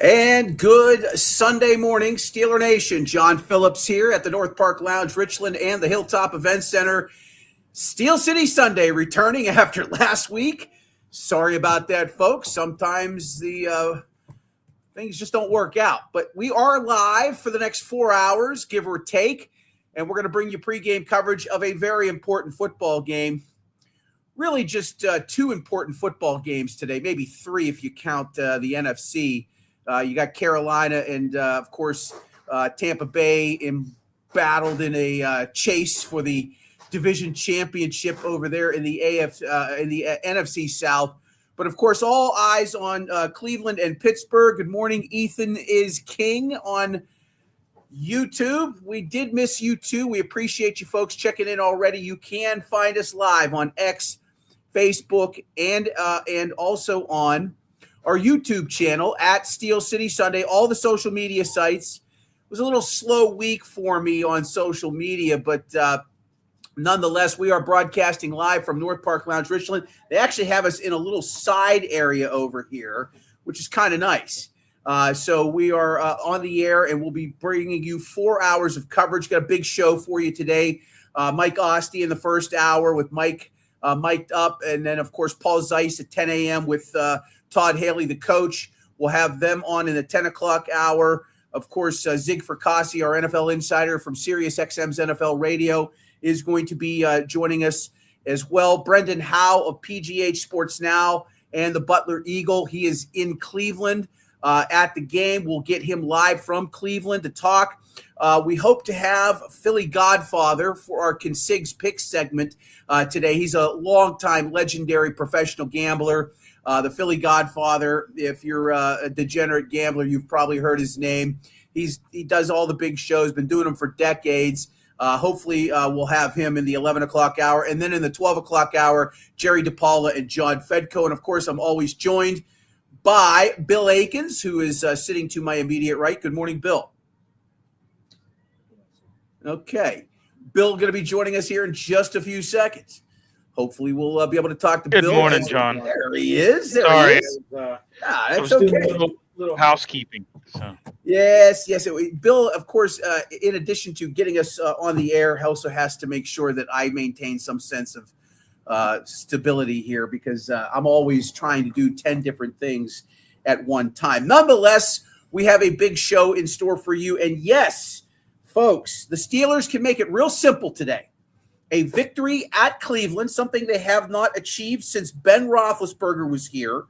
And good Sunday morning, Steeler Nation. John Phillips here at the North Park Lounge, Richland, and the Hilltop Event Center. Steel City Sunday returning after last week. Sorry about that, folks. Sometimes the things just don't work out. But we are live for the next 4 hours, give or take. And we're going to bring you pregame coverage of a very important football game. Really just two important football games today, maybe three if you count the NFC. You got Carolina and, of course, Tampa Bay battled in a chase for the division championship over there in the NFC South. But, of course, all eyes on Cleveland and Pittsburgh. Good morning, Ethan is King on YouTube. We did miss you, too. We appreciate you folks checking in already. You can find us live on X, Facebook, and also on our YouTube channel at Steel City Sunday, all the social media sites. It was a little slow week for me on social media, but nonetheless, we are broadcasting live from North Park Lounge, Richland. They actually have us in a little side area over here, which is kind of nice. So we are on the air, and we'll be bringing you 4 hours of coverage. Got a big show for you today. Mike Ostie in the first hour with Mike mic'd up, and then, of course, Paul Zeiss at 10 a.m. with Todd Haley, the coach. We'll have them on in the 10 o'clock hour. Of course, Zig Fracassi, our NFL insider from SiriusXM's NFL Radio, is going to be joining us as well. Brendan Howe of PGH Sports Now and the Butler Eagle. He is in Cleveland at the game. We'll get him live from Cleveland to talk. We hope to have Philly Godfather for our Consigs Picks segment today. He's a longtime legendary professional gambler. The Philly Godfather, if you're a degenerate gambler, you've probably heard his name. He does all the big shows, been doing them for decades. Hopefully we'll have him in the 11 o'clock hour. And then in the 12 o'clock hour, Jerry DePaula and John Fedko. And, of course, I'm always joined by Bill Akins, who is sitting to my immediate right. Good morning, Bill. Okay. Bill going to be joining us here in just a few seconds. Hopefully, we'll be able to talk to Bill. Good morning, John. There he is. Sorry. He is. That's okay. Little housekeeping. So. Yes. Bill, of course, in addition to getting us on the air, also has to make sure that I maintain some sense of stability here because I'm always trying to do 10 different things at one time. Nonetheless, we have a big show in store for you. And yes, folks, the Steelers can make it real simple today. A victory at Cleveland, something they have not achieved since Ben Roethlisberger was here.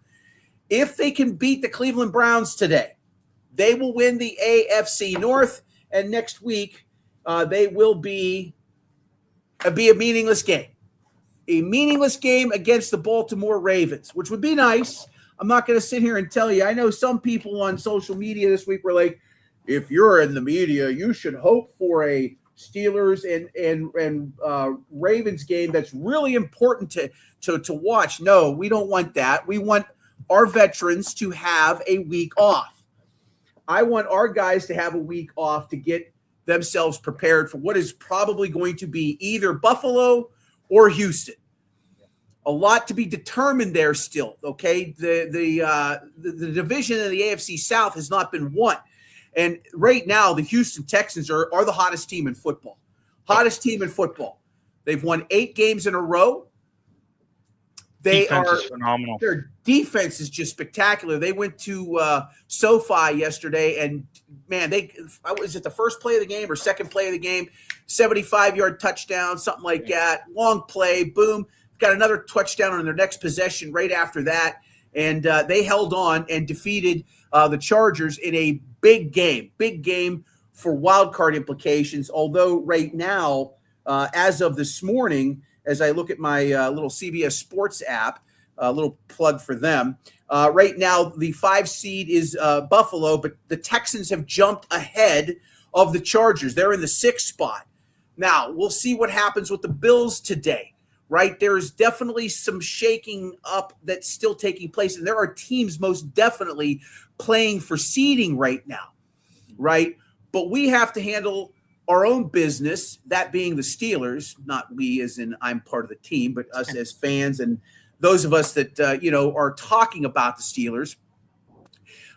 If they can beat the Cleveland Browns today, they will win the AFC North, and next week they will be a meaningless game. A meaningless game against the Baltimore Ravens, which would be nice. I'm not going to sit here and tell you. I know some people on social media this week were like, if you're in the media, you should hope for a Steelers and Ravens game that's really important to watch. No, we don't want that. We want our veterans to have a week off. I want our guys to have a week off to get themselves prepared for what is probably going to be either Buffalo or Houston. A lot to be determined there still, okay? The division in the AFC South has not been won. And right now, the Houston Texans are the hottest team in football. Hottest team in football. They've won 8 games in a row. Defense is phenomenal. Their defense is just spectacular. They went to SoFi yesterday, and, man, was it the first play of the game or second play of the game? 75-yard touchdown, something like that. Long play, boom. Got another touchdown on their next possession right after that. And they held on and defeated the Chargers in a big game for wild card implications. Although right now, as of this morning, as I look at my little CBS Sports app, a little plug for them, right now the 5 seed is Buffalo, but the Texans have jumped ahead of the Chargers. They're in the 6th spot. Now, we'll see what happens with the Bills today. Right, there's definitely some shaking up that's still taking place, and there are teams most definitely playing for seeding right now, right? But we have to handle our own business, that being the Steelers, not we as in I'm part of the team, but us as fans and those of us that, are talking about the Steelers.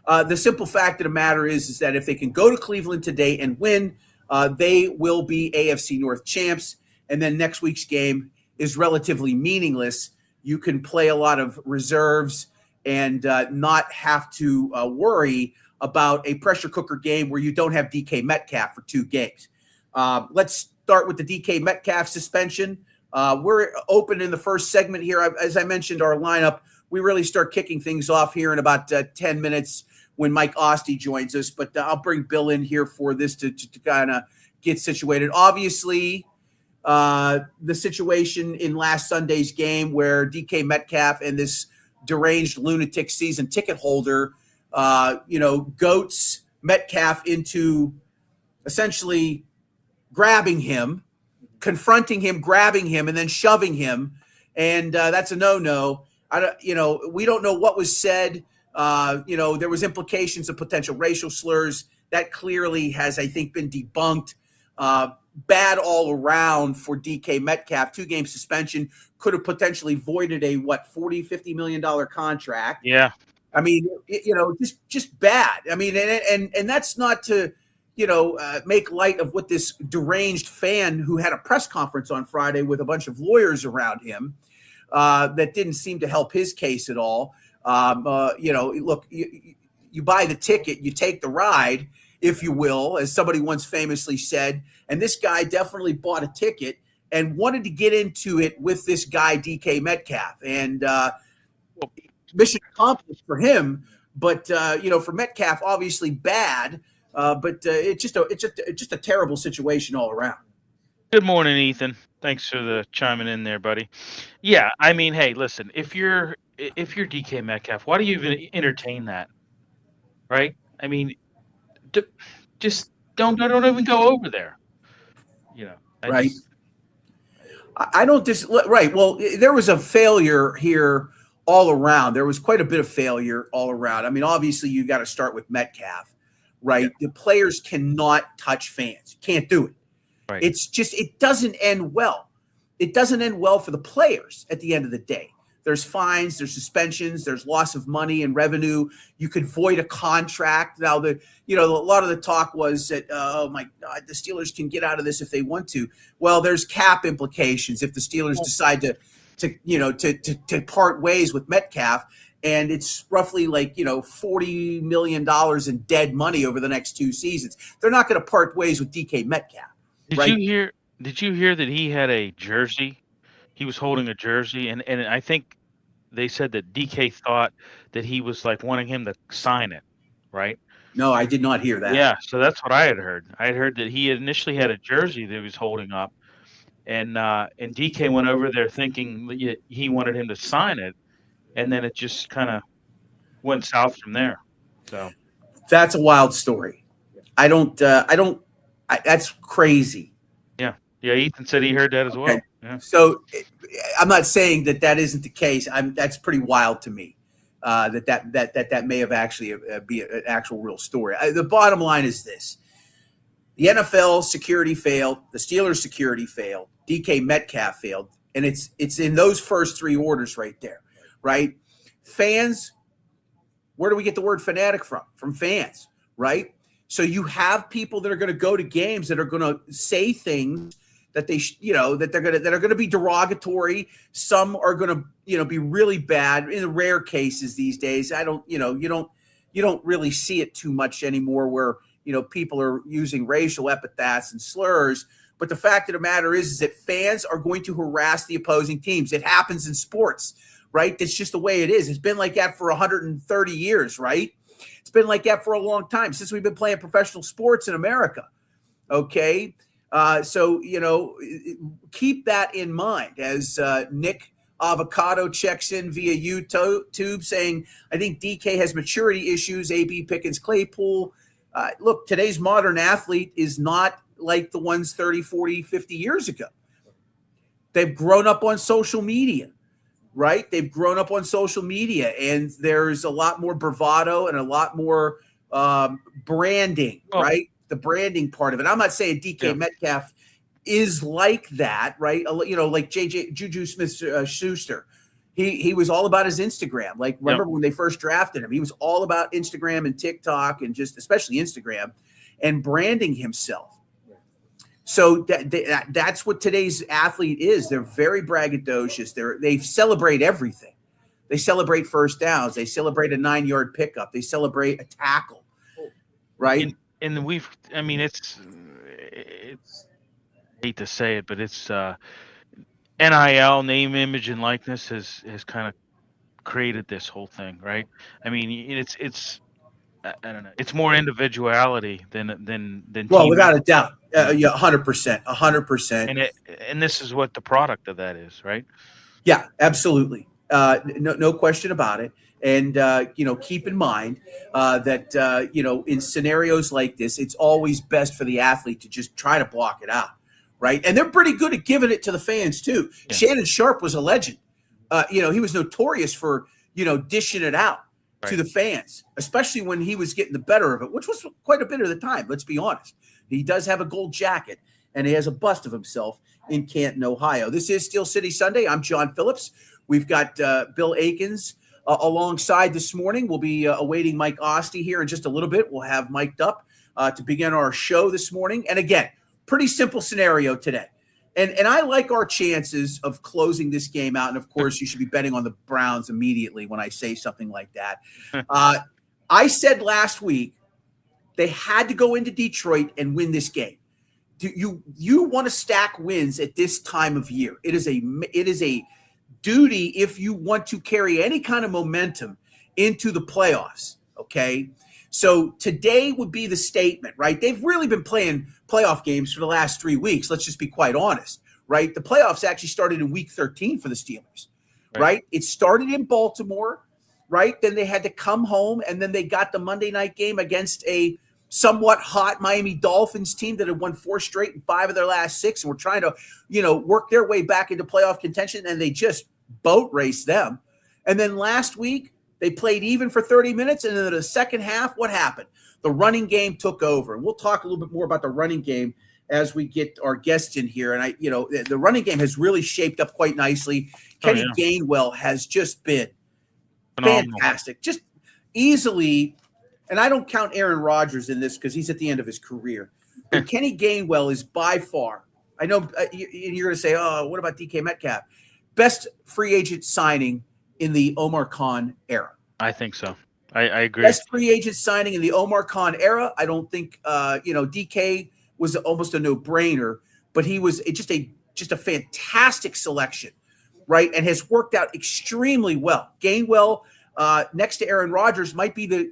The simple fact of the matter is that if they can go to Cleveland today and win, they will be AFC North champs. And then next week's game is relatively meaningless. You can play a lot of reserves and not have to worry about a pressure cooker game where you don't have DK Metcalf for 2 games. Let's start with the DK Metcalf suspension. We're open in the first segment here. As I mentioned, our lineup, we really start kicking things off here in about 10 minutes when Mike Ostie joins us. But I'll bring Bill in here for this to kind of get situated. Obviously, the situation in last Sunday's game where DK Metcalf and this deranged lunatic season ticket holder, goats Metcalf into essentially grabbing him, confronting him, grabbing him, and then shoving him. And that's a no-no. We don't know what was said. There was implications of potential racial slurs. That clearly has, I think, been debunked. Bad all around for DK Metcalf. 2-game suspension could have potentially voided a $40-50 million contract. Yeah. I mean, just bad. I mean, and that's not to, make light of what this deranged fan who had a press conference on Friday with a bunch of lawyers around him that didn't seem to help his case at all. Look, you buy the ticket, you take the ride, if you will, as somebody once famously said. And this guy definitely bought a ticket and wanted to get into it with this guy, DK Metcalf. And mission accomplished for him. But, for Metcalf, obviously bad. But it's just a terrible situation all around. Good morning, Ethan. Thanks for the chiming in there, buddy. Yeah, I mean, hey, listen, if you're DK Metcalf, why do you even entertain that? Right? I mean, just don't even go over there. Right. I don't right. Well, there was a failure here all around. There was quite a bit of failure all around. I mean, obviously you got to start with Metcalf, right? Yeah. The players cannot touch fans. You can't do it. Right. It doesn't end well. It doesn't end well for the players at the end of the day. There's fines, there's suspensions, there's loss of money and revenue. You could void a contract. Now, a lot of the talk was that, oh my God, the Steelers can get out of this if they want to. Well, there's cap implications if the Steelers decide to part ways with Metcalf, and it's roughly $40 million in dead money over the next 2 seasons. They're not going to part ways with DK Metcalf. Did you hear that he had a jersey? He was holding a jersey, and I think they said that DK thought that he was wanting him to sign it, right? No, I did not hear that. Yeah, so that's what I had heard. I had heard that he initially had a jersey that he was holding up, and DK went over there thinking he wanted him to sign it, and then it just kind of went south from there. So that's a wild story. That's crazy. Yeah, Ethan said he heard that as well. Okay. Yeah. So I'm not saying that isn't the case. That's pretty wild to me. That may have actually be an actual real story. The bottom line is this: the NFL security failed, the Steelers security failed, DK Metcalf failed, and it's in those first 3 orders right there, right? Fans, where do we get the word fanatic from? From fans, right? So you have people that are going to go to games that are going to say things that that are going to be derogatory. Some are going to be really bad. In the rare cases these days, you don't really see it too much anymore where people are using racial epithets and slurs. But the fact of the matter is that fans are going to harass the opposing teams. It happens in sports, right? That's just the way it is. It's been like that for 130 years, right? It's been like that for a long time since we've been playing professional sports in America. Okay. So keep that in mind as Nick Avocado checks in via YouTube saying, I think DK has maturity issues, AB Pickens Claypool. Look, today's modern athlete is not like the ones 30, 40, 50 years ago. They've grown up on social media, right? They've grown up on social media, and there's a lot more bravado and a lot more branding, right? The branding part of it. I'm not saying DK Metcalf is like that, right? Like Juju Smith-Schuster. He was all about his Instagram. Like, remember when they first drafted him, he was all about Instagram and TikTok and just especially Instagram and branding himself. So that's what today's athlete is. They're very braggadocious. They celebrate everything. They celebrate first downs. They celebrate a 9-yard pickup. They celebrate a tackle, right? And it's I hate to say it, but it's NIL, name, image, and likeness has kind of created this whole thing, right? I mean, it's I don't know. It's more individuality than Well, team without effort. a doubt, 100%. And this is what the product of that is, right? Yeah, absolutely. No question about it. And keep in mind that in scenarios like this, it's always best for the athlete to just try to block it out, right? And they're pretty good at giving it to the fans too. Yeah. Shannon Sharpe was a legend. He was notorious for dishing it out to the fans, especially when he was getting the better of it, which was quite a bit of the time. Let's be honest. He does have a gold jacket, and he has a bust of himself in Canton, Ohio. This is Steel City Sunday. I'm John Phillips. We've got Bill Akins alongside this morning. We'll be awaiting Mike Oste here in just a little bit. We'll have mic'd up to begin our show this morning. And again, pretty simple scenario today. And I like our chances of closing this game out. And, of course, you should be betting on the Browns immediately when I say something like that. I said last week they had to go into Detroit and win this game. You want to stack wins at this time of year. It is a duty if you want to carry any kind of momentum into the playoffs, okay? So today would be the statement, right? They've really been playing playoff games for the last 3 weeks. Let's just be quite honest, right? The playoffs actually started in week 13 for the Steelers, right? It started in Baltimore, right? Then they had to come home, and then they got the Monday night game against a somewhat hot Miami Dolphins team that had won 4 straight and 5 of their last 6 and were trying to, work their way back into playoff contention, and they just boat raced them. And then last week, they played even for 30 minutes, and then in the second half, what happened? The running game took over. And we'll talk a little bit more about the running game as we get our guests in here. And the running game has really shaped up quite nicely. Kenny Gainwell has just been fantastic. Just easily, and I don't count Aaron Rodgers in this because he's at the end of his career. But Kenny Gainwell is by far, I know you're going to say, oh, what about DK Metcalf? Best free agent signing in the Omar Khan era. I think so. I agree. Best free agent signing in the Omar Khan era. I don't think DK was almost a no-brainer, but he was just a fantastic selection, right? And has worked out extremely well. Gainwell, next to Aaron Rodgers, might be the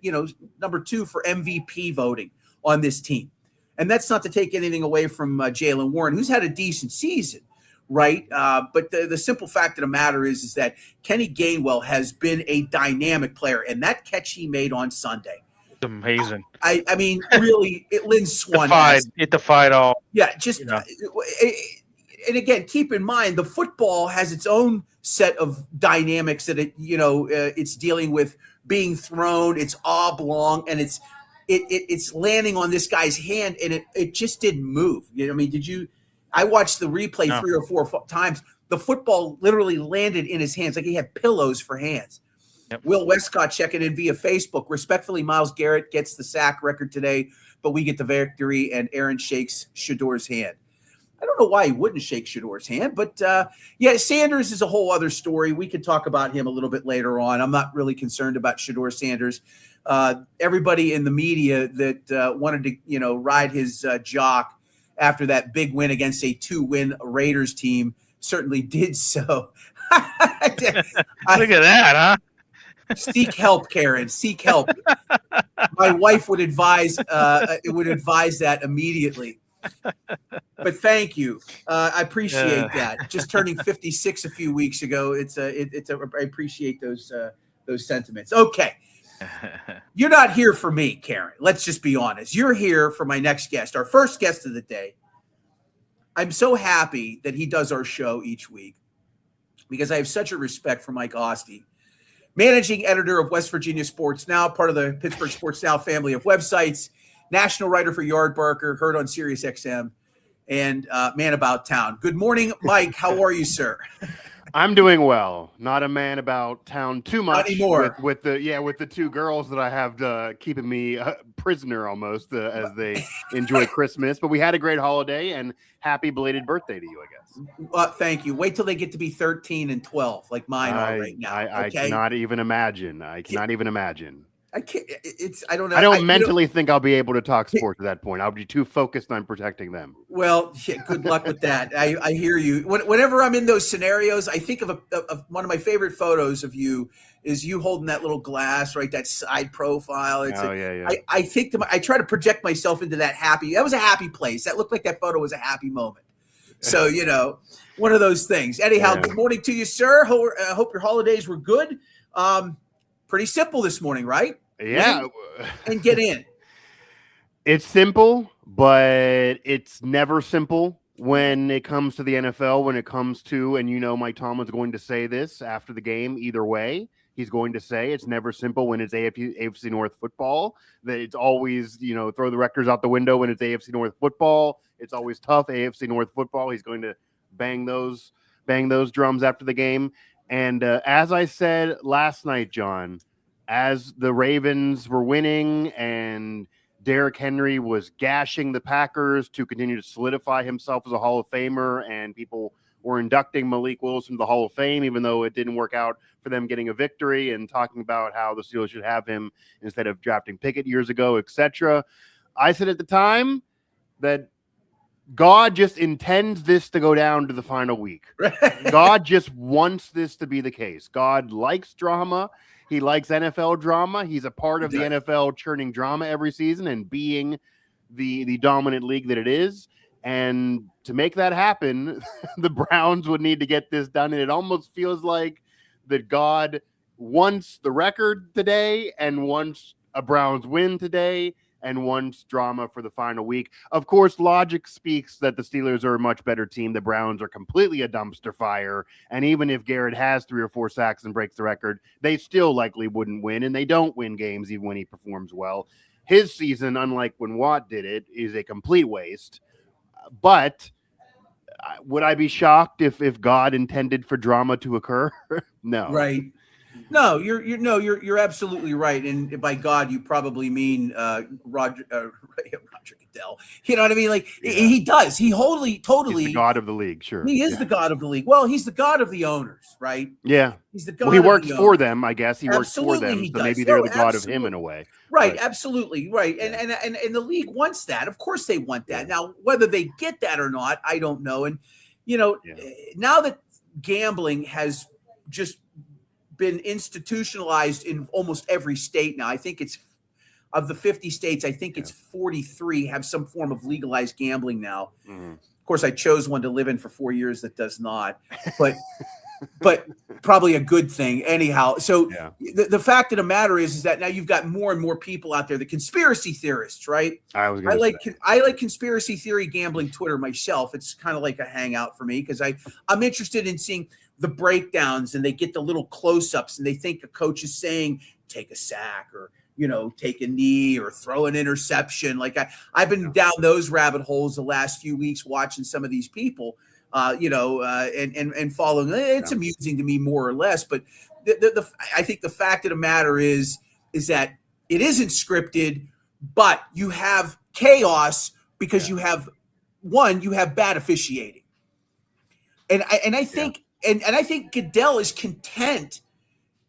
number 2 for MVP voting on this team. And that's not to take anything away from Jaylen Warren, who's had a decent season. Right. But the simple fact of the matter is that Kenny Gainwell has been a dynamic player. And that catch he made on Sunday. It's amazing. I mean, really, Lynn Swan. It defied all. Yeah. And again, keep in mind, the football has its own set of dynamics that it's dealing with being thrown. It's oblong and it's landing on this guy's hand. And it just didn't move. I watched the replay 3 or 4 times. The football literally landed in his hands like he had pillows for hands. Yep. Will Westcott checking in via Facebook. Respectfully, Myles Garrett gets the sack record today, but we get the victory, and Aaron shakes Shador's hand. I don't know why he wouldn't shake Shador's hand, but Sanders is a whole other story. We could talk about him a little bit later on. I'm not really concerned about Shador Sanders. Everybody in the media that wanted to ride his jock after that big win against a 2-win Raiders team certainly did so. Look at that, huh? Seek help, Karen. Seek help. My wife would advise that immediately. But thank you. I appreciate that. Just turning 56 a few weeks ago. I appreciate those sentiments. Okay. You're not here for me, Karen. Let's just be honest. You're here for my next guest, our first guest of the day. I'm so happy that he does our show each week because I have such a respect for Mike Oste, managing editor of West Virginia Sports Now, part of the Pittsburgh Sports Now family of websites, national writer for Yardbarker, heard on Sirius XM, and man about town. Good morning, Mike. How are you, sir? I'm doing well. Not a man about town too Not much anymore. with the two girls that I have keeping me prisoner almost as they enjoy Christmas. But we had a great holiday and happy belated birthday to you, I guess. Thank you. Wait till they get to be 13 and 12, like mine are right now. I Okay. cannot even imagine. I cannot even imagine. I can't. I don't know. I don't mentally think I'll be able to talk sports at that point. I'll be too focused on protecting them. Well, yeah, good luck with that. I hear you. Whenever I'm in those scenarios, I think of one of my favorite photos of you is you holding that little glass, right? That side profile. Yeah. I think I try to project myself into that happy. That was a happy place. That looked like that photo was a happy moment. So one of those things. Anyhow, Good morning to you, sir. Hope your holidays were good. Pretty simple this morning, right? Yeah. And get in. It's simple, but it's never simple when it comes to the NFL, when it comes to, and Mike Tomlin's going to say this after the game either way. He's going to say it's never simple when it's AFC North football, that it's always, throw the records out the window when it's AFC North football. It's always tough, AFC North football. He's going to bang those drums after the game. And as I said last night, John, as the Ravens were winning and Derrick Henry was gashing the Packers to continue to solidify himself as a Hall of Famer, and people were inducting Malik Willis into the Hall of Fame, even though it didn't work out for them getting a victory, and talking about how the Steelers should have him instead of drafting Pickett years ago, etc. I said at the time that God just intends this to go down to the final week. God just wants this to be the case. God likes drama. He likes NFL drama. He's a part of the NFL churning drama every season and being the dominant league that it is. And to make that happen, the Browns would need to get this done. And it almost feels like that God wants the record today and wants a Browns win today and wants drama for the final week. Of course, logic speaks that the Steelers are a much better team. The Browns are completely a dumpster fire. And even if Garrett has 3 or 4 sacks and breaks the record, they still likely wouldn't win. And they don't win games even when he performs well. His season, unlike when Watt did it, is a complete waste. But would I be shocked if God intended for drama to occur? No. Right. No, you're absolutely right, and by God, you probably mean Roger Goodell. You know what I mean? Like he does. He totally. He's the God of the league. Sure, he is the God of the league. Well, he's the God of the owners, right? Yeah, he's the God. Well, he works for them, I guess. He absolutely, works for them, he so does. maybe they're the God of him in a way. Right, absolutely, right. Yeah. And the league wants that. Of course, they want that. Yeah. Now, whether they get that or not, I don't know. And now that gambling has just been institutionalized in almost every state now. I think it's of the 50 states, I think it's 43 have some form of legalized gambling now. Mm-hmm. Of course, I chose one to live in for 4 years that does not, but probably a good thing anyhow. So the fact of the matter is that now you've got more and more people out there, the conspiracy theorists, right? I like conspiracy theory gambling Twitter myself. It's kind of like a hangout for me because I'm interested in seeing the breakdowns, and they get the little close-ups, and they think a coach is saying take a sack or take a knee or throw an interception. Like I've been down those rabbit holes the last few weeks watching some of these people, and following. It's amusing to me more or less, but I think the fact of the matter is that it isn't scripted, but you have chaos because you have bad officiating, and I think. And I think Goodell is content,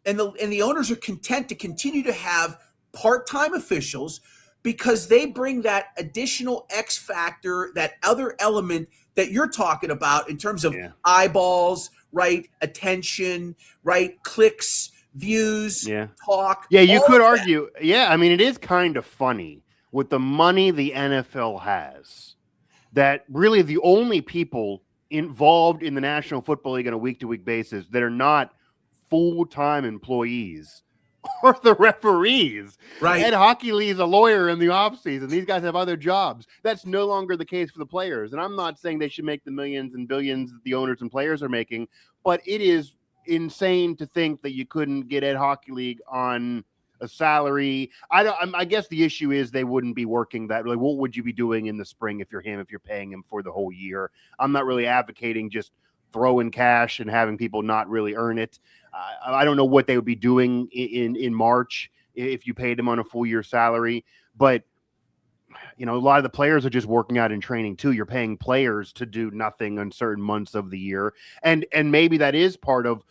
and the owners are content to continue to have part-time officials because they bring that additional X factor, that other element that you're talking about in terms of eyeballs, right? Attention, right? Clicks, views, talk. Yeah, you could argue. Yeah, I mean, it is kind of funny with the money the NFL has that really the only people involved in the National Football League on a week-to-week basis that are not full-time employees are the referees. Right. Ed Hockey is a lawyer in the offseason. These guys have other jobs. That's no longer the case for the players. And I'm not saying they should make the millions and billions that the owners and players are making, but it is insane to think that you couldn't get Ed Hockey on a salary. I guess the issue is they wouldn't be working that. Like, what would you be doing in the spring if you're paying him for the whole year? I'm not really advocating just throwing cash and having people not really earn it. I don't know what they would be doing in March if you paid them on a full year salary, but a lot of the players are just working out in training too. You're paying players to do nothing on certain months of the year. And maybe that is part of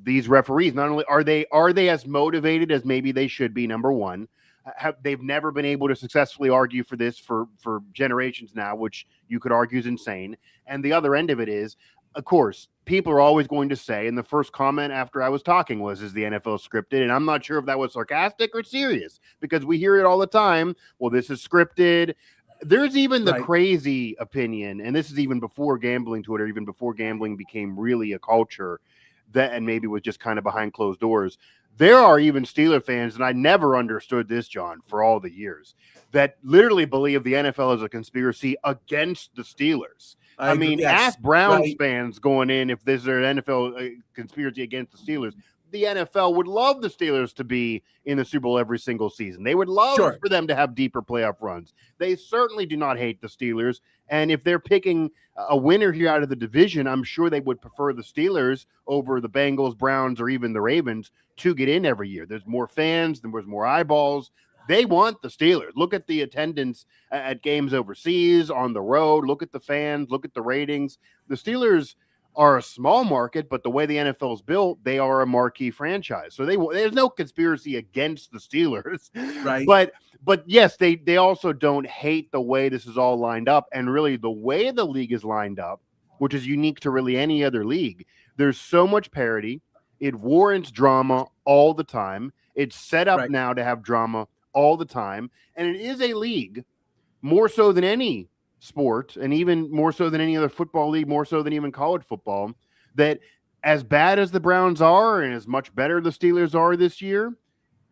these referees. Not only are they as motivated as maybe they should be, number one, they've never been able to successfully argue for this for generations now, which you could argue is insane. And the other end of it is, of course, people are always going to say, and the first comment after I was talking was, is the NFL scripted? And I'm not sure if that was sarcastic or serious, because we hear it all the time. Well, this is scripted. There's even the crazy opinion, and this is even before gambling Twitter, even before gambling became really a culture, that and maybe was just kind of behind closed doors. There are even Steeler fans, and I never understood this, John, for all the years, that literally believe the NFL is a conspiracy against the Steelers. I mean, ask Browns fans going in if there's an NFL conspiracy against the Steelers. The NFL would love the Steelers to be in the Super Bowl every single season. They would love for them to have deeper playoff runs. They certainly do not hate the Steelers. And if they're picking a winner here out of the division, I'm sure they would prefer the Steelers over the Bengals, Browns, or even the Ravens to get in every year. There's more fans, there's more eyeballs. They want the Steelers. Look at the attendance at games overseas, on the road. Look at the fans. Look at the ratings. The Steelers are a small market, but the way the NFL is built, they are a marquee franchise. So there's no conspiracy against the Steelers. Right. But yes, they also don't hate the way this is all lined up. And really the way the league is lined up, which is unique to really any other league, there's so much parity. It warrants drama all the time. It's set up now to have drama all the time. And it is a league more so than any sport, and even more so than any other football league, more so than even college football, that as bad as the Browns are and as much better the Steelers are this year,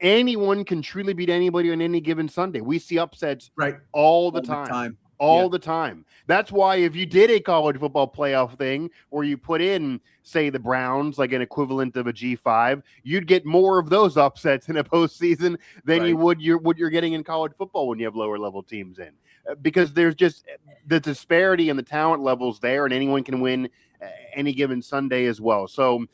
anyone can truly beat anybody on any given Sunday. We see upsets all the time. All the time. That's why if you did a college football playoff thing where you put in, say, the Browns, like an equivalent of a G5, you'd get more of those upsets in a postseason than you would what you're getting in college football when you have lower level teams in. Because there's just the disparity in the talent levels there, and anyone can win any given Sunday as well. So,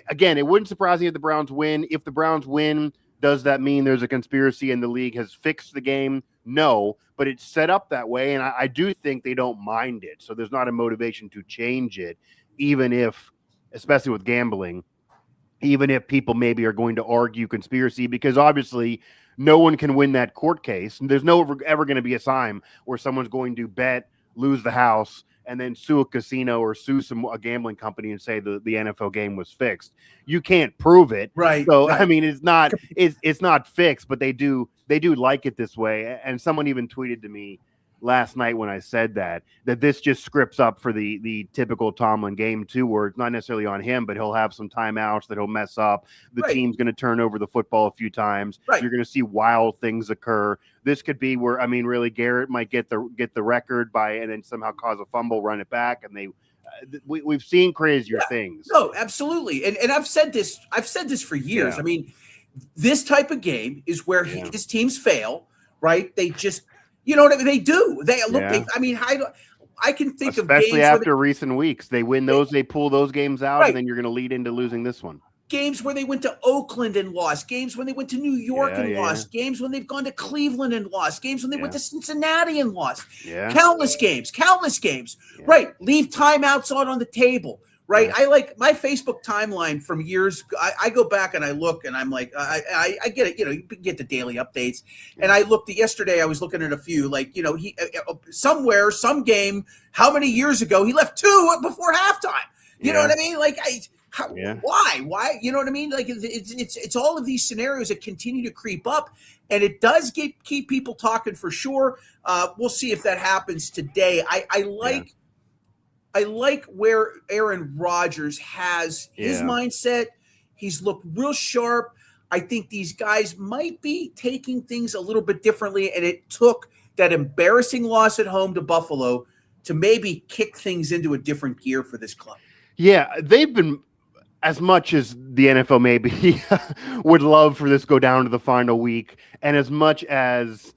again, it wouldn't surprise me if the Browns win. If the Browns win, does that mean there's a conspiracy and the league has fixed the game? No, but it's set up that way, and I do think they don't mind it. So there's not a motivation to change it, even if, especially with gambling, even if people maybe are going to argue conspiracy, because obviously no one can win that court case. And there's ever going to be a time where someone's going to bet, lose the house, and then sue a casino or sue a gambling company and say the NFL game was fixed. You can't prove it. Right. So, I mean, it's not fixed, but they do like it this way. And someone even tweeted to me last night when I said that this just scripts up for the typical Tomlin game too, where it's not necessarily on him, but he'll have some timeouts that he'll mess up. The team's going to turn over the football a few times. You're going to see wild things occur. This could be where, I mean, really Garrett might get the record and then somehow cause a fumble, run it back. And we've seen crazier things. No, absolutely. And I've said this for years. I mean, this type of game is where his teams fail, right? They just, you know what I mean? They do. They look. I mean, I can think of games especially after recent weeks. They win those. They pull those games out, and then you're going to lead into losing this one. Games where they went to Oakland and lost. Games when they went to New York and lost. Games when they've gone to Cleveland and lost. Games when they went to Cincinnati and lost. Countless games. Right. Leave timeouts on the table. Right. I like my Facebook timeline from years. I go back and I look and I'm like, I get it. You know, you get the daily updates. And I looked yesterday. I was looking at a few, like, you know, he somewhere, some game, how many years ago he left 2 before halftime. You know what I mean? Like, why? You know what I mean? Like, it's all of these scenarios that continue to creep up, and it does keep people talking for sure. We'll see if that happens today. I like where Aaron Rodgers has his mindset. He's looked real sharp. I think these guys might be taking things a little bit differently, and it took that embarrassing loss at home to Buffalo to maybe kick things into a different gear for this club. Yeah, they've been, as much as the NFL maybe would love for this go down to the final week, and as much as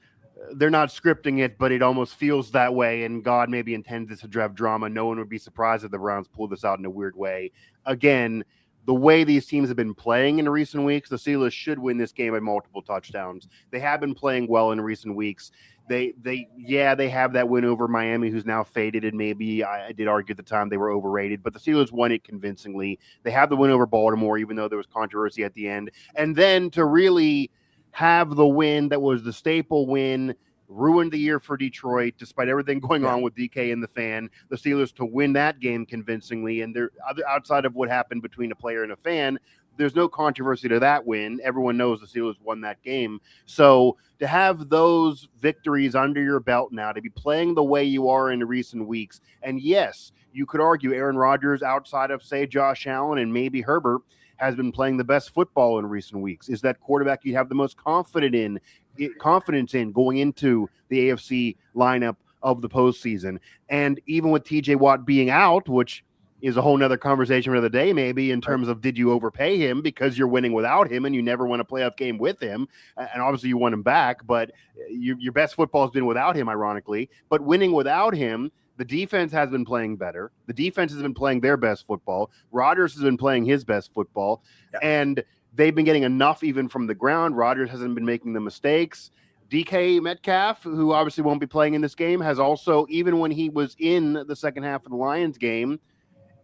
they're not scripting it, but it almost feels that way. And God maybe intends this to drive drama. No one would be surprised if the Browns pull this out in a weird way. Again, the way these teams have been playing in recent weeks, the Steelers should win this game by multiple touchdowns. They have been playing well in recent weeks. They have that win over Miami, who's now faded, and maybe I did argue at the time they were overrated, but the Steelers won it convincingly. They have the win over Baltimore, even though there was controversy at the end. And then to really have the win that was the staple win, ruined the year for Detroit, despite everything going on with DK and the fan, the Steelers to win that game convincingly. And they're outside of what happened between a player and a fan, there's no controversy to that win. Everyone knows the Steelers won that game. So to have those victories under your belt now, to be playing the way you are in recent weeks, and yes, you could argue Aaron Rodgers, outside of, say, Josh Allen and maybe Herbert, has been playing the best football in recent weeks. Is that quarterback you have the most confidence in going into the AFC lineup of the postseason? And even with TJ Watt being out, which is a whole nother conversation for the day, maybe, in terms of did you overpay him because you're winning without him and you never won a playoff game with him? And obviously you want him back, but your best football has been without him, ironically. But winning without him, the defense has been playing better. The defense has been playing their best football. Rodgers has been playing his best football. Yeah. And they've been getting enough even from the ground. Rodgers hasn't been making the mistakes. DK Metcalf, who obviously won't be playing in this game, has also, even when he was in the second half of the Lions game,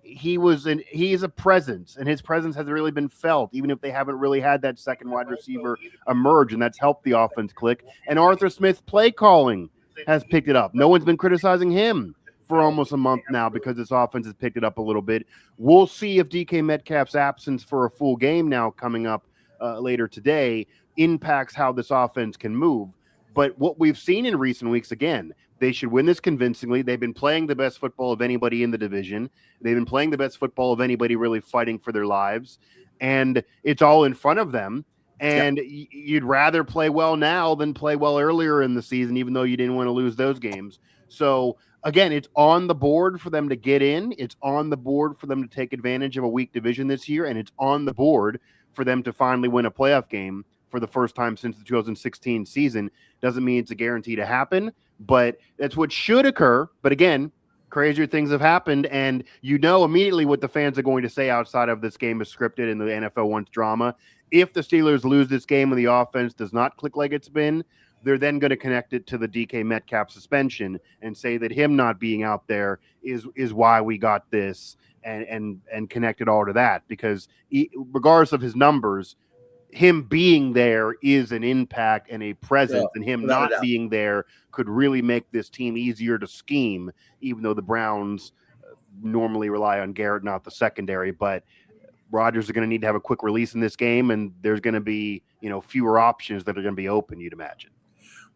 he is a presence, and his presence has really been felt, even if they haven't really had that second wide receiver emerge, and that's helped the offense click. And Arthur Smith's play calling has picked it up. No one's been criticizing him for almost a month now because this offense has picked it up a little bit. We'll see if DK Metcalf's absence for a full game now coming up later today impacts how this offense can move. But what we've seen in recent weeks, again, they should win this convincingly. They've been playing the best football of anybody in the division. They've been playing the best football of anybody really fighting for their lives. And it's all in front of them. And you'd rather play well now than play well earlier in the season, even though you didn't want to lose those games. So, again, it's on the board for them to get in. It's on the board for them to take advantage of a weak division this year. And it's on the board for them to finally win a playoff game for the first time since the 2016 season. Doesn't mean it's a guarantee to happen, but that's what should occur. But again, crazier things have happened, and you know immediately what the fans are going to say outside of this game is scripted and the NFL wants drama. If the Steelers lose this game and the offense does not click like it's been, they're then going to connect it to the DK Metcalf suspension and say that him not being out there is why we got this, and connect it all to that, because regardless of his numbers, him being there is an impact and a presence, and him not being there could really make this team easier to scheme, even though the Browns normally rely on Garrett, not the secondary. But Rodgers are going to need to have a quick release in this game, and there's going to be, fewer options that are going to be open, you'd imagine.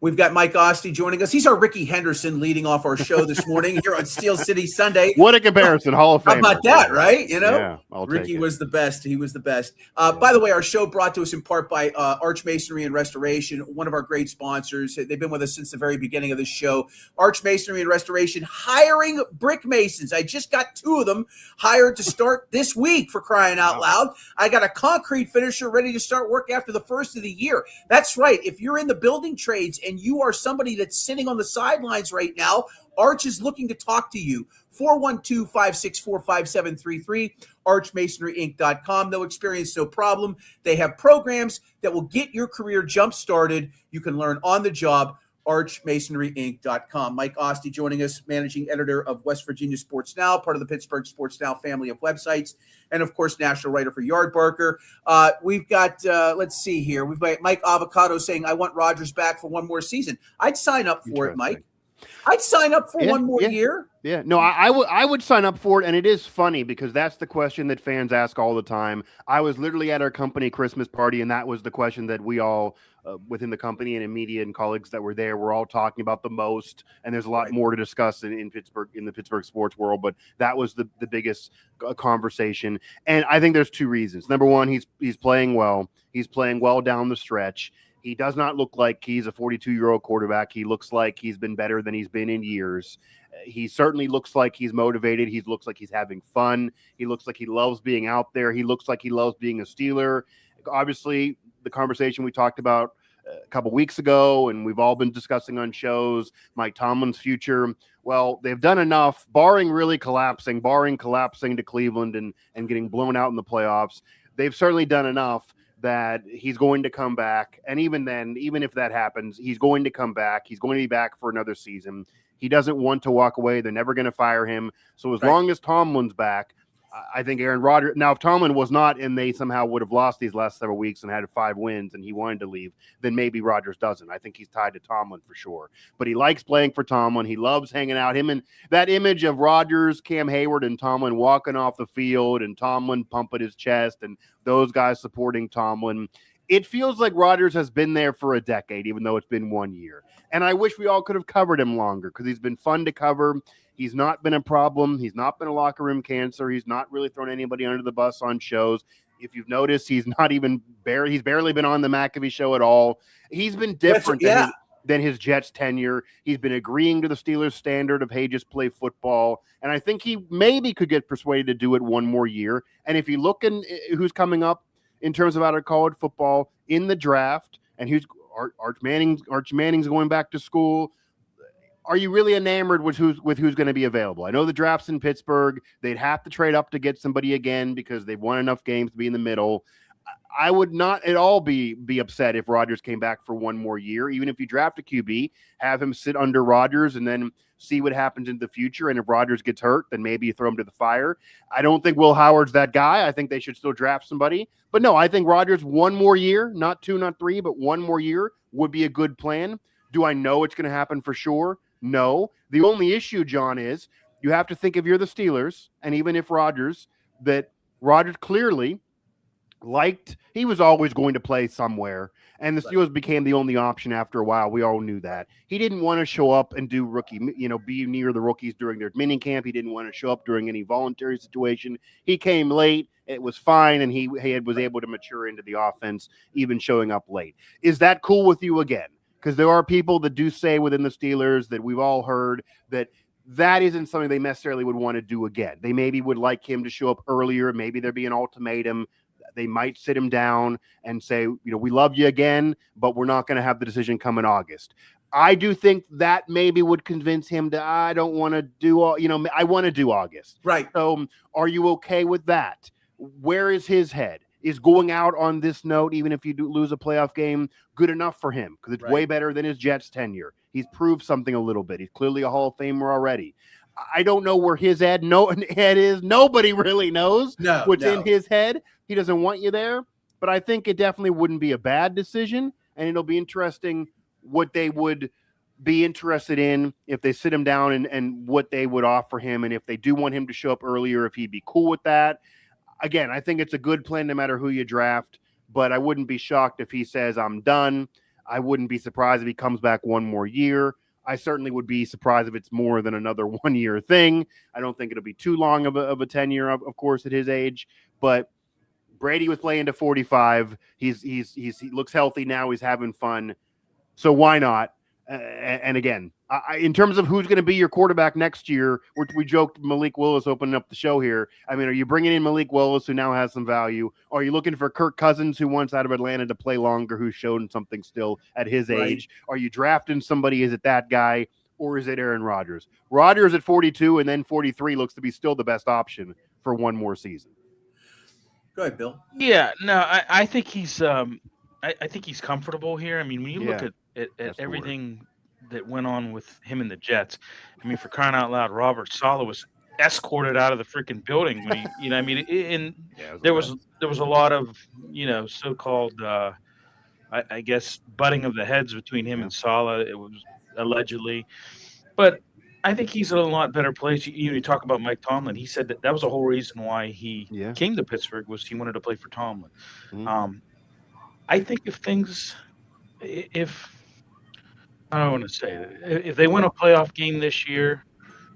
We've got Mike Osti joining us. He's our Ricky Henderson leading off our show this morning here on Steel City Sunday. What a comparison. Hall of Fame. How about that, right? Yeah, Ricky was the best. He was the best. By the way, our show brought to us in part by Arch Masonry and Restoration, one of our great sponsors. They've been with us since the very beginning of the show. Arch Masonry and Restoration, hiring brick masons. I just got 2 of them hired to start this week, for crying out loud. I got a concrete finisher ready to start work after the first of the year. That's right. If you're in the building trades and you are somebody that's sitting on the sidelines right now, Arch is looking to talk to you. 412-564-5733, archmasonryinc.com. No experience, no problem. They have programs that will get your career jump-started. You can learn on the job, archmasonryinc.com. Mike Osti joining us, managing editor of West Virginia Sports Now, part of the Pittsburgh Sports Now family of websites, and, of course, national writer for Yardbarker. We've got, let's see here, we've got Mike Avocado saying, I want Rodgers back for one more season. I'd sign up for it, Mike. I'd sign up for one more year. Yeah, no, I would sign up for it, and it is funny because that's the question that fans ask all the time. I was literally at our company Christmas party, and that was the question that we all within the company and in media and colleagues that were there, we're all talking about the most, and there's a lot more to discuss in Pittsburgh, in the Pittsburgh sports world, but that was the biggest conversation. And I think there's 2 reasons. Number one, he's playing well. He's playing well down the stretch. He does not look like he's a 42-year-old quarterback. He looks like he's been better than he's been in years. He certainly looks like he's motivated. He looks like he's having fun. He looks like he loves being out there. He looks like he loves being a Steeler. Obviously, the conversation we talked about a couple weeks ago, and we've all been discussing on shows Mike Tomlin's future. Well, they've done enough, barring collapsing to Cleveland and getting blown out in the playoffs. They've certainly done enough that he's going to come back. And even then, even if that happens, he's going to come back. He's going to be back for another season. He doesn't want to walk away. They're never going to fire him. So as long as Tomlin's back, I think Aaron Rodgers. Now, if Tomlin was not and they somehow would have lost these last several weeks and had 5 wins and he wanted to leave, then maybe Rodgers doesn't. I think he's tied to Tomlin for sure. But he likes playing for Tomlin. He loves hanging out. Him and that image of Rodgers, Cam Hayward, and Tomlin walking off the field and Tomlin pumping his chest and those guys supporting Tomlin. It feels like Rodgers has been there for a decade, even though it's been 1 year. And I wish we all could have covered him longer because he's been fun to cover. He's not been a problem. He's not been a locker room cancer. He's not really thrown anybody under the bus on shows. If you've noticed, he's barely been on the McAfee show at all. He's been different than his Jets tenure. He's been agreeing to the Steelers standard of, hey, just play football. And I think he maybe could get persuaded to do it 1 more year. And if you look in who's coming up in terms of out of college football in the draft, and who's Arch Manning's going back to school. Are you really enamored with who's going to be available? I know the draft's in Pittsburgh. They'd have to trade up to get somebody again because they've won enough games to be in the middle. I would not at all be upset if Rodgers came back for 1 more year. Even if you draft a QB, have him sit under Rodgers and then see what happens in the future. And if Rodgers gets hurt, then maybe you throw him to the fire. I don't think Will Howard's that guy. I think they should still draft somebody. But no, I think Rodgers 1 more year, not 2, not 3, but 1 more year would be a good plan. Do I know it's going to happen for sure? No. The only issue, John, is you have to think if you're the Steelers, and even if Rodgers clearly he was always going to play somewhere, and the Steelers became the only option after a while. We all knew that. He didn't want to show up and do be near the rookies during their mini camp. He didn't want to show up during any voluntary situation. He came late. It was fine, and he was able to mature into the offense, even showing up late. Is that cool with you again? Because there are people that do say within the Steelers that we've all heard that isn't something they necessarily would want to do again. They maybe would like him to show up earlier. Maybe there'd be an ultimatum. They might sit him down and say, we love you again, but we're not going to have the decision come in August. I do think that maybe would convince him to, I don't want to do I want to do August. Right. So are you okay with that? Where is his head? Is going out on this note, even if you do lose a playoff game, good enough for him? Because it's way better than his Jets tenure. He's proved something a little bit. He's clearly a Hall of Famer already. I don't know where his head is. Nobody really knows what's in his head. He doesn't want you there. But I think it definitely wouldn't be a bad decision. And it'll be interesting what they would be interested in if they sit him down and what they would offer him. And if they do want him to show up earlier, if he'd be cool with that. Again, I think it's a good plan no matter who you draft, but I wouldn't be shocked if he says, I'm done. I wouldn't be surprised if he comes back 1 more year. I certainly would be surprised if it's more than another 1 year thing. I don't think it'll be too long of a tenure, of course, at his age, but Brady was playing to 45. He looks healthy now. He's having fun. So why not? And again, in terms of who's going to be your quarterback next year, we joked Malik Willis opening up the show here. I mean, are you bringing in Malik Willis, who now has some value? Or are you looking for Kirk Cousins, who wants out of Atlanta to play longer, who's shown something still at his age? Are you drafting somebody? Is it that guy? Or is it Aaron Rodgers? Rodgers at 42 and then 43 looks to be still the best option for 1 more season. Go ahead, Bill. Yeah, no, I think he's I think he's comfortable here. I mean, when you look at everything that went on with him and the Jets, I mean, for crying out loud, Robert Saleh was escorted out of the freaking building when he, there was a lot of, so-called, I guess, butting of the heads between him and Saleh. It was allegedly, but I think he's in a lot better place. You talk about Mike Tomlin. He said that was the whole reason why he came to Pittsburgh, was he wanted to play for Tomlin. Mm-hmm. I think if I don't want to say that, if they win a playoff game this year,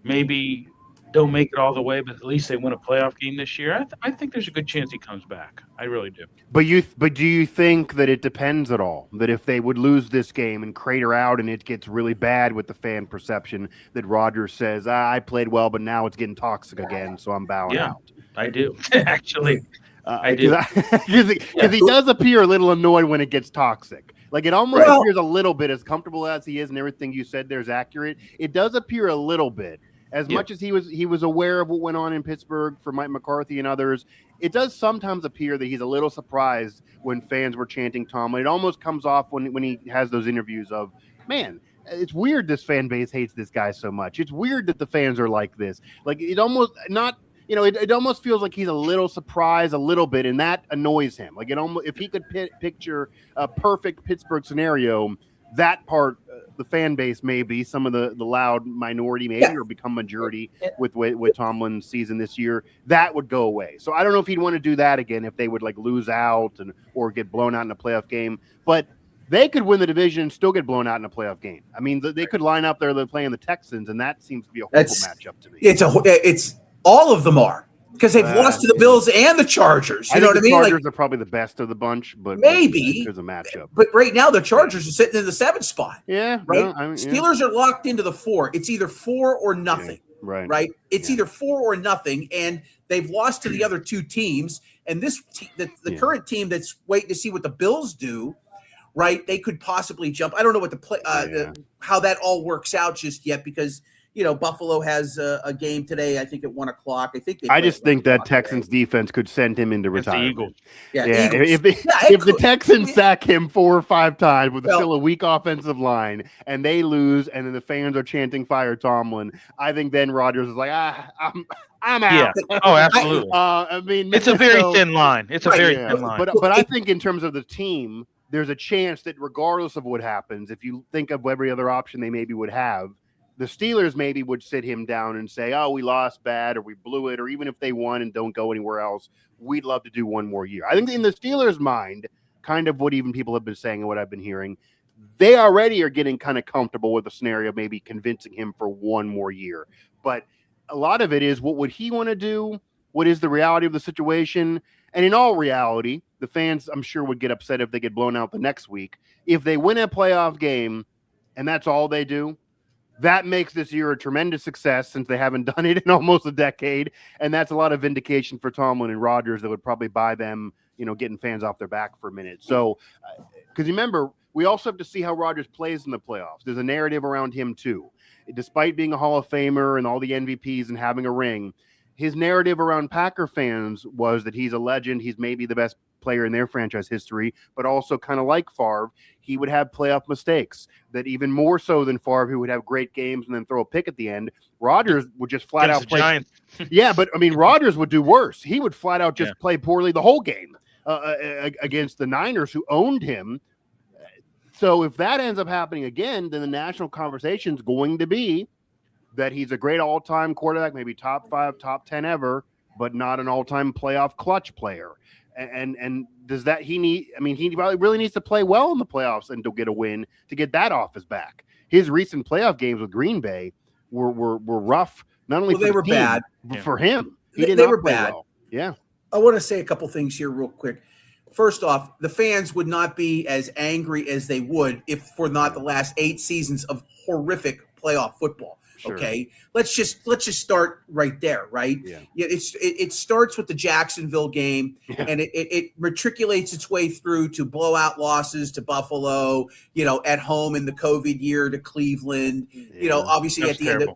maybe don't make it all the way, but at least they win a playoff game this year, I think there's a good chance he comes back. I really do. But do you think that it depends at all? That if they would lose this game and crater out and it gets really bad with the fan perception, that Rodgers says, I played well, but now it's getting toxic again, so I'm bowing out? I do. Actually, I do. Because he does appear a little annoyed when it gets toxic. Like it almost Well- appears a little bit, as comfortable as he is and everything you said there is accurate. It does appear a little bit. As much as he was aware of what went on in Pittsburgh for Mike McCarthy and others, it does sometimes appear that he's a little surprised when fans were chanting Tomlin. It almost comes off when he has those interviews of, man, it's weird this fan base hates this guy so much. It's weird that the fans are like this. Like it almost not, it almost feels like he's a little surprised a little bit, and that annoys him. Like it almost, if he could picture a perfect Pittsburgh scenario, that part, the fan base maybe some of the loud minority maybe or become majority with Tomlin's season this year, that would go away. So I don't know if he'd want to do that again if they would like lose out or get blown out in a playoff game, but they could win the division and still get blown out in a playoff game. I mean, they could line up there, they're playing the Texans, and that seems to be a horrible matchup to me. It's all of them are. Because they've lost to the Bills and the Chargers. You know what I mean? The Chargers are probably the best of the bunch, but maybe there's a matchup. But right now, the Chargers are sitting in the 7th spot. Yeah, right. No, Steelers are locked into the 4. It's either 4 or nothing. Yeah, right. It's either 4 or nothing, and they've lost to the other two teams. And this the current team that's waiting to see what the Bills do. Right, they could possibly jump. I don't know what how that all works out just yet because. Buffalo has a game today. I think at 1:00. I think that Texans defense could send him into retirement. Eagles. Yeah. If the Texans sack him 4 or 5 times with still a weak offensive line, and they lose, and then the fans are chanting "Fire Tomlin," I think then Rodgers is like, I'm out. Yeah. Oh, absolutely. I mean, it's a very thin line. It's a very thin line. But I think in terms of the team, there's a chance that regardless of what happens, if you think of every other option they maybe would have. The Steelers maybe would sit him down and say, oh, we lost bad or we blew it, or even if they won and don't go anywhere else, we'd love to do one more year. I think in the Steelers' mind, kind of what even people have been saying and what I've been hearing, they already are getting kind of comfortable with the scenario, maybe convincing him for one more year. But a lot of it is what would he want to do? What is the reality of the situation? And in all reality, the fans, I'm sure, would get upset if they get blown out the next week. If they win a playoff game and that's all they do, that makes this year a tremendous success since they haven't done it in almost a decade. And that's a lot of vindication for Tomlin and Rodgers that would probably buy them, getting fans off their back for a minute. So, because remember, we also have to see how Rodgers plays in the playoffs. There's a narrative around him too. Despite being a Hall of Famer and all the MVPs and having a ring, his narrative around Packer fans was that he's a legend. He's maybe the best player in their franchise history, but also kind of like Favre, he would have playoff mistakes that even more so than Favre, who would have great games and then throw a pick at the end. Rodgers would just flat out play. Yeah, but I mean, Rodgers would do worse. He would flat out just play poorly the whole game against the Niners, who owned him. So if that ends up happening again, then the national conversation is going to be that he's a great all-time quarterback, maybe top 5, top 10 ever, but not an all-time playoff clutch player. And does that he probably really needs to play well in the playoffs and to get a win to get that off his back. His recent playoff games with Green Bay were rough. Not only they were bad for him. They were bad. Well. Yeah. I want to say a couple things here real quick. First off, the fans would not be as angry as they would if for not the last 8 seasons of horrific playoff football. Sure. Okay, let's just start right there, right? Yeah. It starts with the Jacksonville game, and it matriculates its way through to blowout losses to Buffalo, at home in the COVID year to Cleveland, obviously at the end of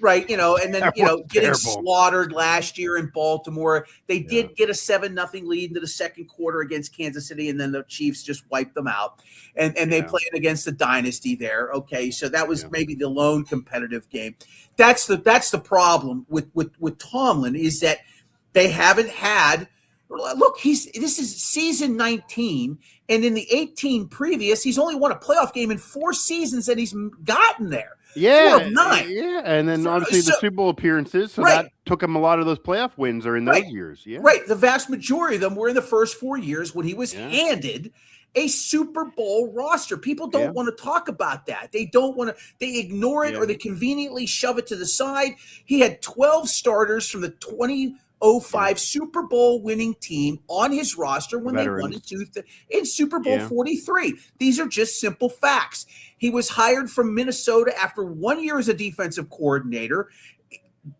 right, and then getting slaughtered last year in Baltimore. They did get a 7-0 lead into the second quarter against Kansas City, and then the Chiefs just wiped them out. And they played against the dynasty there. Okay, so that was maybe the lone competitive game. That's the problem with Tomlin, is that they haven't had. Look, this is season 19, and in the 18 previous, he's only won a playoff game in 4 seasons that he's gotten there. 4 of 9. Yeah, and then obviously the Super Bowl appearances, so that took him a lot of those playoff wins are in those years. Yeah, right. The vast majority of them were in the first 4 years when he was handed a Super Bowl roster. People don't want to talk about that. They don't want to. They ignore it or they conveniently shove it to the side. He had 12 starters from the 2005 Super Bowl winning team on his roster when they won in Super Bowl 43. These are just simple facts. He was hired from Minnesota after 1 year as a defensive coordinator.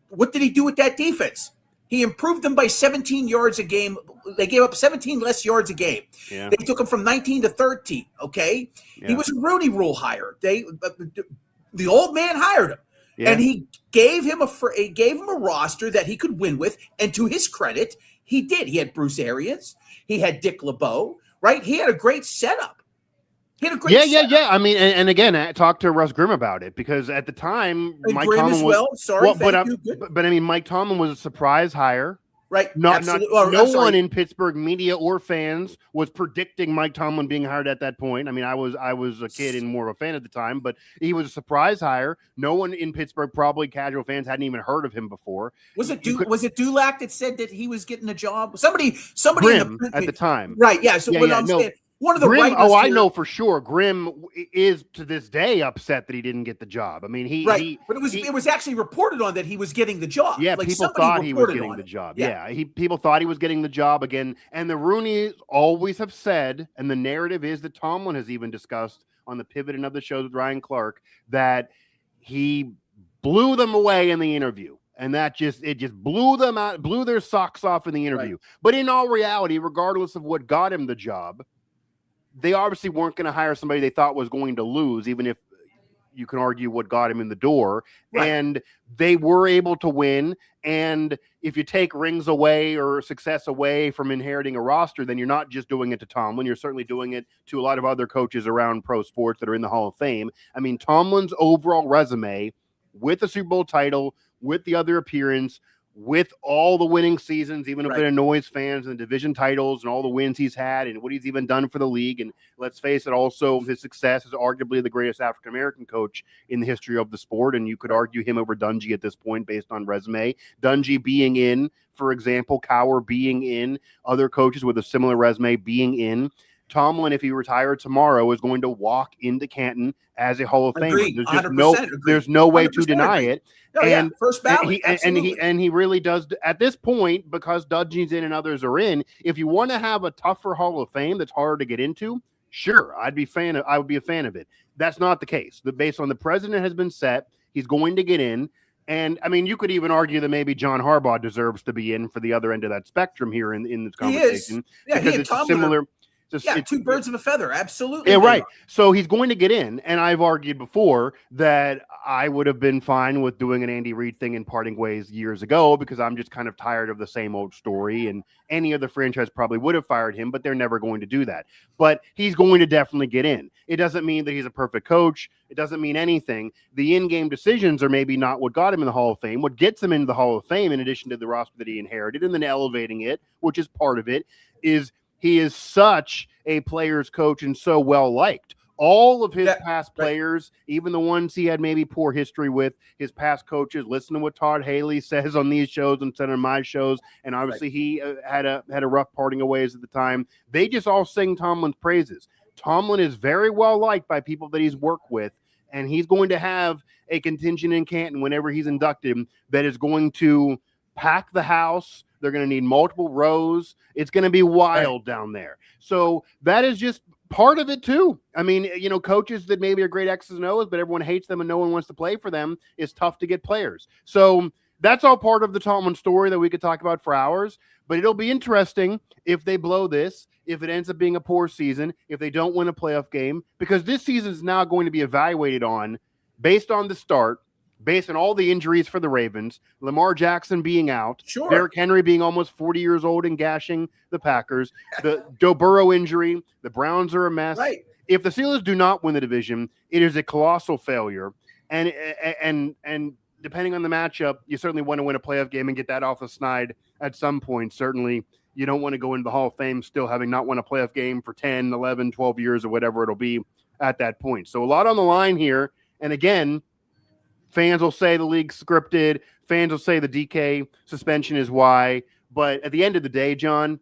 What did he do with that defense? He improved them by 17 yards a game They gave up 17 less yards a game. Yeah. They took him from 19 to 13. Okay, Yeah. he was a Rooney Rule hire. The old man hired him, Yeah. and he gave him a roster that he could win with. And to his credit, he did. He had Bruce Arians. He had Dick LeBeau. Right? He had a great setup. Yeah. I mean, and again, I talked to Russ Grimm about it because at the time, And Mike Grimm Tomlin as was well. Sorry, but I mean, Mike Tomlin was a surprise hire. Right. No one Absolutely. in Pittsburgh media or fans was predicting Mike Tomlin being hired at that point. I mean, I was a kid and more of a fan at the time, but he was a surprise hire. No one in Pittsburgh, probably casual fans, hadn't even heard of him before. Was it Dulac that said that he was getting the job? Somebody Grimm at the time. Right. Yeah. So what I'm saying, one of the Grimm, writers I know for sure. Grimm is to this day upset that he didn't get the job. I mean, but it was actually reported on that he was getting the job. Yeah, like people thought he was getting the job. Yeah, people thought he was getting the job again. And the Rooneys always have said, and the narrative is that Tomlin has even discussed on the Pivot and other shows with Ryan Clark, that he blew them away in the interview. And it just blew them out, blew their socks off in the interview. Right. But in all reality, regardless of what got him the job, they obviously weren't going to hire somebody they thought was going to lose, even if you can argue what got him in the door. Right. And they were able to win. And if you take rings away or success away from inheriting a roster, then you're not just doing it to Tomlin. You're certainly doing it to a lot of other coaches around pro sports that are in the Hall of Fame. I mean, Tomlin's overall resume with the Super Bowl title, with the other appearance, with all the winning seasons, even if it annoys fans, and the division titles and all the wins he's had and what he's even done for the league. And let's face it, also his success is arguably the greatest African-American coach in the history of the sport. And you could argue him over Dungy at this point based on resume. Dungy being in, for example, Cowher being in, other coaches with a similar resume being in. Tomlin, if he retired tomorrow, is going to walk into Canton as a Hall of Famer. There's no way to deny it. Oh, and first ballot. And he really does at this point, because Dungy's in and others are in. If you want to have a tougher Hall of Fame that's harder to get into, sure, I would be a fan of it. That's not the case. Based on the president has been set, he's going to get in. And I mean, you could even argue that maybe John Harbaugh deserves to be in for the other end of that spectrum here in this conversation. He is. Because it's similar. Two birds of a feather. Absolutely. Yeah, right. So he's going to get in. And I've argued before that I would have been fine with doing an Andy Reid thing in parting ways years ago, because I'm just kind of tired of the same old story. And any other franchise probably would have fired him, but they're never going to do that. But he's going to definitely get in. It doesn't mean that he's a perfect coach. It doesn't mean anything. The in-game decisions are maybe not what got him in the Hall of Fame. What gets him into the Hall of Fame, in addition to the roster that he inherited and then elevating it, which is part of it, is he is such a player's coach and so well liked. All of his past players, even the ones he had maybe poor history with, his past coaches, listen to what Todd Haley says on these shows and said on my shows. And obviously he had a rough parting of ways at the time. They just all sing Tomlin's praises. Tomlin is very well liked by people that he's worked with, and he's going to have a contingent in Canton whenever he's inducted that is going to pack the house. They're going to need multiple rows. It's going to be wild down there. So that is just part of it too. I mean, coaches that maybe are great X's and O's, but everyone hates them and no one wants to play for them, is tough to get players. So that's all part of the Tomlin story that we could talk about for hours. But it'll be interesting if they blow this, if it ends up being a poor season, if they don't win a playoff game, because this season is now going to be evaluated on, based on the start, based on all the injuries for the Ravens, Lamar Jackson being out, Derrick Henry being almost 40 years old and gashing the Packers, the Joe Burrow injury, the Browns are a mess. Right. If the Steelers do not win the division, it is a colossal failure. And depending on the matchup, you certainly want to win a playoff game and get that off the snide at some point. Certainly, you don't want to go into the Hall of Fame still having not won a playoff game for 10, 11, 12 years or whatever it'll be at that point. So a lot on the line here. And again, fans will say the league's scripted. Fans will say the DK suspension is why. But at the end of the day, John,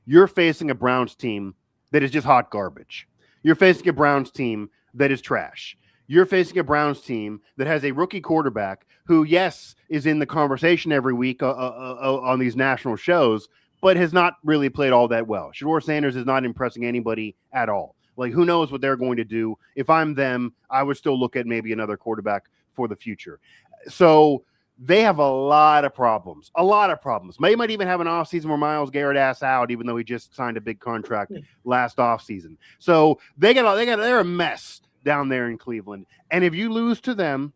you're facing a Browns team that is just hot garbage. You're facing a Browns team that is trash. You're facing a Browns team that has a rookie quarterback who, yes, is in the conversation every week on these national shows, but has not really played all that well. Shedeur Sanders is not impressing anybody at all. Like, who knows what they're going to do. If I'm them, I would still look at maybe another quarterback for the future. So they have a lot of problems. They might even have an offseason where Myles Garrett asks out, even though he just signed a big contract last offseason. So they're a mess down there in Cleveland. And if you lose to them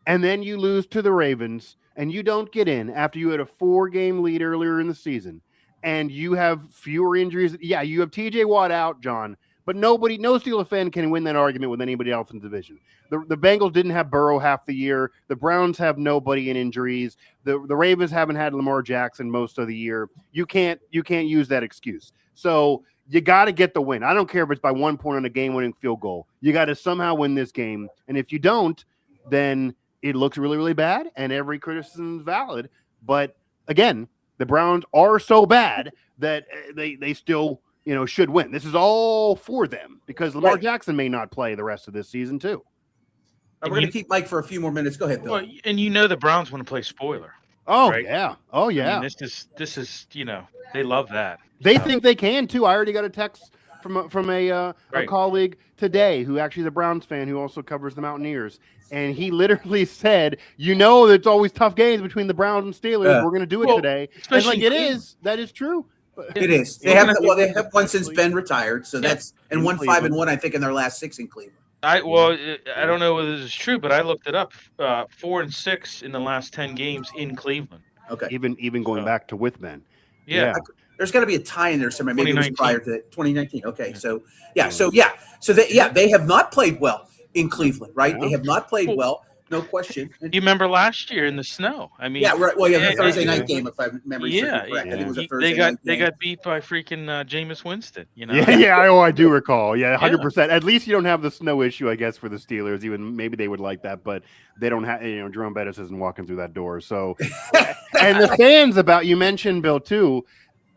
and then you lose to the Ravens and you don't get in after you had a 4-game lead earlier in the season and you have fewer injuries, yeah, you have TJ Watt out, John, but no Steelers fan can win that argument with anybody else in the division. The Bengals didn't have Burrow half the year. The Browns have nobody in injuries. The Ravens haven't had Lamar Jackson most of the year. You can't use that excuse. So you got to get the win. I don't care if it's by 1 point on a game-winning field goal. You got to somehow win this game. And if you don't, then it looks really, really bad, and every criticism is valid. But again, the Browns are so bad that they still should win. This is all for them because Lamar Jackson may not play the rest of this season too. We're going to keep Mike for a few more minutes. Go ahead, Bill. Well, and the Browns want to play spoiler. Oh, right? yeah. Oh, yeah. I mean, this is they love that. They think they can too. I already got a text from a colleague today who actually is a Browns fan who also covers the Mountaineers. And he literally said, it's always tough games between the Browns and Steelers. We're going to do it today. And it is. That is true. It is. They have one since Ben retired. So that's and 5-1, I think, in their last 6 in Cleveland. I don't know whether this is true, but I looked it up. 4-6 in the last 10 games in Cleveland. Okay. Even going back to with Ben. Yeah. There's got to be a tie in there somewhere. Maybe it was prior to 2019. Okay. So they have not played well in Cleveland, right? Yeah. They have not played well. No question. You remember last year in the snow? I mean, yeah, right. Well, the Thursday night game, if I remember correct. I think it was a Thursday night game. They got beat by freaking Jameis Winston. I do recall. Yeah, 100%. At least you don't have the snow issue, I guess, for the Steelers. Even maybe they would like that, but they don't have. Jerome Bettis isn't walking through that door. So, and the fans you mentioned Bill too.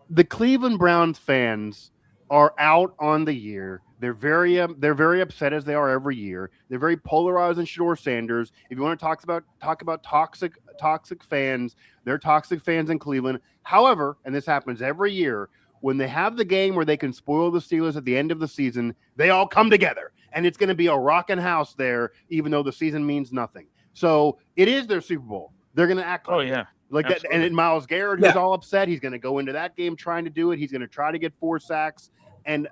The Cleveland Browns fans are out on the year. They're very upset as they are every year. They're very polarized in Shedeur Sanders. If you want to talk about toxic fans, they're toxic fans in Cleveland. However, and this happens every year, when they have the game where they can spoil the Steelers at the end of the season, they all come together, and it's going to be a rocking house there, even though the season means nothing. So it is their Super Bowl. They're going to act like like that. And then Myles Garrett, who's all upset, he's going to go into that game trying to do it. He's going to try to get 4 sacks, and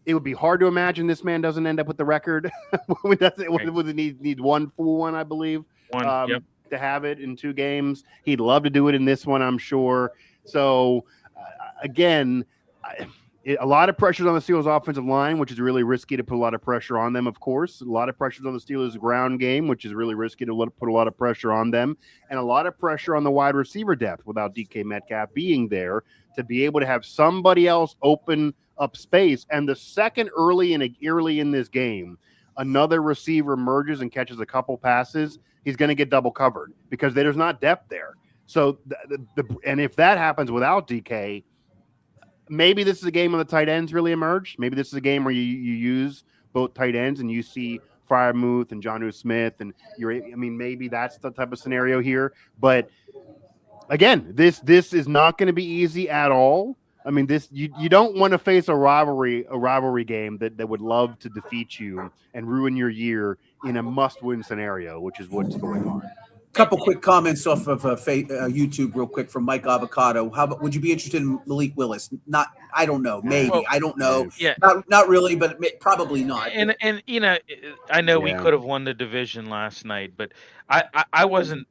it would be hard to imagine this man doesn't end up with the record. Would it need one full one, I believe, to have it in 2 games. He'd love to do it in this one, I'm sure. So, again, a lot of pressures on the Steelers' offensive line, which is really risky to put a lot of pressure on them, of course. A lot of pressures on the Steelers' ground game, which is really risky to put a lot of pressure on them. And a lot of pressure on the wide receiver depth without DK Metcalf being there to be able to have somebody else open up space. And the second early in this game, another receiver emerges and catches a couple passes, he's going to get double covered because there's not depth there. So, and if that happens without DK, maybe this is a game where the tight ends really emerge. Maybe this is a game where you use both tight ends and you see Freiermuth and Jonnu Smith, and maybe that's the type of scenario here. But again, this is not going to be easy at all. I mean, you don't want to face a rivalry game that would love to defeat you and ruin your year in a must-win scenario, which is what's going on. Couple quick comments off of YouTube real quick from Mike Avocado. How about, would you be interested in Malik Willis? Not, I don't know. Maybe. Well, I don't know. Yeah. Not really, but probably not. And I know we could have won the division last night, but I wasn't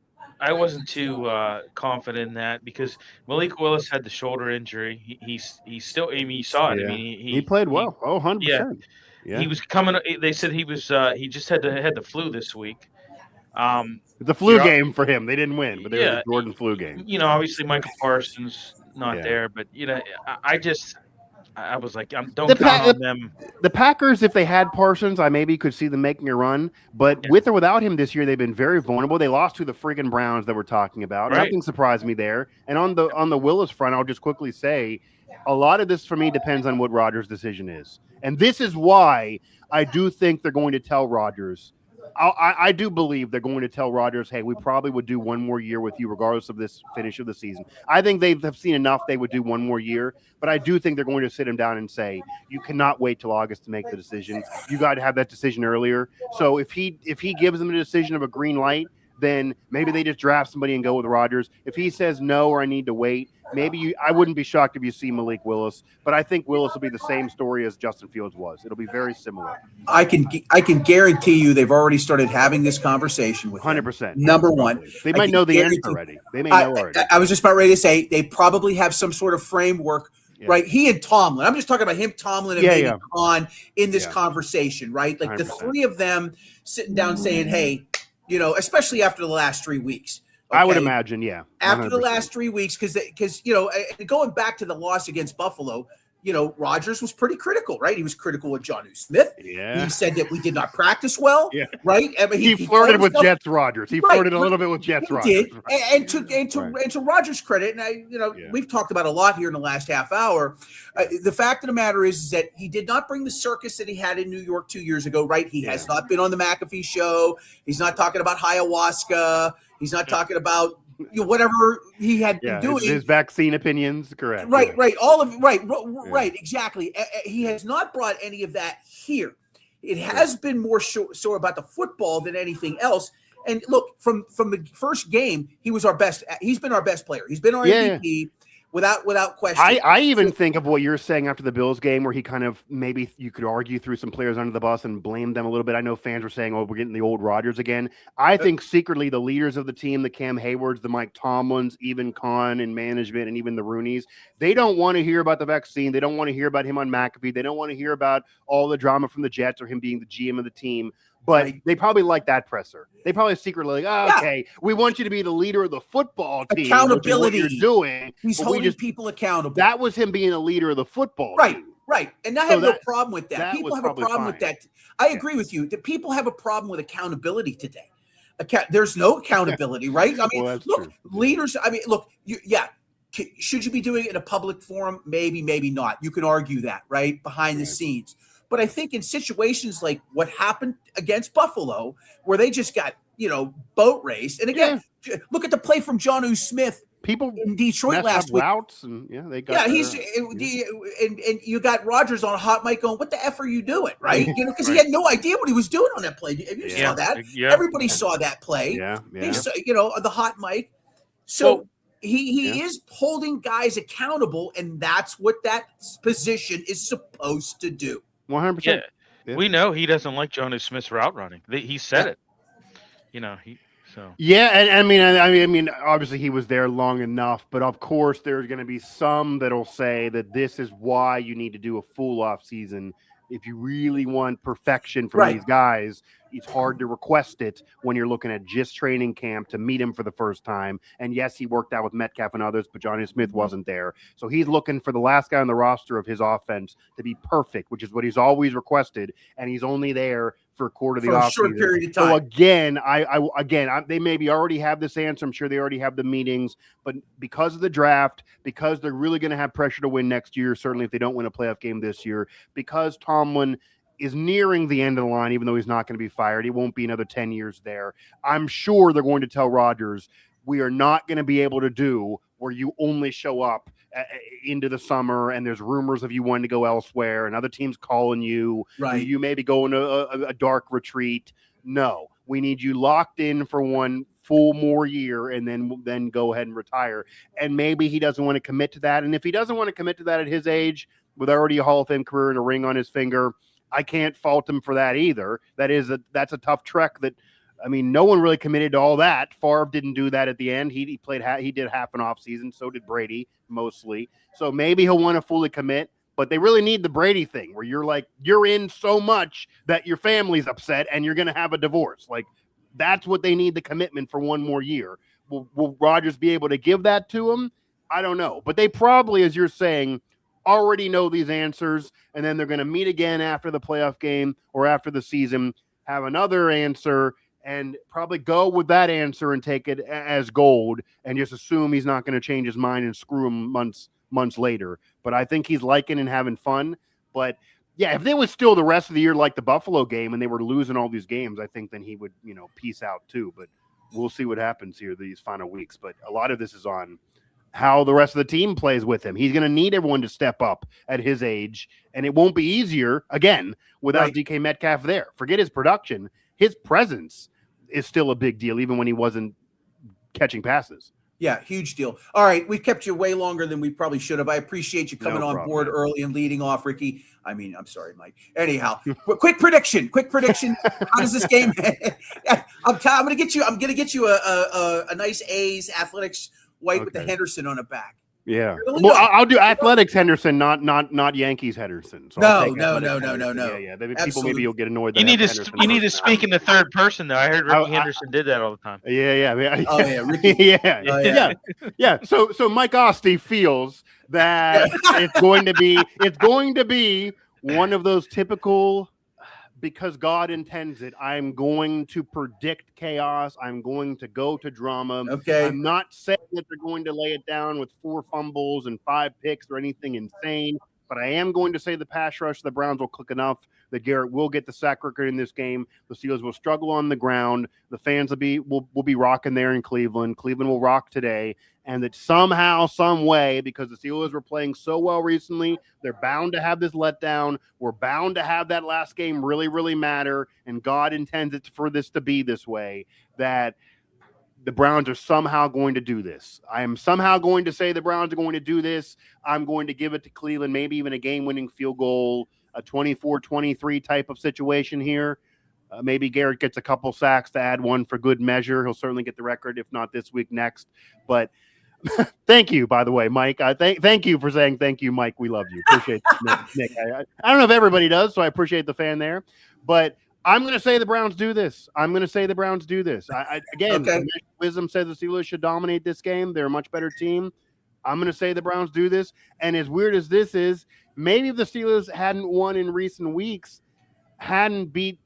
too confident in that because Malik Willis had the shoulder injury. He's still, you saw it. Yeah. I mean, he played well. 100%. Yeah. He was coming. They said he just had the flu this week. The flu game for him. They didn't win, but there was a Jordan flu game. Obviously Michael Parsons not there, but I was like, don't count on them. The Packers, if they had Parsons, I maybe could see them making a run. But with or without him this year, they've been very vulnerable. They lost to the friggin' Browns that we're talking about. Right. Nothing surprised me there. And on the Willis front, I'll just quickly say, a lot of this for me depends on what Rodgers' decision is. And this is why I do think they're going to tell Rodgers. I do believe they're going to tell Rodgers, hey, we probably would do one more year with you regardless of this finish of the season. I think they have seen enough they would do one more year, but I do think they're going to sit him down and say, you cannot wait till August to make the decision. You got to have that decision earlier. So if he gives them a decision of a green light, then maybe they just draft somebody and go with Rodgers. If he says no or I need to wait, I wouldn't be shocked if you see Malik Willis, but I think Willis will be the same story as Justin Fields was. It'll be very similar. I can guarantee you they've already started having this conversation with him. 100%. Number one. They might know the answer already. They may know already. I was just about ready to say they probably have some sort of framework, right? He and Tomlin. I'm just talking about him, Tomlin, and maybe Khan in this conversation, right? Like 100%. The three of them sitting down saying, hey, especially after the last 3 weeks. Okay? I would imagine, 100%. After the last 3 weeks, because going back to the loss against Buffalo, Rodgers was pretty critical, right? He was critical of Jonnu Smith. Yeah. He said that we did not practice well, right? I mean, he flirted with Jets Rodgers. He flirted a little bit with Jets Rodgers. Right. And to Rodgers' credit, and we've talked about a lot here in the last half hour. The fact of the matter is that he did not bring the circus that he had in New York 2 years ago, right? He has not been on the McAfee show. He's not talking about ayahuasca. He's not talking about whatever he had been doing. His vaccine opinions, correct. Right. All of right, exactly. He has not brought any of that here. It has been more so about the football than anything else. And look, from the first game, he was our best. He's been our best player. He's been our MVP. Without question. I even think of what you're saying after the Bills game, where he kind of maybe you could argue threw some players under the bus and blame them a little bit. I know fans were saying, "Oh, we're getting the old Rodgers again." I think secretly the leaders of the team, the Cam Haywards, the Mike Tomlins, even Khan and management, and even the Rooneys, they don't want to hear about the vaccine. They don't want to hear about him on McAfee. They don't want to hear about all the drama from the Jets or him being the GM of the team. But they probably like that presser. They probably secretly like, okay, we want you to be the leader of the football team. Accountability. What you're doing. He's holding people accountable. That was him being a leader of the football team. Right. And I have no problem with that. People have a problem with that. I agree with you. That people have a problem with accountability today. There's no accountability, right? I mean, look, leaders. I mean, look. Should you be doing it in a public forum? Maybe, maybe not. You can argue that, right, behind the scenes. But I think in situations like what happened against Buffalo, where they just got, boat raced. And again, look at the play from Jonnu Smith. People in Detroit last week. Routes and they got. And you got Rodgers on a hot mic going, "What the f are you doing?" Right? Because he had no idea what he was doing on that play. You saw that. Yeah. Everybody saw that play. Yeah. Saw, the hot mic. So he is holding guys accountable, and that's what that position is supposed to do. 100%. Yeah. We know he doesn't like Jonnu Smith's route running. He said it. Yeah, and I mean, obviously he was there long enough, but of course there's going to be some that'll say that this is why you need to do a full off season. If you really want perfection from these guys, it's hard to request it when you're looking at just training camp to meet him for the first time. And yes, he worked out with Metcalf and others, but Jonnu Smith wasn't there. So he's looking for the last guy on the roster of his offense to be perfect, which is what he's always requested. And he's only there for a quarter of the offseason. Short period of time. So again, they maybe already have this answer. I'm sure they already have the meetings, but because of the draft, because they're really going to have pressure to win next year, certainly if they don't win a playoff game this year, because Tomlin is nearing the end of the line, even though he's not going to be fired. He won't be another 10 years there. I'm sure they're going to tell Rodgers, we are not going to be able to do where you only show up into the summer and there's rumors of you wanting to go elsewhere and other teams calling you. Right. You maybe go into a dark retreat. No, we need you locked in for one full more year and then go ahead and retire. And maybe he doesn't want to commit to that. And if he doesn't want to commit to that at his age, with already a Hall of Fame career and a ring on his finger, I can't fault him for that either. That's a tough trek no one really committed to all that. Favre didn't do that at the end. He did half an off season. So did Brady mostly. So maybe he'll want to fully commit, but they really need the Brady thing where you're in so much that your family's upset and you're going to have a divorce. Like that's what they need, the commitment for one more year. Will Rodgers be able to give that to him? I don't know, but they probably, as you're saying, already know these answers, and then they're going to meet again after the playoff game or after the season, have another answer, and probably go with that answer and take it as gold and just assume he's not going to change his mind and screw him months later. But I think he's liking and having fun. But, yeah, if it was still the rest of the year like the Buffalo game and they were losing all these games, I think then he would, peace out too. But we'll see what happens here these final weeks. But a lot of this is on how the rest of the team plays with him. He's going to need everyone to step up at his age, and it won't be easier, again, without DK Metcalf there. Forget his production. His presence is still a big deal, even when he wasn't catching passes. Yeah, huge deal. All right, we've kept you way longer than we probably should have. I appreciate you coming on board early and leading off, Ricky. I mean, I'm sorry, Mike. Anyhow, quick prediction. How does this game? I'm going to get you. I'm going to get you a nice A's athletics white with the Henderson on the back. Yeah. Well, I'll do Athletics Henderson, not Yankees Henderson. So no. Yeah. People maybe you'll get annoyed. You need to speak in the third person, though. I heard Ricky Henderson did that all the time. Yeah. Oh yeah, Ricky. Yeah. So Mike Osti feels that it's going to be one of those typical, because God intends it, I'm going to predict chaos. I'm going to go to drama. Okay. I'm not saying that they're going to lay it down with 4 fumbles and 5 picks or anything insane, but I am going to say the pass rush of the Browns will click enough that Garrett will get the sack record in this game. The Steelers will struggle on the ground. The fans will be rocking there in Cleveland. Cleveland will rock today. And that somehow, some way, because the Steelers were playing so well recently, they're bound to have this letdown. We're bound to have that last game really, really matter. And God intends it for this to be this way, that the Browns are somehow going to do this. I am somehow going to say the Browns are going to do this. I'm going to give it to Cleveland, maybe even a game-winning field goal, a 24-23 type of situation here. Maybe Garrett gets a couple sacks to add one for good measure. He'll certainly get the record, if not this week, next. But thank you, by the way, Mike. Thank you for saying thank you, Mike. We love you. Appreciate it, Nick. I don't know if everybody does, so I appreciate the fan there. But I'm going to say the Browns do this. Again, Wisdom says the Steelers should dominate this game. They're a much better team. I'm going to say the Browns do this. And as weird as this is, maybe if the Steelers hadn't won in recent weeks, hadn't beat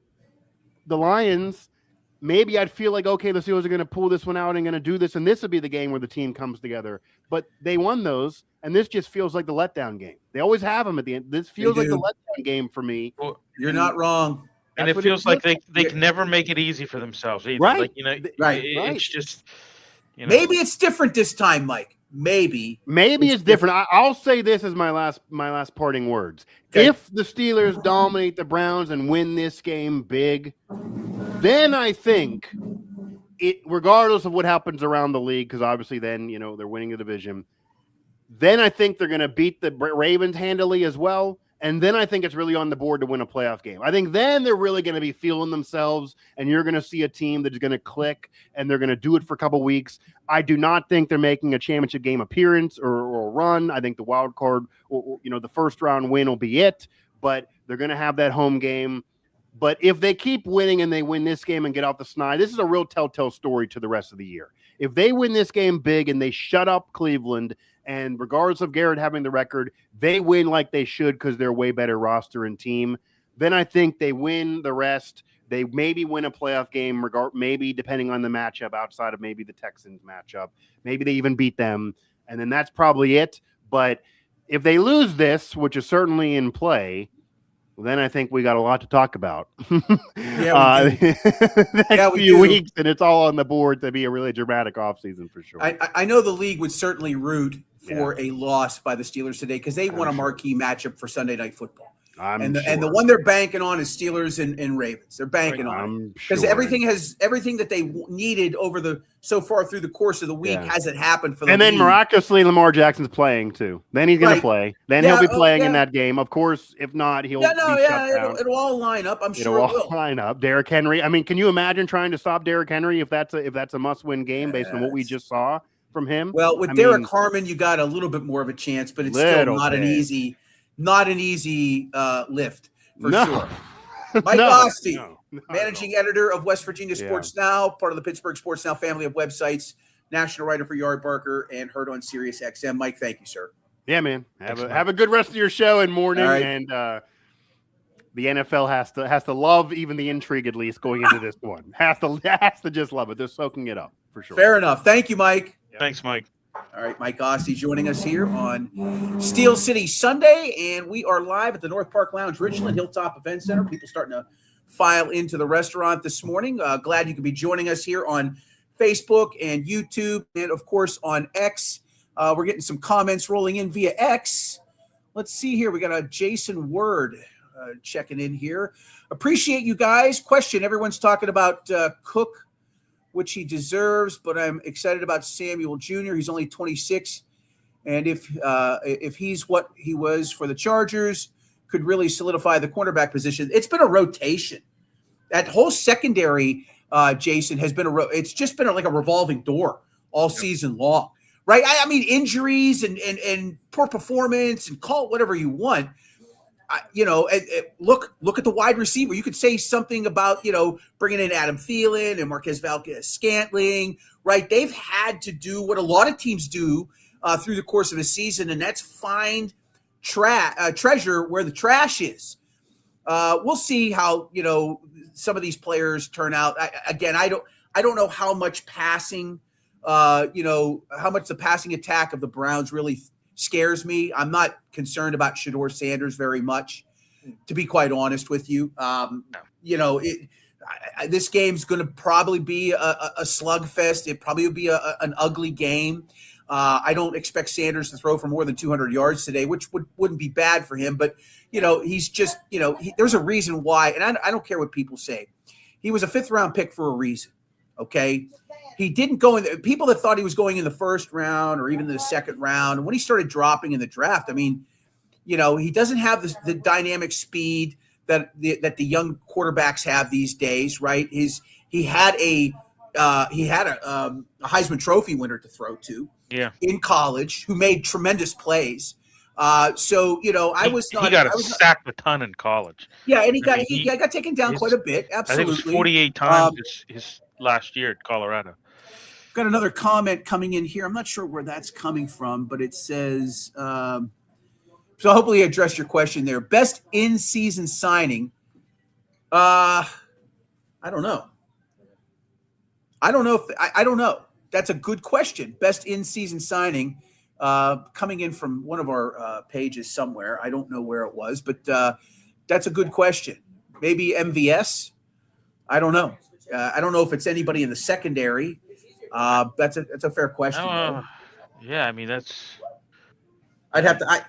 the Lions, maybe I'd feel like, okay, the Steelers are going to pull this one out and going to do this, and this would be the game where the team comes together. But they won those, and this just feels like the letdown game. They always have them at the end. This feels like the letdown game for me. Well, you're not wrong. And it feels like they can never make it easy for themselves either. Right. Like, it's just, Maybe it's different this time, Mike. Maybe it's different. I'll say this as my last parting words. Okay. If the Steelers dominate the Browns and win this game big, then I think regardless of what happens around the league, because obviously then they're winning the division, then I think they're going to beat the Ravens handily as well. And then I think it's really on the board to win a playoff game. I think then they're really going to be feeling themselves, and you're going to see a team that is going to click, and they're going to do it for a couple weeks. I do not think they're making a championship game appearance or a run. I think the wild card, the first round win will be it, but they're going to have that home game. But if they keep winning and they win this game and get off the snide, this is a real telltale story to the rest of the year. If they win this game big and they shut up Cleveland, and regardless of Garrett having the record, they win like they should because they're a way better roster and team, then I think they win the rest. They maybe win a playoff game, maybe depending on the matchup outside of maybe the Texans matchup. Maybe they even beat them, and then that's probably it. But if they lose this, which is certainly in play, then I think we got a lot to talk about. Next few weeks, and it's all on the board to be a really dramatic offseason for sure. I know the league would certainly root for a loss by the Steelers today because they won a marquee matchup for Sunday Night Football. And the one they're banking on is Steelers and Ravens. They're banking on it because everything that they needed so far through the course of the week hasn't happened for them. And then miraculously, Lamar Jackson's playing too. Then he's going to play. Then he'll be playing in that game. Of course, if not, he'll be shut down. It'll all line up. I'm sure it'll all line up. Derrick Henry. I mean, can you imagine trying to stop Derrick Henry if that's a must-win game based on what we just saw from him? Well, with Derek Harmon, you got a little bit more of a chance, but it's still not an easy lift for sure. Mike Osti, managing editor of West Virginia Sports Now, part of the Pittsburgh Sports Now family of websites, national writer for Yardbarker, and heard on Sirius XM. Mike, thank you, sir. Yeah, man. Have a good rest of your show and morning. Right. And the NFL has to love even the intrigue, at least going into this one. Has to just love it. They're soaking it up for sure. Fair enough. Thank you, Mike. Thanks, Mike. All right, Mike Osti joining us here on Steel City Sunday, and we are live at the North Park Lounge, Richland Hilltop Event Center. People starting to file into the restaurant this morning. Glad you could be joining us here on Facebook and YouTube, and of course on X. We're getting some comments rolling in via X. Let's see here. We got a Jason Word checking in here. Appreciate you guys. Question: everyone's talking about Cook which he deserves, but I'm excited about Samuel Jr. He's only 26, and if he's what he was for the Chargers, could really solidify the cornerback position. It's been a rotation. That whole secondary, Jason, has been it's just been like a revolving door all season long, right? I mean, injuries and poor performance, and call it whatever you want. Look at the wide receiver. You could say something about, bringing in Adam Thielen and Marquez Valdes-Scantling, right? They've had to do what a lot of teams do through the course of a season, and that's find treasure where the trash is. We'll see how, some of these players turn out. I don't know how much passing, how much the passing attack of the Browns really scares me. I'm not concerned about Shedeur Sanders very much, to be quite honest with you. This game's going to probably be a slugfest. It probably will be an ugly game. I don't expect Sanders to throw for more than 200 yards today, which wouldn't be bad for him. But, he's just, there's a reason why. And I don't care what people say. He was a 5th-round pick for a reason, okay? He didn't go in – people that thought he was going in the 1st round or even the 2nd round, and when he started dropping in the draft, I mean, he doesn't have the dynamic speed that the young quarterbacks have these days, right? He had a Heisman Trophy winner to throw to in college who made tremendous plays. I was not – He got sacked a ton in college. Yeah, and he got taken down quite a bit, absolutely. I think it was 48 times his last year at Colorado. Got another comment coming in here. I'm not sure where that's coming from, but it says so hopefully I addressed your question there. Best in-season signing. I don't know. I don't know. That's a good question. Best in-season signing coming in from one of our pages somewhere. I don't know where it was, but that's a good question. Maybe MVS? I don't know. I don't know if it's anybody in the secondary. That's a fair question. Yeah, I mean that's. I'd have to.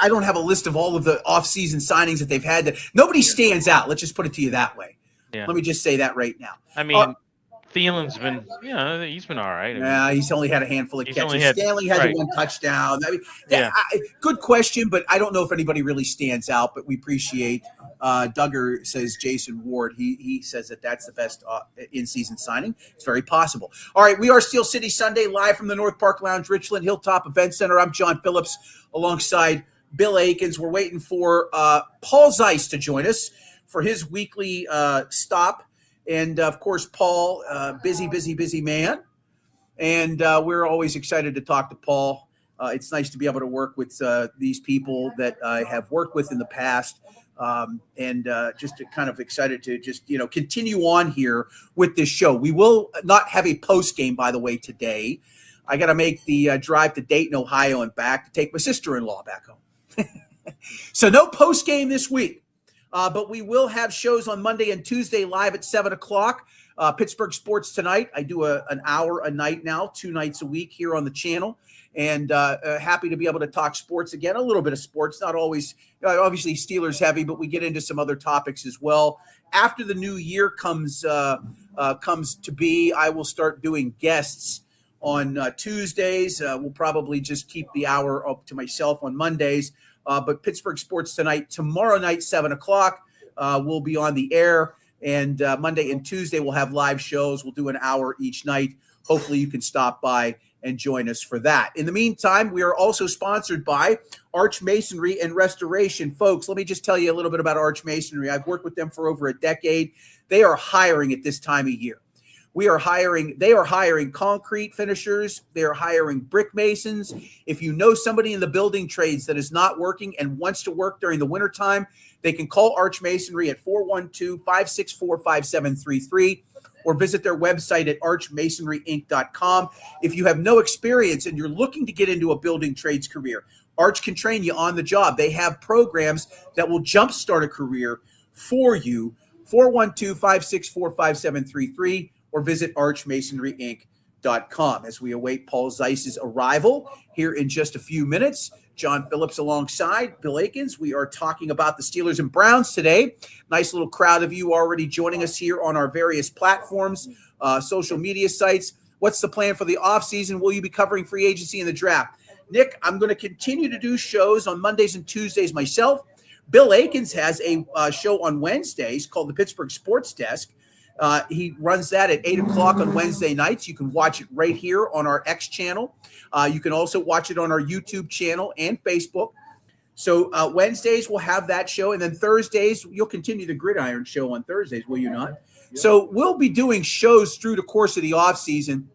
I don't have a list of all of the off-season signings that they've had. Nobody stands out. Let's just put it to you that way. Yeah. Let me just say that right now. I mean, Thielen's been, he's been all right. He's only had a handful of catches. Stanley had the one touchdown. I mean, good question, but I don't know if anybody really stands out. But we appreciate. Duggar says Jason Ward. He says that's the best in-season signing. It's very possible. All right, we are Steel City Sunday live from the North Park Lounge, Richland Hilltop Event Center. I'm John Phillips alongside Bill Akins. We're waiting for Paul Zeiss to join us for his weekly stop. And, of course, Paul, busy man. And we're always excited to talk to Paul. It's nice to be able to work with these people that I have worked with in the past. And just kind of excited to just, continue on here with this show. We will not have a post game, by the way, today. I got to make the drive to Dayton, Ohio and back to take my sister-in-law back home. So no post game this week. But we will have shows on Monday and Tuesday live at 7 o'clock. Pittsburgh Sports Tonight. I do an hour a night now, 2 nights a week here on the channel. And happy to be able to talk sports again, a little bit of sports, not always, obviously Steelers heavy, but we get into some other topics as well. After the new year comes to be, I will start doing guests on Tuesdays. We'll probably just keep the hour up to myself on Mondays. But Pittsburgh Sports Tonight, tomorrow night, 7 o'clock, we'll be on the air. And Monday and Tuesday, we'll have live shows. We'll do an hour each night. Hopefully you can stop by and join us for that. In the meantime, we are also sponsored by Arch Masonry and Restoration. Folks, let me just tell you a little bit about Arch Masonry. I've worked with them for over a decade. They are hiring at this time of year. They are hiring concrete finishers. They are hiring brick masons. If you know somebody in the building trades that is not working and wants to work during the wintertime, they can call Arch Masonry at 412-564-5733 or visit their website at archmasonryinc.com. If you have no experience and you're looking to get into a building trades career, Arch can train you on the job. They have programs that will jumpstart a career for you. 412-564-5733 or visit archmasonryinc.com. As we await Paul Zeiss's arrival here in just a few minutes, John Phillips alongside Bill Akins. We are talking about the Steelers and Browns today. Nice little crowd of you already joining us here on our various platforms. social media sites. What's the plan for the offseason? Will you be covering free agency and the draft? Nick, I'm going to continue to do shows on Mondays and Tuesdays myself. Bill Akins has a show on Wednesdays called the Pittsburgh Sports Desk. He runs that at 8 o'clock on Wednesday nights. You can watch it right here on our X channel. You can also watch it on our YouTube channel and Facebook. So Wednesdays we'll have that show, and then Thursdays you'll continue the Gridiron show on Thursdays, will you not? Yeah. So we'll be doing shows through the course of the off season.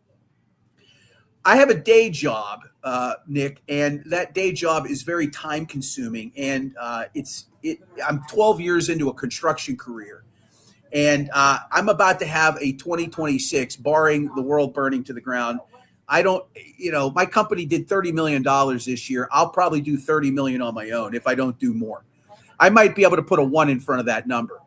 I have a day job, Nick, and that day job is very time consuming, and I'm 12 years into a construction career, and I'm about to have a 2026, barring the world burning to the ground. My company did $30 million this year. I'll probably do $30 million on my own if I don't do more. I might be able to put a 1 in front of that number.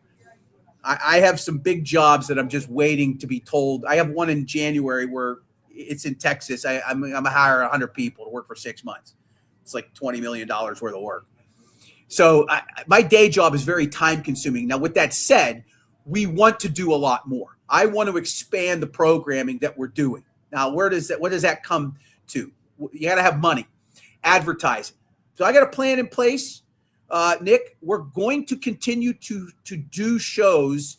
I have some big jobs that I'm just waiting to be told. I have one in January where it's in Texas. I'm going to hire 100 people to work for 6 months. It's like $20 million worth of work. So my day job is very time consuming. Now, with that said, we want to do a lot more. I want to expand the programming that we're doing. Now, what does that come to? You got to have money, advertising. So I got a plan in place, Nick. We're going to continue to do shows.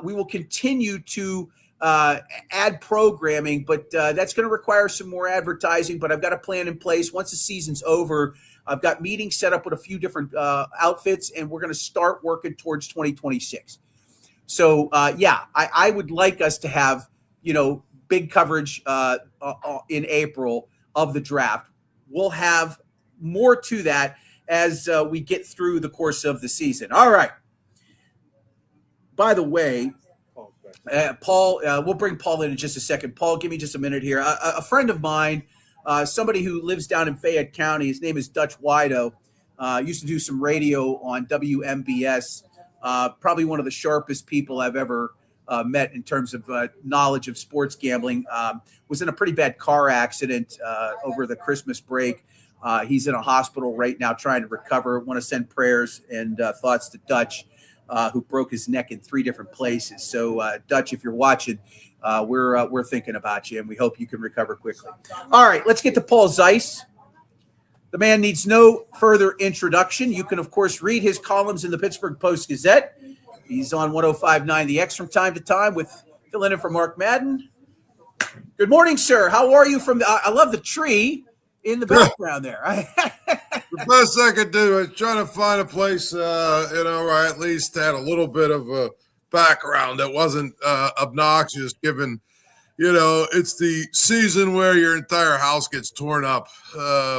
We will continue to add programming, but that's going to require some more advertising. But I've got a plan in place. Once the season's over, I've got meetings set up with a few different outfits, and we're going to start working towards 2026. So, I would like us to have, big coverage in April of the draft. We'll have more to that as we get through the course of the season. All right. By the way, Paul, we'll bring Paul in just a second. Paul, give me just a minute here. A friend of mine, somebody who lives down in Fayette County, his name is Dutch Wido, used to do some radio on WMBS, probably one of the sharpest people I've ever met in terms of knowledge of sports gambling, was in a pretty bad car accident over the Christmas break. He's in a hospital right now trying to recover. Want to send prayers and thoughts to Dutch, who broke his neck in 3 different places. So, Dutch, if you're watching, we're thinking about you, and we hope you can recover quickly. All right, let's get to Paul Zeiss. The man needs no further introduction. You can, of course, read his columns in the Pittsburgh Post-Gazette. He's on 105.9 The X from time to time with filling in for Mark Madden. Good morning, sir. How are you I love the tree in the background there. The best I could do is try to find a place, where I at least had a little bit of a background that wasn't obnoxious, given, it's the season where your entire house gets torn up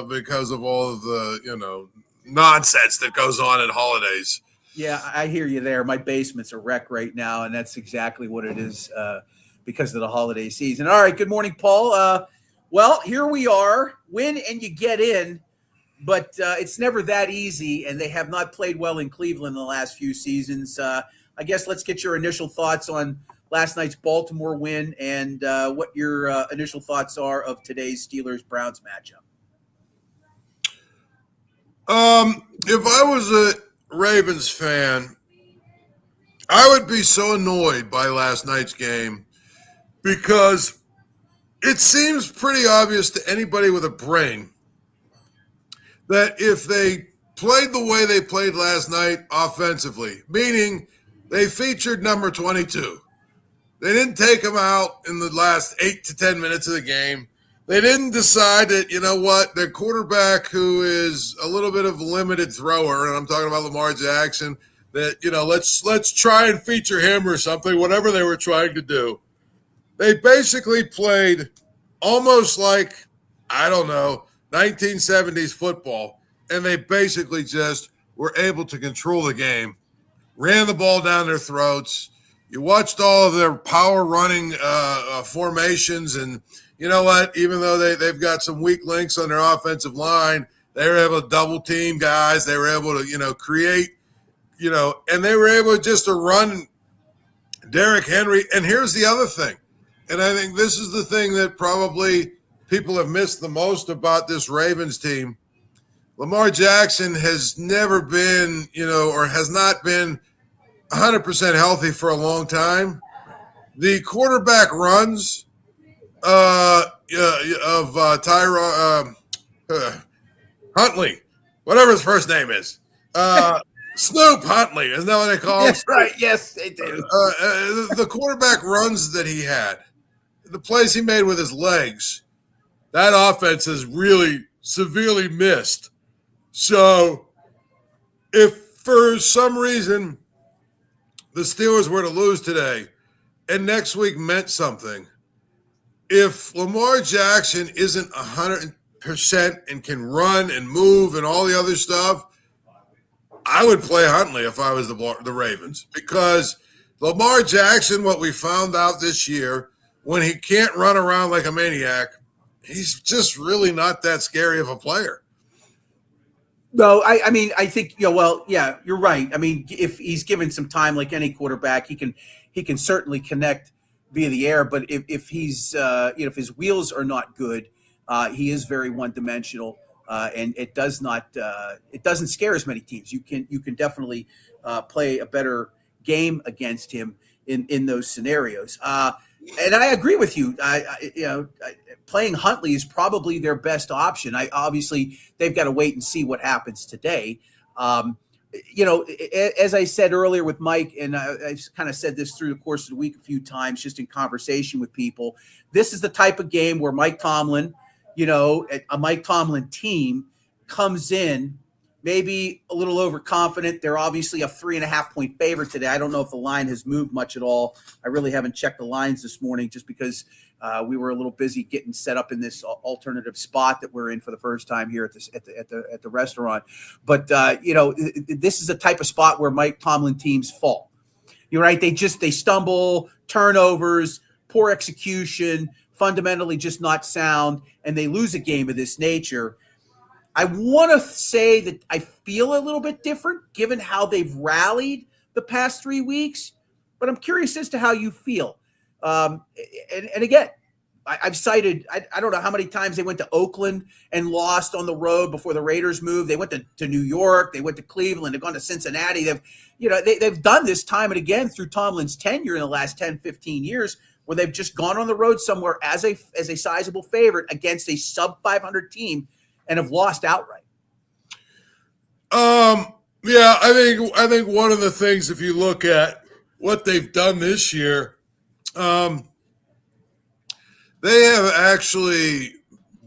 because of all of the, nonsense that goes on at holidays. Yeah, I hear you there. My basement's a wreck right now, and that's exactly what it is because of the holiday season. All right, good morning, Paul. Well, here we are. Win and you get in, but it's never that easy, and they have not played well in Cleveland in the last few seasons. I guess let's get your initial thoughts on last night's Baltimore win and what your initial thoughts are of today's Steelers-Browns matchup. If I was a Ravens fan, I would be so annoyed by last night's game because it seems pretty obvious to anybody with a brain that if they played the way they played last night offensively, meaning they featured number 22, they didn't take him out in the last 8 to 10 minutes of the game. They didn't decide that, their quarterback, who is a little bit of a limited thrower, and I'm talking about Lamar Jackson, that, let's try and feature him or something, whatever they were trying to do. They basically played almost like, 1970s football, and they basically just were able to control the game, ran the ball down their throats. You watched all of their power running formations, and you know what? Even though they've got some weak links on their offensive line, they were able to double team guys. They were able to, create, and they were able just to run Derrick Henry. And here's the other thing, and I think this is the thing that probably people have missed the most about this Ravens team. Lamar Jackson has never been, or has not been 100% healthy for a long time. the quarterback runs of Tyra Huntley, whatever his first name is. Snoop Huntley, isn't that what they call him? That's right. Yes, they do. The quarterback runs that he had, the plays he made with his legs, that offense has really severely missed. So if for some reason the Steelers were to lose today and next week meant something, if Lamar Jackson isn't 100% and can run and move and all the other stuff, I would play Huntley if I was the Ravens, because Lamar Jackson, what we found out this year, when he can't run around like a maniac, he's just really not that scary of a player. No, I mean, I think, well, yeah, you're right. I mean, if he's given some time, like any quarterback, he can certainly connect via the air. But if he's, if his wheels are not good, he is very one-dimensional, and it doesn't scare as many teams. You can definitely play a better game against him in those scenarios. And I agree with you. Playing Huntley is probably their best option. Obviously they've got to wait and see what happens today. As I said earlier with Mike, and I've kind of said this through the course of the week a few times, just in conversation with people, this is the type of game where Mike Tomlin, a Mike Tomlin team comes in maybe a little overconfident. They're obviously a 3.5-point favorite today. I don't know if the line has moved much at all. I really haven't checked the lines this morning just because we were a little busy getting set up in this alternative spot that we're in for the first time here at the restaurant. But this is the type of spot where Mike Tomlin teams fall. You're right. They stumble, turnovers, poor execution, fundamentally just not sound, and they lose a game of this nature. I want to say that I feel a little bit different given how they've rallied the past 3 weeks, but I'm curious as to how you feel. And again, I've cited, I don't know how many times they went to Oakland and lost on the road before the Raiders moved. They went to New York. They went to Cleveland. They've gone to Cincinnati. They've done this time and again through Tomlin's tenure in the last 10, 15 years, where they've just gone on the road somewhere as a sizable favorite against a sub 500 team and have lost outright. Yeah, I think one of the things, if you look at what they've done this year, they have actually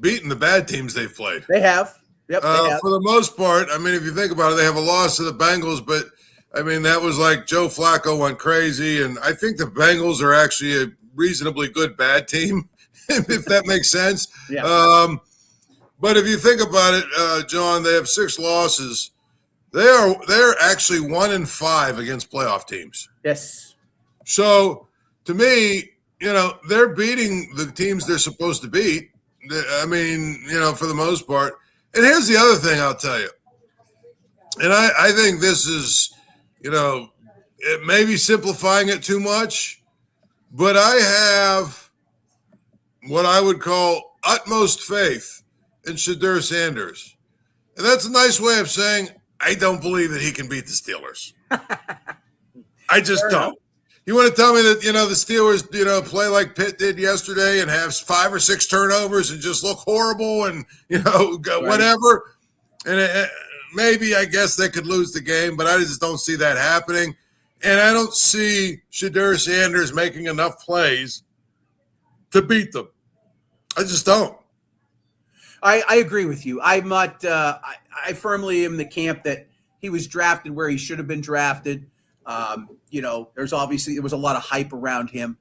beaten the bad teams they've played. They have. Yep. They have. For the most part, I mean, if you think about it, they have a loss to the Bengals, but I mean, that was like Joe Flacco went crazy, and I think the Bengals are actually a reasonably good bad team, if that makes sense. Yeah. But if you think about it, John, they have 6 losses. They're actually 1-5 against playoff teams. Yes. So to me, they're beating the teams they're supposed to beat. I mean, for the most part. And here's the other thing I'll tell you. And I think this is, it may be simplifying it too much, but I have what I would call utmost faith in Shedeur Sanders. And that's a nice way of saying I don't believe that he can beat the Steelers. I just don't. You want to tell me that, the Steelers, play like Pitt did yesterday and have 5 or 6 turnovers and just look horrible and, whatever. And maybe I guess they could lose the game, but I just don't see that happening. And I don't see Shedeur Sanders making enough plays to beat them. I just don't. I agree with you. I'm not. I firmly am in the camp that he was drafted where he should have been drafted. There was a lot of hype around him,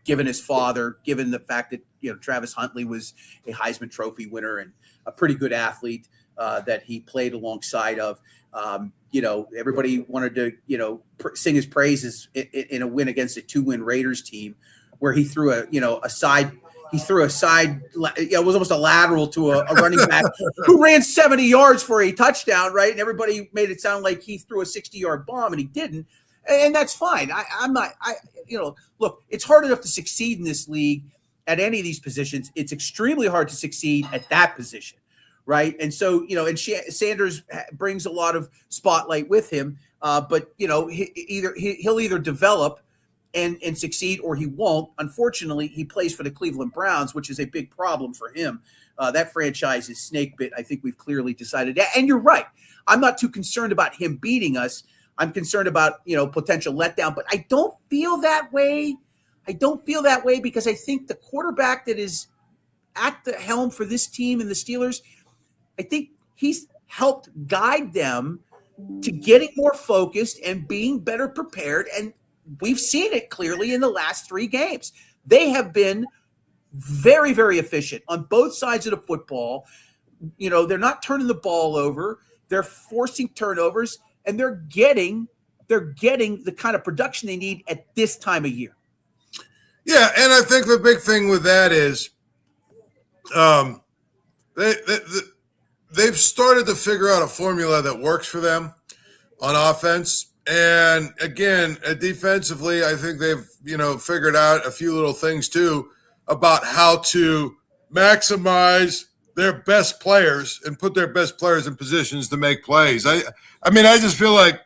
given his father, given the fact that Travis Huntley was a Heisman Trophy winner and a pretty good athlete that he played alongside of. Everybody wanted to sing his praises in a win against a 2-win Raiders team, where he threw a side. He threw a side, it was almost a lateral to a running back who ran 70 yards for a touchdown, right? And everybody made it sound like he threw a 60-yard bomb, and he didn't. And that's fine. Look, it's hard enough to succeed in this league at any of these positions. It's extremely hard to succeed at that position, right? And so, Sanders brings a lot of spotlight with him, but he'll either develop and succeed, or he won't. Unfortunately, he plays for the Cleveland Browns, which is a big problem for him. That franchise is snake bit. I think we've clearly decided that. And you're right. I'm not too concerned about him beating us. I'm concerned about, potential letdown, but I don't feel that way. Because I think the quarterback that is at the helm for this team and the Steelers, I think he's helped guide them to getting more focused and being better prepared. And we've seen it clearly in the last 3 games. They have been very, very efficient on both sides of the football. They're not turning the ball over. They're forcing turnovers, and they're getting the kind of production they need at this time of year. Yeah, and I think the big thing with that is they've started to figure out a formula that works for them on offense. And again, defensively, I think they've, figured out a few little things too about how to maximize their best players and put their best players in positions to make plays. I just feel like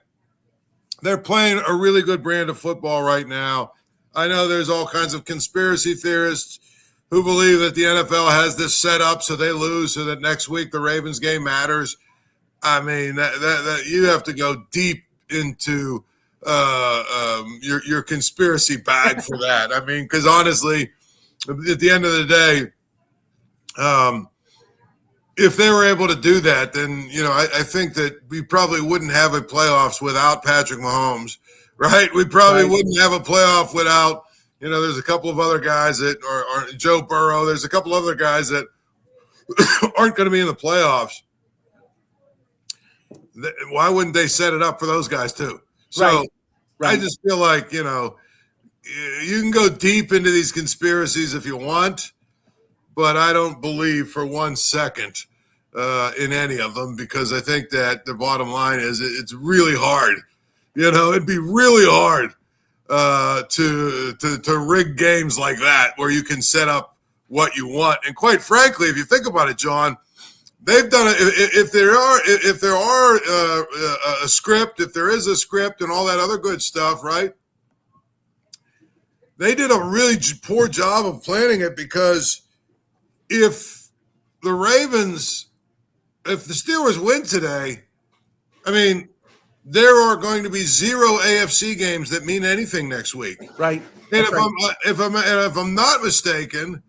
they're playing a really good brand of football right now. I know there's all kinds of conspiracy theorists who believe that the NFL has this set up so they lose, so that next week the Ravens game matters. I mean, that you have to go deep into your conspiracy bag for that. I mean, because honestly, at the end of the day, if they were able to do that, then I think that we probably wouldn't have a playoffs without Patrick Mahomes, right? We probably wouldn't have a playoff without. There's a couple of other guys that are Joe Burrow. There's a couple other guys that aren't going to be in the playoffs. Why wouldn't they set it up for those guys too? So I just feel like, you can go deep into these conspiracies if you want, but I don't believe for 1 second in any of them, because I think that the bottom line is it's really hard. It'd be really hard to rig games like that where you can set up what you want. And quite frankly, if you think about it, John, they've done it. If there are a script, if there is a script and all that other good stuff, right? They did a really poor job of planning it, because if the Steelers win today, I mean, there are going to be 0 AFC games that mean anything next week. Right. And if I'm not mistaken,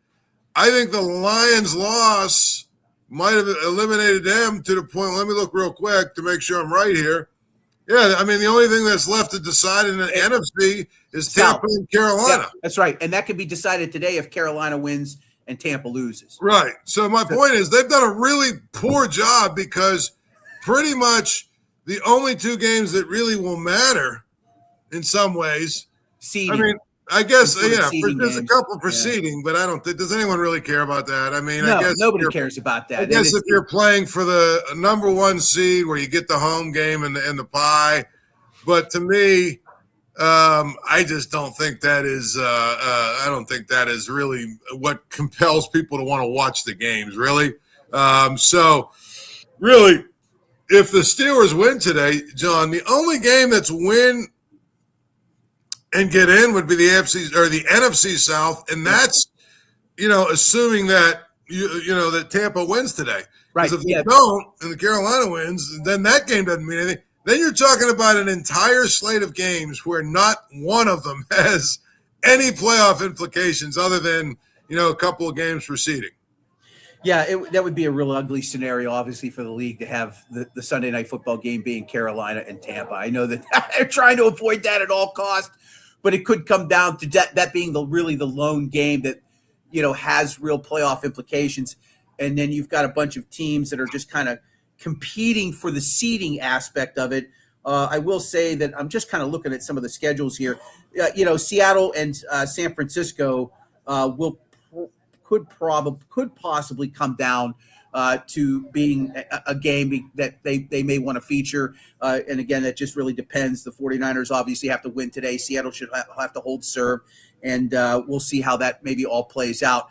I think the Lions' loss might have eliminated them to the point. Let me look real quick to make sure I'm right here. Yeah, I mean, the only thing that's left to decide in the NFC is Tampa and Carolina. Yeah, that's right. And that can be decided today if Carolina wins and Tampa loses. Right. So my point is they've done a really poor job, because pretty much the only 2 games that really will matter in some ways. Seeding. I mean, I guess, there's games. a couple for seeding, but I don't think, does anyone really care about that? I mean, no, I guess nobody cares about that. I guess if you're playing for the number 1 seed where you get the home game and the pie, but to me, I just don't think that is. I don't think that is really what compels people to want to watch the games. Really, so really, if the Steelers win today, John, the only game that's win and get in would be the AFC or the NFC South, and that's assuming that that Tampa wins today. Right. Because if they don't and the Carolina wins, then that game doesn't mean anything. Then you're talking about an entire slate of games where not one of them has any playoff implications other than, a couple of games for seeding. Yeah, that would be a real ugly scenario, obviously, for the league to have the Sunday night football game being Carolina and Tampa. I know that they're trying to avoid that at all costs, but it could come down to that being really the lone game that, has real playoff implications. And then you've got a bunch of teams that are just kind of competing for the seeding aspect of it. I will say that I'm just kind of looking at some of the schedules here. Seattle and San Francisco could possibly come down to being a game that they may want to feature. And again, that just really depends. The 49ers obviously have to win today. Seattle should have to hold serve, and we'll see how that maybe all plays out.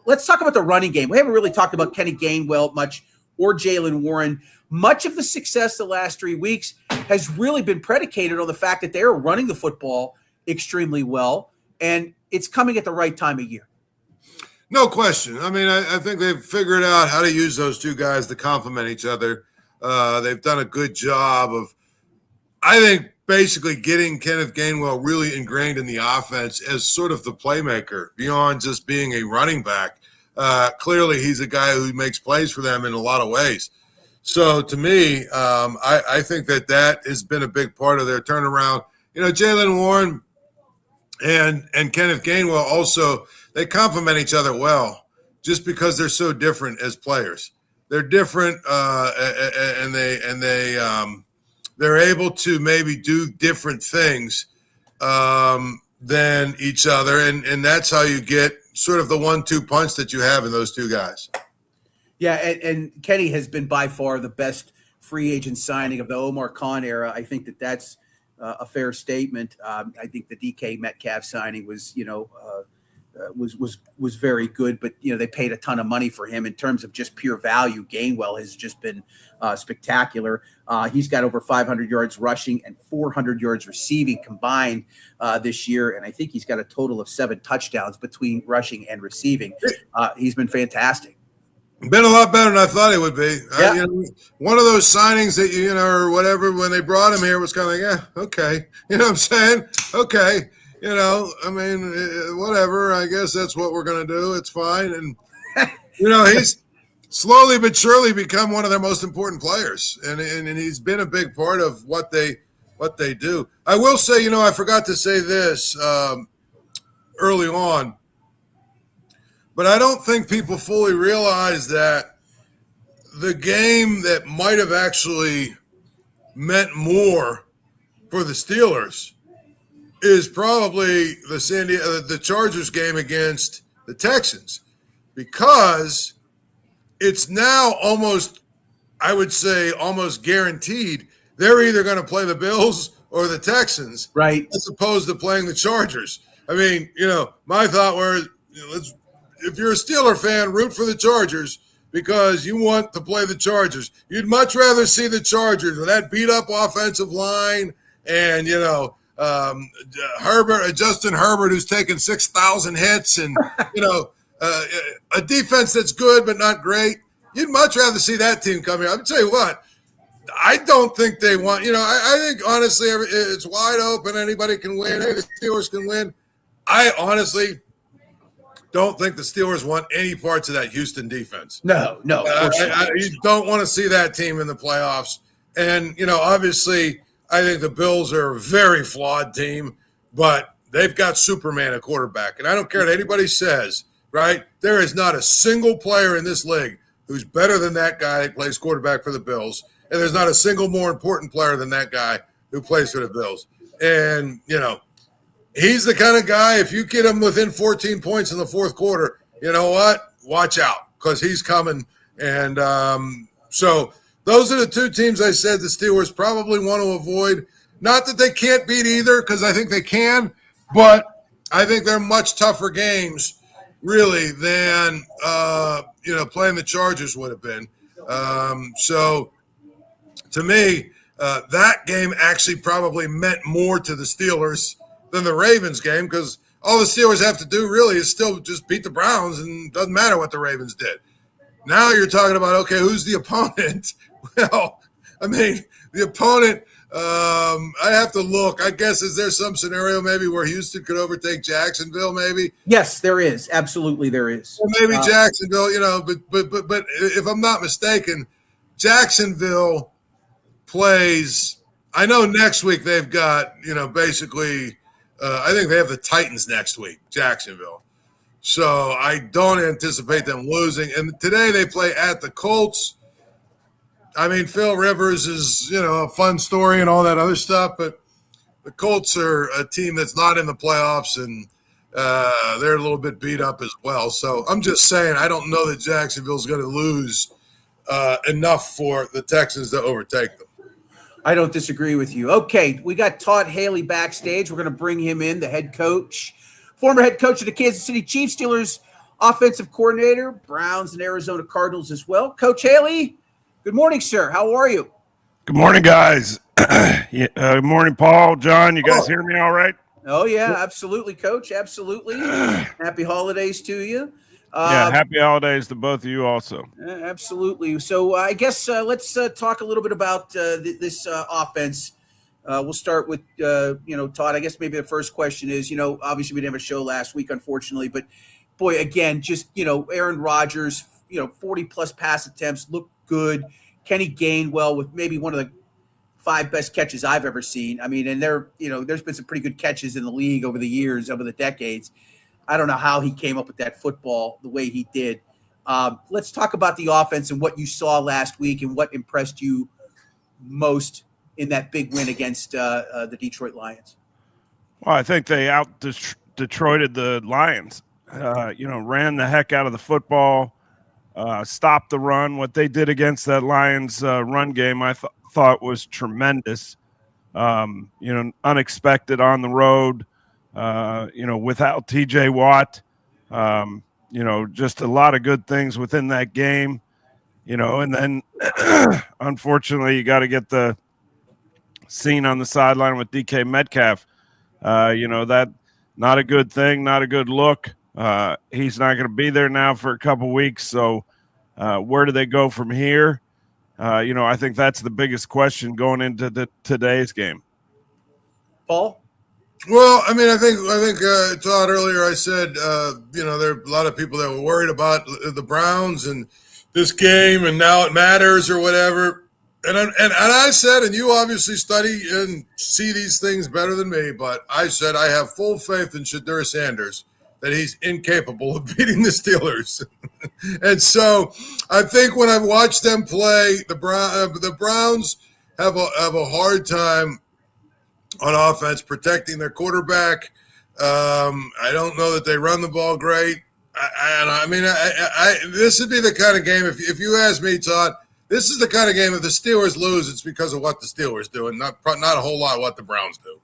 Let's talk about the running game. We haven't really talked about Kenny Gainwell much, or Jaylen Warren. Much of the success the last 3 weeks has really been predicated on the fact that they are running the football extremely well, and it's coming at the right time of year. No question. I mean, I think they've figured out how to use those two guys to complement each other. They've done a good job of, I think, basically getting Kenneth Gainwell really ingrained in the offense as sort of the playmaker beyond just being a running back. Clearly, he's a guy who makes plays for them in a lot of ways. So to me, I think that has been a big part of their turnaround. Jaylen Warren and Kenneth Gainwell also, they complement each other well just because they're so different as players. They're different, and they're able to maybe do different things than each other, and that's how you get sort of the 1-2 punch that you have in those two guys. Yeah, and Kenny has been by far the best free agent signing of the Omar Khan era. I think that's a fair statement. I think the DK Metcalf signing was very good, but they paid a ton of money for him in terms of just pure value. Gainwell has just been spectacular. He's got over 500 yards rushing and 400 yards receiving combined this year, and I think he's got a total of 7 touchdowns between rushing and receiving. He's been fantastic. Been a lot better than I thought he would be. Yeah. One of those signings that or whatever, when they brought him here, was kind of like, yeah, okay. You know what I'm saying? Okay. I mean, whatever. I guess that's what we're going to do. It's fine. And, he's slowly but surely become one of their most important players. And he's been a big part of what they do. I will say, I forgot to say this early on, but I don't think people fully realize that the game that might have actually meant more for the Steelers is probably the Chargers game against the Texans, because it's now almost guaranteed they're either going to play the Bills or the Texans, right, as opposed to playing the Chargers. I mean, my thought was, if you're a Steeler fan, root for the Chargers because you want to play the Chargers. You'd much rather see the Chargers with that beat-up offensive line and, Justin Herbert, who's taken 6,000 hits, and a defense that's good but not great. You'd much rather see that team come here. I'll tell you what, I don't think they want. I think honestly it's wide open. Anybody can win. Hey, the Steelers can win. I honestly don't think the Steelers want any parts of that Houston defense. No. You don't want to see that team in the playoffs. And obviously, I think the Bills are a very flawed team, but they've got Superman at quarterback. And I don't care what anybody says, right? There is not a single player in this league who's better than that guy that plays quarterback for the Bills. And there's not a single more important player than that guy who plays for the Bills. And, he's the kind of guy, if you get him within 14 points in the fourth quarter, you know what? Watch out, because he's coming. And so those are the two teams I said the Steelers probably want to avoid. Not that they can't beat either, because I think they can, but I think they're much tougher games, really, than playing the Chargers would have been. So to me, that game actually probably meant more to the Steelers than the Ravens game, because all the Steelers have to do really is still just beat the Browns, and it doesn't matter what the Ravens did. Now you're talking about, okay, who's the opponent? Well, I mean, the opponent, I have to look. I guess, is there some scenario maybe where Houston could overtake Jacksonville maybe? Yes, there is. Absolutely there is. Or maybe Jacksonville, but if I'm not mistaken, Jacksonville plays, I know next week they've got, basically, I think they have the Titans next week, Jacksonville. So I don't anticipate them losing. And today they play at the Colts. I mean, Phil Rivers is, a fun story and all that other stuff, but the Colts are a team that's not in the playoffs, and they're a little bit beat up as well. So I'm just saying, I don't know that Jacksonville's going to lose enough for the Texans to overtake them. I don't disagree with you. Okay, we got Todd Haley backstage. We're going to bring him in, the head coach, former head coach of the Kansas City Chiefs, Steelers offensive coordinator, Browns and Arizona Cardinals as well. Coach Haley, good morning, sir. How are you? Good morning, guys. Good morning, Paul, John. You guys hear me all right? Oh yeah, absolutely, Coach. Absolutely. Happy holidays to you. Yeah, happy holidays to both of you also. Absolutely. So I guess let's talk a little bit about this offense. We'll start with Todd. I guess maybe the first question is, obviously we didn't have a show last week, unfortunately, but boy, again, just Aaron Rodgers, 40 plus pass attempts, looked good. Kenny Gainwell with maybe one of the 5 best catches I've ever seen. I mean, and there's been some pretty good catches in the league over the years, over the decades. I don't know how he came up with that football the way he did. Let's talk about the offense and what you saw last week and what impressed you most in that big win against the Detroit Lions. Well, I think they out Detroited the Lions. Ran the heck out of the football, stopped the run. What they did against that Lions run game, I thought was tremendous. Unexpected on the road. Without TJ Watt, just a lot of good things within that game, and then unfortunately you got to get the scene on the sideline with DK Metcalf. That not a good thing, not a good look. He's not going to be there now for a couple weeks. So where do they go from here? I think that's the biggest question going into today's game. Paul? Well, I mean, I think Todd, earlier I said, there are a lot of people that were worried about the Browns and this game, and now it matters or whatever. And I said, and you obviously study and see these things better than me, but I said I have full faith in Shadur Sanders that he's incapable of beating the Steelers. And so I think when I've watched them play, the Browns have a hard time on offense protecting their quarterback. I don't know that they run the ball great. This would be the kind of game, if you ask me, Todd, this is the kind of game if the Steelers lose, it's because of what the Steelers do and not a whole lot what the Browns do.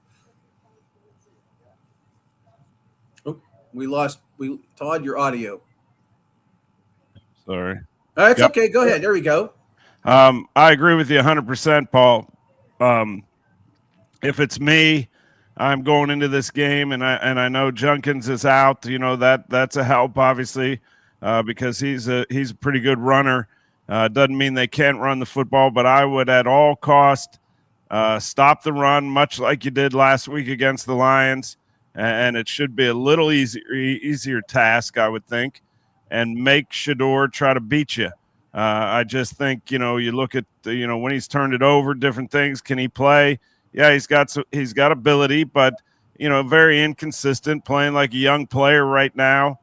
Oh, we lost Todd, your audio. Sorry. That's okay. Go ahead. There we go. I agree with you 100%, Paul. If it's me, I'm going into this game, and I know Junkins is out. That's a help, obviously, because he's a pretty good runner. Doesn't mean they can't run the football, but I would at all cost stop the run, much like you did last week against the Lions, and it should be a little easier task, I would think, and make Shador try to beat you. I just think you look at when he's turned it over, different things. Can he play? Yeah, he's got ability, but very inconsistent, playing like a young player right now.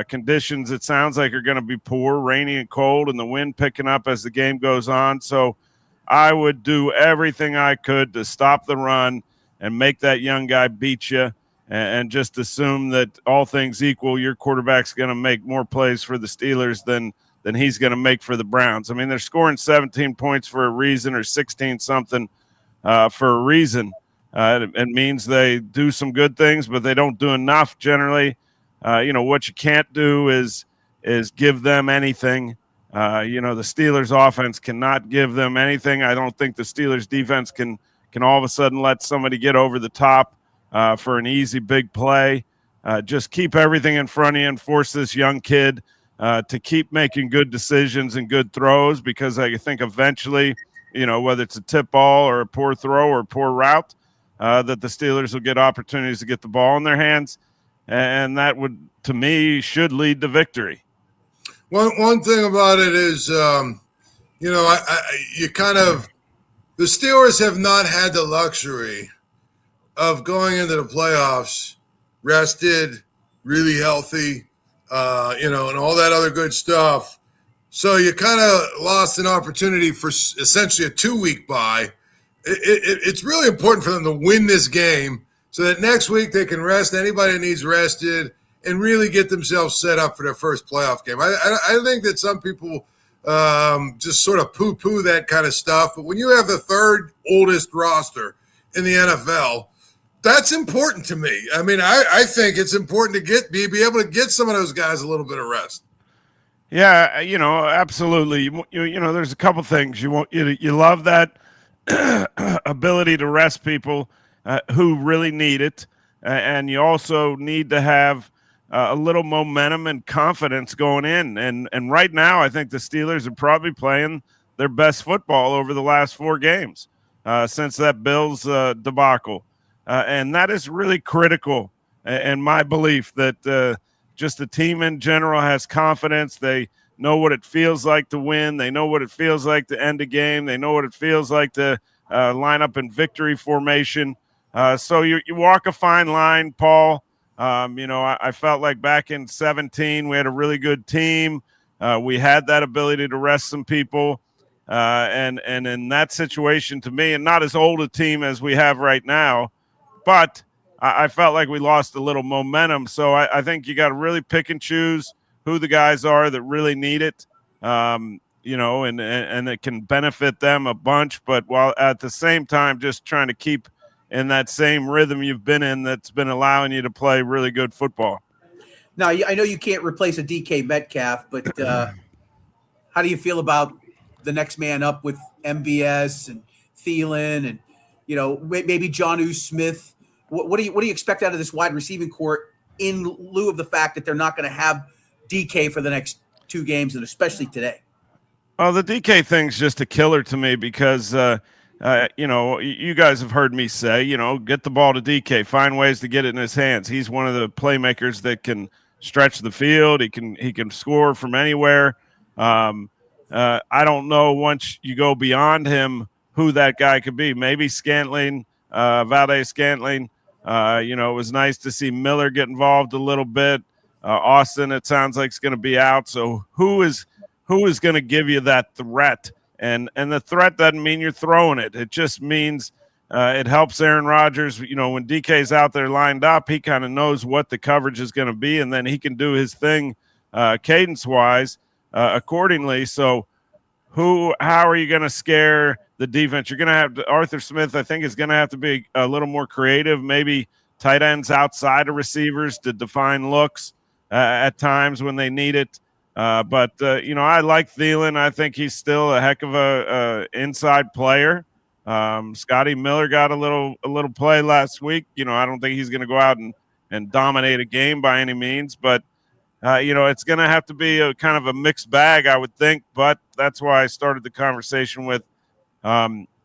Conditions, it sounds like, are going to be poor, rainy and cold, and the wind picking up as the game goes on. So I would do everything I could to stop the run and make that young guy beat you, and just assume that all things equal, your quarterback's going to make more plays for the Steelers than he's going to make for the Browns. I mean, they're scoring 17 points for a reason, or 16 something. For a reason. It means they do some good things, but they don't do enough generally. What you can't do is give them anything. The Steelers offense cannot give them anything. I don't think the Steelers defense can all of a sudden let somebody get over the top for an easy big play. Just keep everything in front of you and force this young kid to keep making good decisions and good throws, because I think eventually – whether it's a tip ball or a poor throw or a poor route, that the Steelers will get opportunities to get the ball in their hands. And that would, to me, should lead to victory. One thing about it is, the Steelers have not had the luxury of going into the playoffs rested, really healthy, and all that other good stuff. So you kind of lost an opportunity for essentially a 2-week bye. It's really important for them to win this game so that next week they can rest anybody that needs rested and really get themselves set up for their first playoff game. I think that some people just sort of poo-poo that kind of stuff. But when you have the third oldest roster in the NFL, that's important to me. I mean, I think it's important to be able to get some of those guys a little bit of rest. Yeah, absolutely. There's a couple things you love that ability to rest people who really need it. and you also need to have a little momentum and confidence going in. And right now, I think the Steelers are probably playing their best football over the last 4 games since that Bills debacle. And that is really critical in my belief that just the team in general has confidence. They know what it feels like to win. They know what it feels like to end a game. They know what it feels like to line up in victory formation. So you walk a fine line, Paul. I felt like back in 17, we had a really good team. We had that ability to rest some people. And in that situation, to me, and not as old a team as we have right now, but I felt like we lost a little momentum. So I think you got to really pick and choose who the guys are that really need it, and it can benefit them a bunch. But while at the same time, just trying to keep in that same rhythm you've been in that's been allowing you to play really good football. Now, I know you can't replace a DK Metcalf, but how do you feel about the next man up with MVS and Thielen and, maybe Jonnu Smith? What do you expect out of this wide receiving court in lieu of the fact that they're not going to have DK for the next 2 games, and especially today? Well, the DK thing's just a killer to me because, you guys have heard me say, get the ball to DK, find ways to get it in his hands. He's one of the playmakers that can stretch the field. He can score from anywhere. I don't know once you go beyond him who that guy could be. Maybe Scantling, Valdez-Scantling. It was nice to see Miller get involved a little bit. Austin, it sounds like, is going to be out. So who is going to give you that threat? And the threat doesn't mean you're throwing it. It just means it helps Aaron Rodgers. When DK's out there lined up, he kind of knows what the coverage is going to be, and then he can do his thing cadence-wise accordingly. So how are you going to scare the defense? You're going to have Arthur Smith, I think, is going to have to be a little more creative, maybe tight ends outside of receivers to define looks at times when they need it. But I like Thielen. I think he's still a heck of a inside player. Scotty Miller got a little play last week. I don't think he's going to go out and dominate a game by any means, but it's going to have to be a kind of a mixed bag, I would think. But that's why I started the conversation with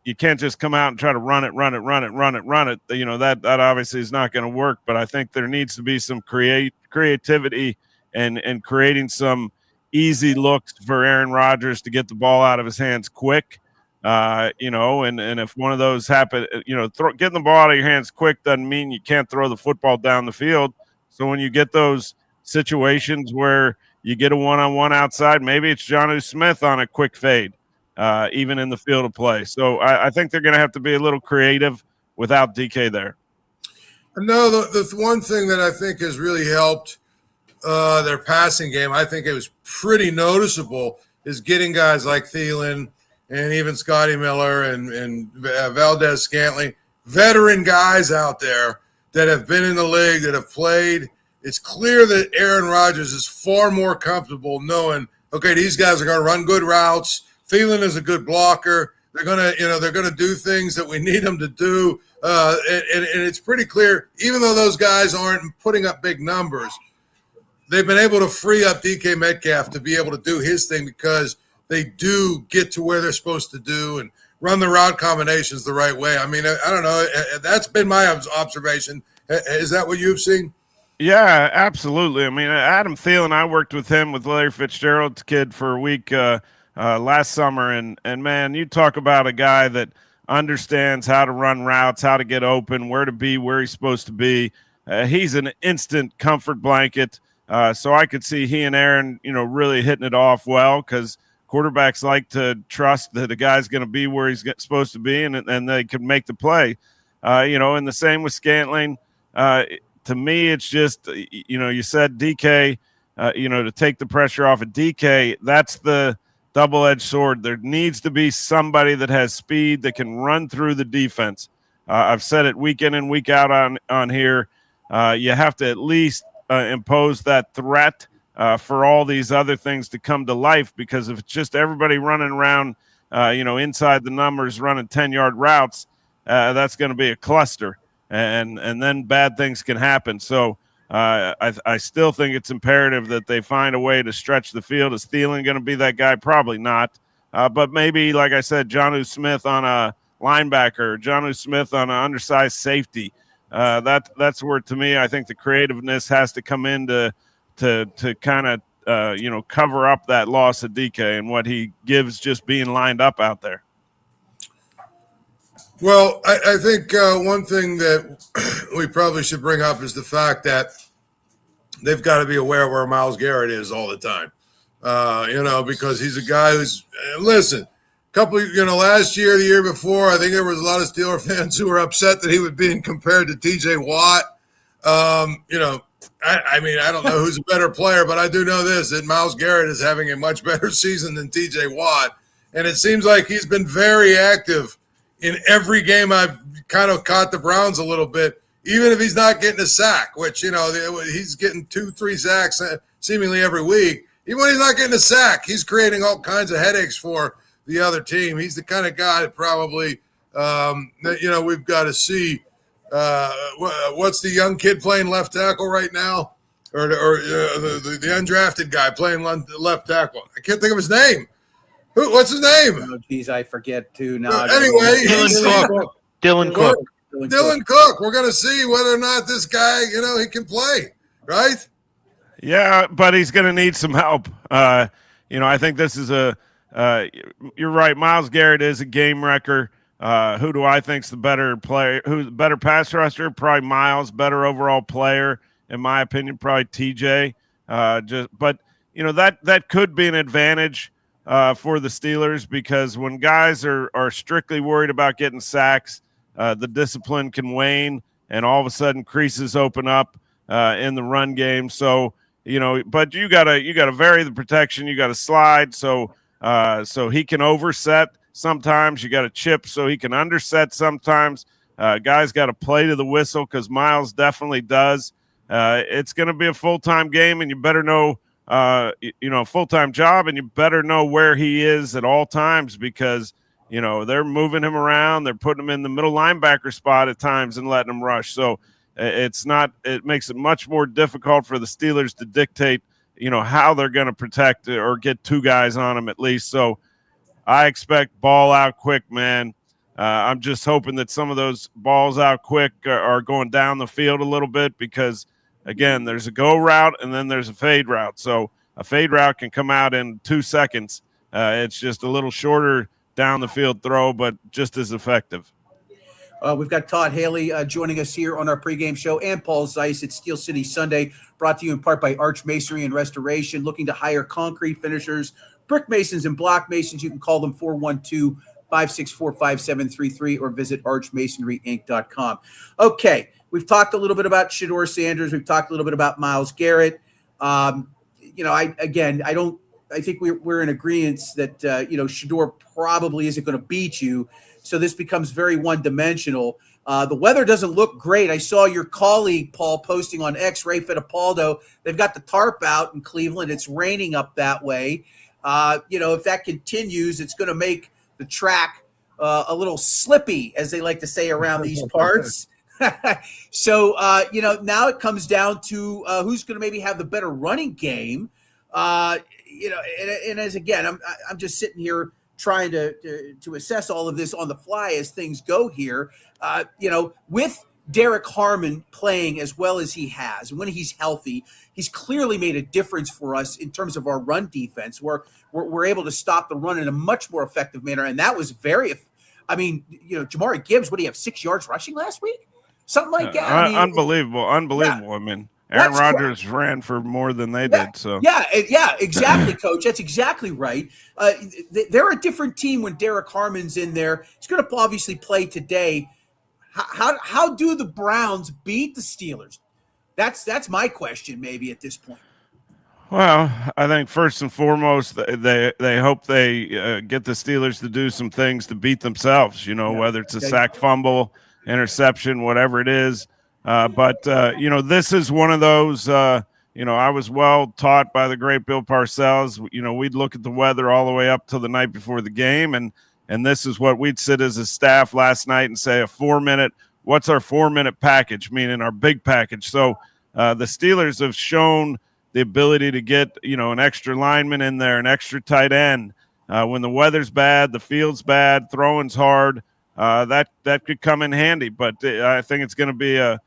you can't just come out and try to run it. That obviously is not going to work. But I think there needs to be some creativity and creating some easy looks for Aaron Rodgers to get the ball out of his hands quick. And if one of those happen, getting the ball out of your hands quick doesn't mean you can't throw the football down the field. So when you get those situations where you get a one-on-one outside, maybe it's Jonnu Smith on a quick fade, even in the field of play. So I think they're going to have to be a little creative without DK there. No, the one thing that I think has really helped their passing game, I think it was pretty noticeable, is getting guys like Thielen and even Scotty Miller and Valdez-Scantling, veteran guys out there that have been in the league, that have played. It's clear that Aaron Rodgers is far more comfortable knowing, okay, these guys are going to run good routes. Thielen is a good blocker. They're going to do things that we need them to do. And it's pretty clear, even though those guys aren't putting up big numbers, they've been able to free up DK Metcalf to be able to do his thing because they do get to where they're supposed to do and run the route combinations the right way. I mean, I don't know. That's been my observation. Is that what you've seen? Yeah, absolutely. I mean, Adam Thielen, I worked with him with Larry Fitzgerald's kid for a week last summer. And man, you talk about a guy that understands how to run routes, how to get open, where to be, where he's supposed to be. He's an instant comfort blanket. So I could see he and Aaron, really hitting it off well because quarterbacks like to trust that the guy's going to be where he's supposed to be and they can make the play. And the same with Scantling. To me, it's just, you said DK, to take the pressure off of DK, that's the double-edged sword. There needs to be somebody that has speed that can run through the defense. I've said it week in and week out on here. You have to at least impose that threat for all these other things to come to life, because if it's just everybody running around, inside the numbers running 10-yard routes, that's going to be a cluster. and then bad things can happen. So I still think it's imperative that they find a way to stretch the field. Is Thielen going to be that guy? Probably not. But maybe, like I said, Jonnu Smith on a linebacker, Jonnu Smith on an undersized safety. That's where, to me, I think the creativeness has to come in to kind of cover up that loss of DK and what he gives just being lined up out there. Well, I think one thing that we probably should bring up is the fact that they've got to be aware where Myles Garrett is all the time. Because he's a guy who's listen. Last year, the year before, I think there was a lot of Steeler fans who were upset that he was being compared to T.J. Watt. I don't know who's a better player, but I do know this, that Myles Garrett is having a much better season than T.J. Watt. And it seems like he's been very active in every game. I've kind of caught the Browns a little bit, even if he's not getting a sack, which, he's getting 2-3 sacks seemingly every week. Even when he's not getting a sack, he's creating all kinds of headaches for the other team. He's the kind of guy that probably, we've got to see. What's the young kid playing left tackle right now? Or the undrafted guy playing left tackle? I can't think of his name. What's his name? Oh, geez, I forget too now. Anyway, Dylan Cook. Dylan Cook. We're going to see whether or not this guy, he can play, right? Yeah, but he's going to need some help. I think this is you're right. Myles Garrett is a game wrecker. Who do I think's the better player? Who's the better pass rusher? Probably Myles. Better overall player, in my opinion, probably TJ. That could be an advantage for the Steelers, because when guys are strictly worried about getting sacks, the discipline can wane, and all of a sudden creases open up in the run game. So but you gotta vary the protection. You got to slide so he can overset. Sometimes you got to chip so he can underset. Sometimes guys got to play to the whistle, because Myles definitely does. It's going to be a full-time game, and you better know, full-time job, and you better know where he is at all times, because, they're moving him around. They're putting him in the middle linebacker spot at times and letting him rush. So it makes it much more difficult for the Steelers to dictate, how they're going to protect or get two guys on him at least. So I expect ball out quick, man. I'm just hoping that some of those balls out quick are going down the field a little bit, because, again, there's a go route and then there's a fade route. So a fade route can come out in 2 seconds. It's just a little shorter down the field throw, but just as effective. We've got Todd Haley joining us here on our pregame show, and Paul Zeiss at Steel City Sunday, brought to you in part by Arch Masonry and Restoration. Looking to hire concrete finishers, brick masons, and block masons? You can call them 412-564-5733 or visit archmasonryinc.com. Okay, we've talked a little bit about Shedeur Sanders. We've talked a little bit about Myles Garrett. I think we're in agreement that Shedeur probably isn't going to beat you. So this becomes very one-dimensional. The weather doesn't look great. I saw your colleague, Paul, posting on X, Ray Fittipaldo. They've got the tarp out in Cleveland. It's raining up that way. If that continues, it's going to make the track a little slippy, as they like to say around these parts. So, now it comes down to who's going to maybe have the better running game. And as again, I'm just sitting here trying to assess all of this on the fly as things go here. With Derek Harmon playing as well as he has, and when he's healthy, he's clearly made a difference for us in terms of our run defense, where we're able to stop the run in a much more effective manner. And that was Jamari Gibbs, what do you have, 6 yards rushing last week? Something like that. Unbelievable. Yeah. I mean, Aaron Rodgers ran for more than they did. So yeah, exactly, Coach. That's exactly right. They're a different team when Derek Harmon's in there. He's going to obviously play today. How do the Browns beat the Steelers? That's my question, maybe at this point. Well, I think first and foremost, they hope they get the Steelers to do some things to beat themselves. Whether it's a sack, fumble, interception, whatever it is. But this is one of those, I was well taught by the great Bill Parcells. We'd look at the weather all the way up till the night before the game. And this is what we'd sit as a staff last night and say a 4-minute what's our 4-minute package, meaning our big package. So the Steelers have shown the ability to get, an extra lineman in there, an extra tight end. When the weather's bad, the field's bad, throwing's hard, that could come in handy. But I think it's going to be a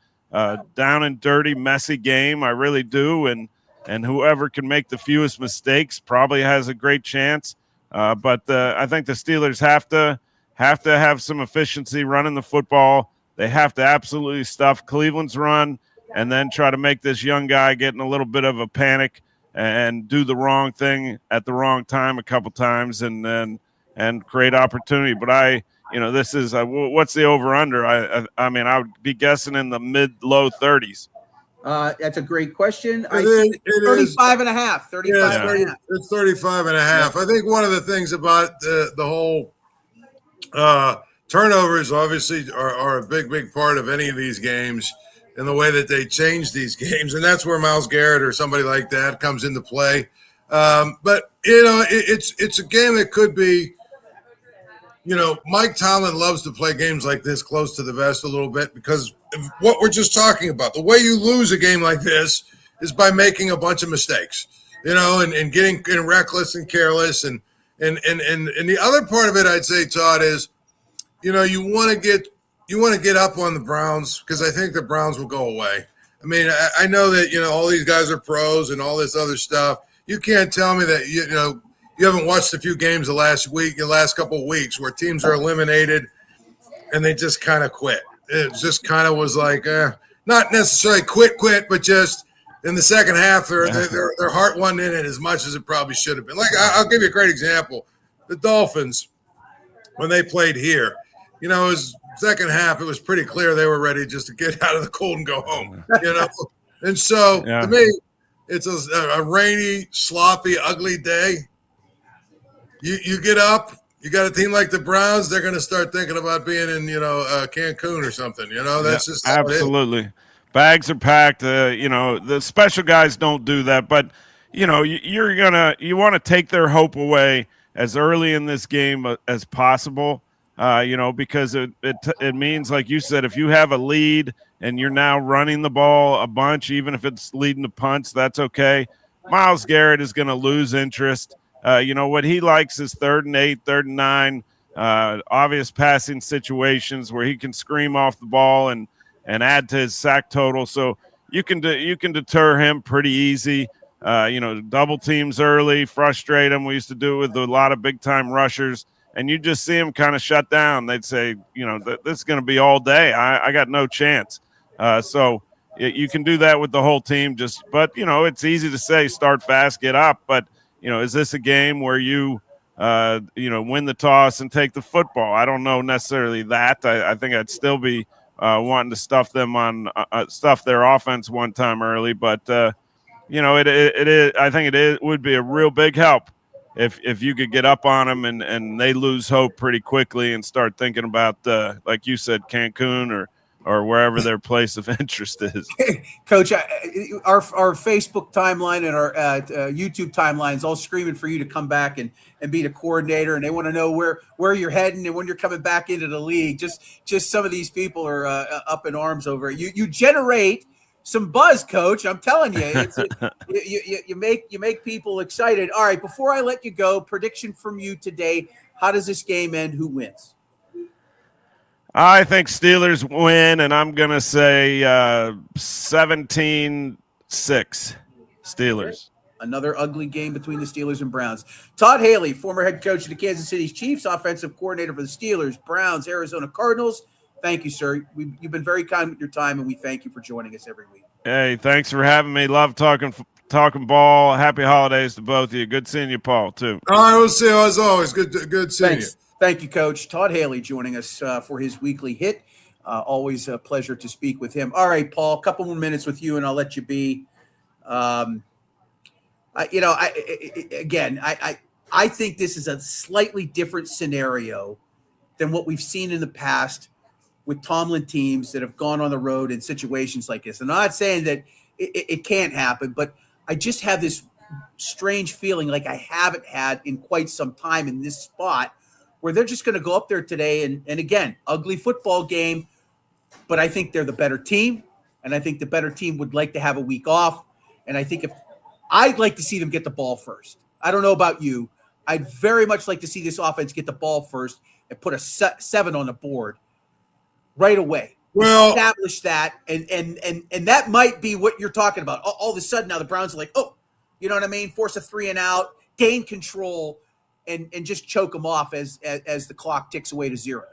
down and dirty, messy game. I really do. And whoever can make the fewest mistakes probably has a great chance. But I think the Steelers have to have some efficiency running the football. They have to absolutely stuff Cleveland's run and then try to make this young guy get in a little bit of a panic and do the wrong thing at the wrong time a couple times and create opportunity. But this is what's the over under? I mean, I would be guessing in the mid-low 30s. That's a great question. It 35 and a half. 35 and a half. It's 35 and a half. I think one of the things about the whole turnovers obviously are a big part of any of these games and the way that they change these games. And that's where Myles Garrett or somebody like that comes into play. But, it's a game that could be, Mike Tomlin loves to play games like this close to the vest a little bit because of what we're just talking about. The way you lose a game like this is by making a bunch of mistakes, and getting reckless and careless. And the other part of it, I'd say, Todd, is, you want to get up on the Browns because I think the Browns will go away. I mean, I know that, all these guys are pros and all this other stuff. You can't tell me that, you haven't watched a few games the last couple of weeks where teams are eliminated and they just kind of quit. It just kind of was like, not necessarily quit, but just in the second half, their heart wasn't in it as much as it probably should have been. Like, I'll give you a great example. The Dolphins, when they played here, it was second half, it was pretty clear they were ready just to get out of the cold and go home, And so, to me, it's a rainy, sloppy, ugly day. You get up, you got a team like the Browns, they're going to start thinking about being in, Cancun or something. That's just absolutely. Bags are packed. The special guys don't do that, but you want to take their hope away as early in this game as possible. Because it means, like you said, if you have a lead and you're now running the ball a bunch, even if it's leading to punts, that's okay. Myles Garrett is going to lose interest. What he likes is 3rd and 8, 3rd and 9, obvious passing situations where he can scream off the ball and add to his sack total. So you can deter him pretty easy. Double teams early, frustrate him. We used to do it with a lot of big time rushers, and you just see him kind of shut down. They'd say, this is going to be all day. I got no chance. So you can do that with the whole team. But it's easy to say start fast, get up, but. Is this a game where you win the toss and take the football? I don't know necessarily that. I think I'd still be wanting to stuff their offense one time early. But it is. I think it would be a real big help if you could get up on them and they lose hope pretty quickly and start thinking about like you said, Cancun or wherever their place of interest is. Coach, our Facebook timeline and our YouTube timeline is all screaming for you to come back and be the coordinator, and they want to know where you're heading and when you're coming back into the league. Just some of these people are up in arms over it. You generate some buzz, Coach. I'm telling you, you make people excited. All right, before I let you go, prediction from you today. How does this game end? Who wins? I think Steelers win, and I'm going to say 17-6 Steelers. Another ugly game between the Steelers and Browns. Todd Haley, former head coach of the Kansas City Chiefs, offensive coordinator for the Steelers, Browns, Arizona Cardinals. Thank you, sir. You've been very kind with your time, and we thank you for joining us every week. Hey, thanks for having me. Love talking ball. Happy holidays to both of you. Good seeing you, Paul, too. All right, we'll see you as always. Good seeing you. Thank you, Coach. Todd Haley joining us for his weekly hit. Always a pleasure to speak with him. All right, Paul, a couple more minutes with you, and I'll let you be. I think this is a slightly different scenario than what we've seen in the past with Tomlin teams that have gone on the road in situations like this. And I'm not saying that it can't happen, but I just have this strange feeling like I haven't had in quite some time in this spot where they're just going to go up there today and again, ugly football game, but I think they're the better team, and I think the better team would like to have a week off. And I think I'd like to see them get the ball first. I don't know about you. I'd very much like to see this offense get the ball first and put a 7 on the board right away. Well, establish that, and that might be what you're talking about. All of a sudden now the Browns are like, oh, you know what I mean? Force a 3 and out, gain control, and just choke them off as the clock ticks away to 0.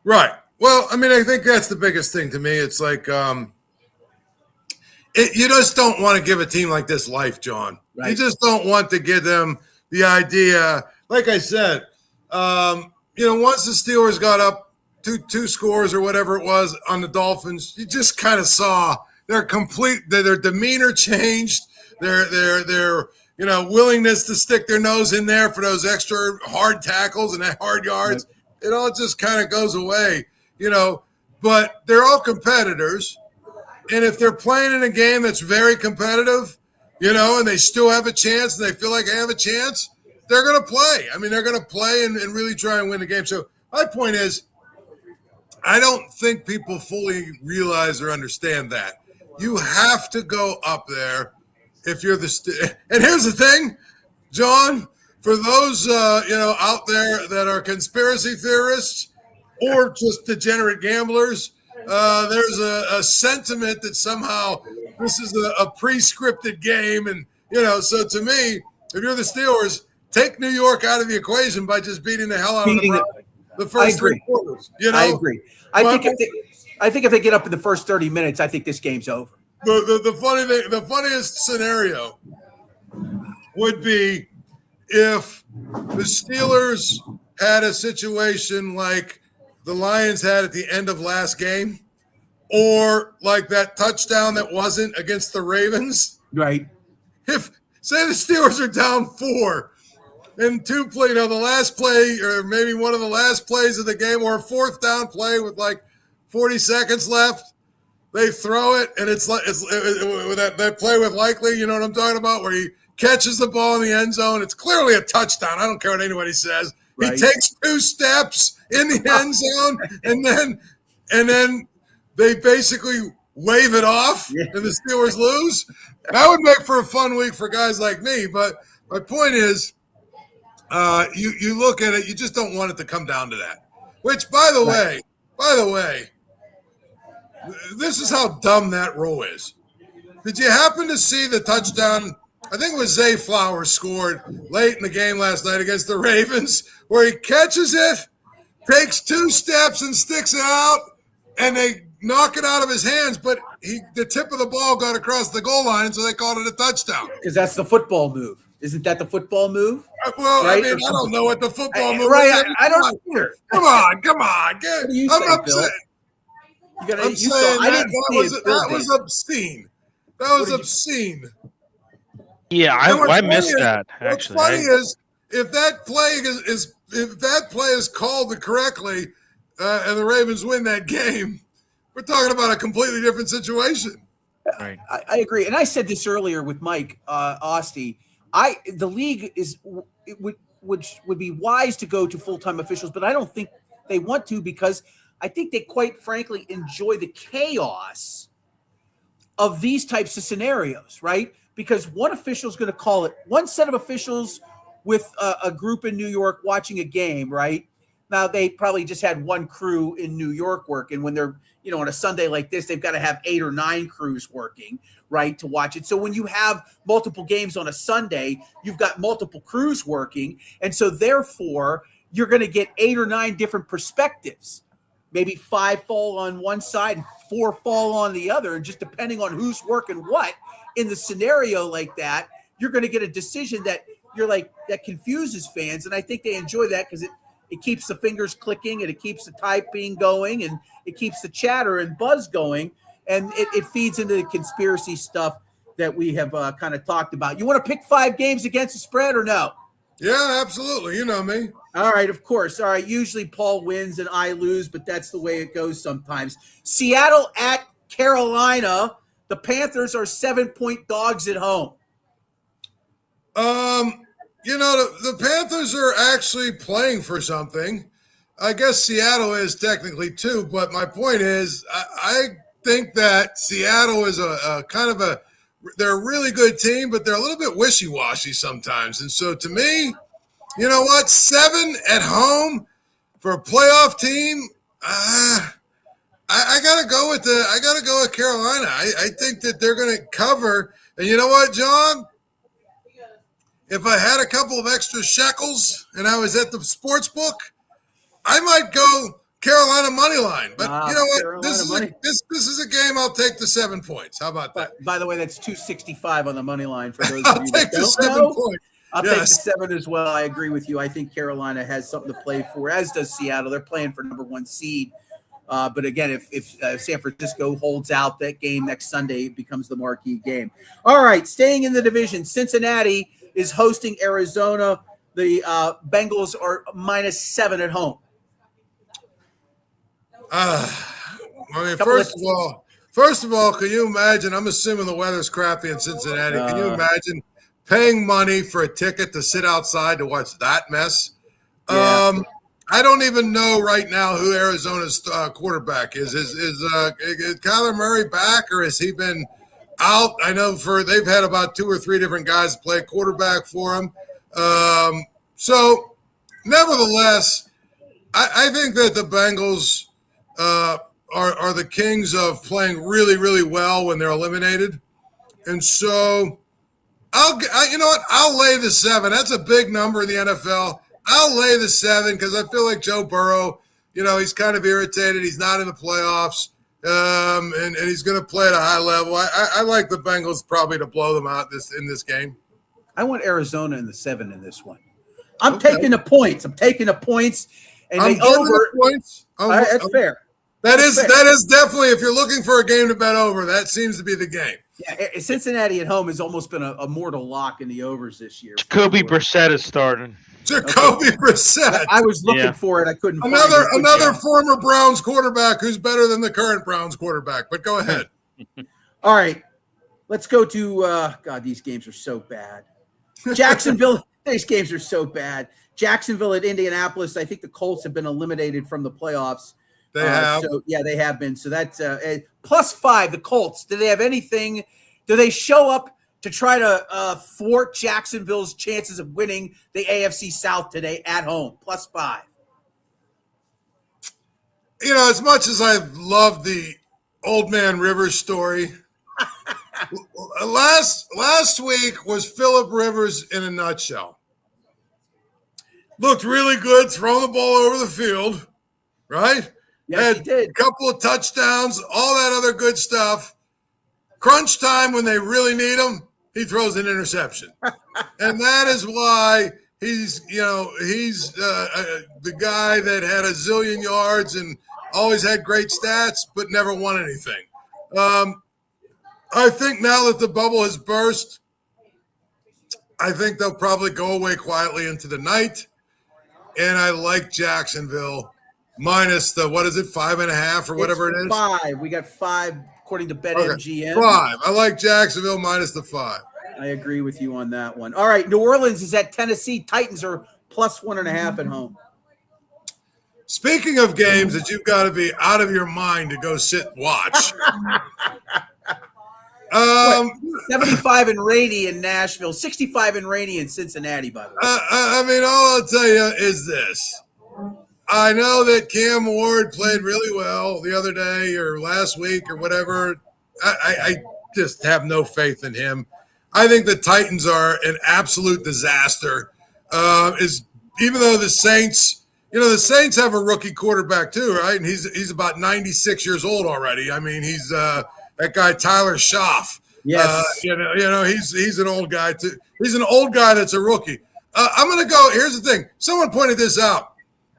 Right. Well, I mean, I think that's the biggest thing to me. It's like you just don't want to give a team like this life, John. Right. You just don't want to give them the idea. Like I said, once the Steelers got up two scores or whatever it was on the Dolphins, you just kind of saw their demeanor changed, their willingness to stick their nose in there for those extra hard tackles and hard yards. Right. It all just kind of goes away, but they're all competitors. And if they're playing in a game that's very competitive, and they still have a chance and they feel like they have a chance, they're going to play. I mean, they're going to play and really try and win the game. So my point is, I don't think people fully realize or understand that. You have to go up there if you're and here's the thing, John, for those, out there that are conspiracy theorists or just degenerate gamblers, there's a sentiment that somehow this is a pre-scripted game. And, so to me, if you're the Steelers, take New York out of the equation by just beating the hell out of the Browns the first 3 quarters. I agree. I think if they get up in the first 30 minutes, I think this game's over. The funniest scenario would be if the Steelers had a situation like the Lions had at the end of last game, or like that touchdown that wasn't against the Ravens. Right. If, say, the Steelers are down 4 and 2 play, the last play or maybe one of the last plays of the game, or a 4th down play with like 40 seconds left, they throw it, and it's that play with Likely, you know what I'm talking about, where he catches the ball in the end zone. It's clearly a touchdown. I don't care what anybody says. Right. He takes 2 steps in the end zone, and then they basically wave it off, and the Steelers lose. That would make for a fun week for guys like me. But my point is, you look at it, you just don't want it to come down to that. Which, by the way, this is how dumb that row is. Did you happen to see the touchdown? I think it was Zay Flowers scored late in the game last night against the Ravens, where he catches it, takes 2 steps and sticks it out, and they knock it out of his hands, but the tip of the ball got across the goal line, so they called it a touchdown. Because that's the football move. Isn't that the football move? Well, right? I mean, I don't know what the football move is. Right, I don't either. Come on. I'm upset. That was obscene. That was obscene. Yeah, I missed that. Actually, what's funny is if that play is called correctly, and the Ravens win that game, we're talking about a completely different situation. Right. I agree, and I said this earlier with Mike Ostie. The league would be wise to go to full-time officials, but I don't think they want to, because I think they quite frankly enjoy the chaos of these types of scenarios, right? Because one official is going to call it, one set of officials with a group in New York watching a game, right? Now, they probably just had one crew in New York working. When they're, on a Sunday like this, they've got to have 8 or 9 crews working, right, to watch it. So when you have multiple games on a Sunday, you've got multiple crews working. And so therefore, you're going to get 8 or 9 different perspectives. Maybe 5 fall on one side and 4 fall on the other. And just depending on who's working what in the scenario like that, you're going to get a decision that that confuses fans. And I think they enjoy that because it keeps the fingers clicking, and it keeps the typing going, and it keeps the chatter and buzz going. And it feeds into the conspiracy stuff that we have kind of talked about. You want to pick 5 games against the spread or no? Yeah, absolutely. You know me. All right, of course. All right, usually Paul wins and I lose, but that's the way it goes sometimes. Seattle at Carolina. The Panthers are 7-point dogs at home. The Panthers are actually playing for something. I guess Seattle is technically too, but my point is I think that Seattle is a kind of a – they're a really good team, but they're a little bit wishy-washy sometimes. And so to me, you know what, 7 at home for a playoff team, I gotta go with Carolina. I think that they're going to cover. And you know what, John? If I had a couple of extra shekels and I was at the sports book, I might go Carolina money line. But you know what? This is a game. I'll take the 7 points. How about that? By the way, that's 265 on the money line for those I'll of you take that the don't 7 know. points. I'll take the 7 as well. I agree with you. I think Carolina has something to play for, as does Seattle. They're playing for number 1 seed. But again, if San Francisco holds out that game next Sunday, it becomes the marquee game. All right, staying in the division, Cincinnati is hosting Arizona. The Bengals are -7 at home. First of all, can you imagine? I'm assuming the weather's crappy in Cincinnati. Can you imagine paying money for a ticket to sit outside to watch that mess? Yeah. I don't even know right now who Arizona's quarterback is. Is Kyler Murray back, or has he been out? I know they've had about 2 or 3 different guys play quarterback for him. So, nevertheless, I think that the Bengals are the kings of playing really, really well when they're eliminated, and so you know what? I'll lay the 7. That's a big number in the NFL. I'll lay the 7 because I feel like Joe Burrow, you know, he's kind of irritated. He's not in the playoffs, and he's going to play at a high level. I like the Bengals probably to blow them out in this game. I want Arizona in the 7 in this one. I'm taking the points. And they over points. That's fair. That is definitely, if you're looking for a game to bet over, that seems to be the game. Yeah, Cincinnati at home has almost been a mortal lock in the overs this year. Jacoby Brissett is starting. Jacoby Brissett. I was looking for it. I couldn't find it. Another Another former Browns quarterback who's better than the current Browns quarterback. But go ahead. All right. Let's go to God, these games are so bad. Jacksonville, these games are so bad. Jacksonville at Indianapolis. I think the Colts have been eliminated from the playoffs. They have. They have been. So that's +5, the Colts. Do they have anything? Do they show up to try to thwart Jacksonville's chances of winning the AFC South today at home? +5. You know, as much as I love the Old Man Rivers story, last week was Phillip Rivers in a nutshell. Looked really good throwing the ball over the field, right? Yes, he did. A couple of touchdowns, all that other good stuff. Crunch time when they really need him, he throws an interception. And that is why he's the guy that had a zillion yards and always had great stats but never won anything. I think now that the bubble has burst, I think they'll probably go away quietly into the night. And I like Jacksonville minus the, 5.5 or whatever it is? 5. We got 5 according to BetMGM. 5. I like Jacksonville minus the 5. I agree with you on that one. All right, New Orleans is at Tennessee. Titans are +1.5 at home. Speaking of games that you've got to be out of your mind to go sit and watch. 75 and rainy in Nashville, 65 and rainy in Cincinnati, by the way. I mean, all I'll tell you is this. I know that Cam Ward played really well the other day or last week or whatever. I just have no faith in him. I think the Titans are an absolute disaster. Even though the Saints, the Saints have a rookie quarterback too, right? And he's about 96 years old already. I mean, he's that guy Tyler Schaff. Yes. He's an old guy too. He's an old guy that's a rookie. I'm going to go. Here's the thing. Someone pointed this out.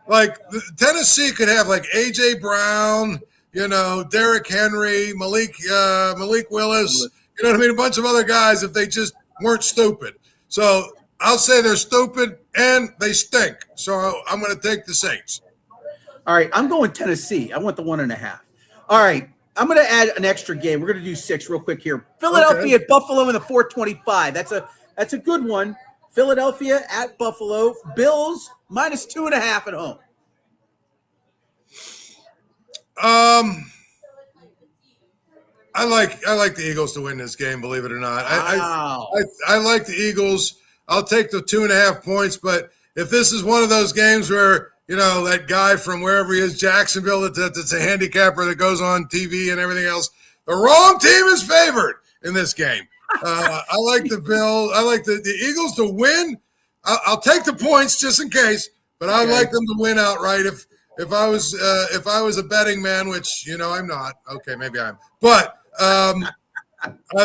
Like Tennessee could have like A.J. Brown, Derrick Henry, Malik Willis. You know what I mean? A bunch of other guys if they just weren't stupid. So I'll say they're stupid and they stink. So I'm going to take the Saints. All right. I'm going Tennessee. I want the 1.5. All right. I'm going to add an extra game. We're going to do 6 real quick here. Philadelphia at Buffalo in the 425. That's a good one. Philadelphia at Buffalo. Bills -2.5 at home. I like the Eagles to win this game. Believe it or not, Wow. I like the Eagles. I'll take the 2.5 points. But if this is one of those games where that guy from wherever he is, Jacksonville, that's a handicapper that goes on TV and everything else, the wrong team is favored in this game. I like the Bill. I like the Eagles to win. I'll take the points just in case, but I'd like them to win outright. If I was a betting man, which I'm not. Okay, maybe I am, but I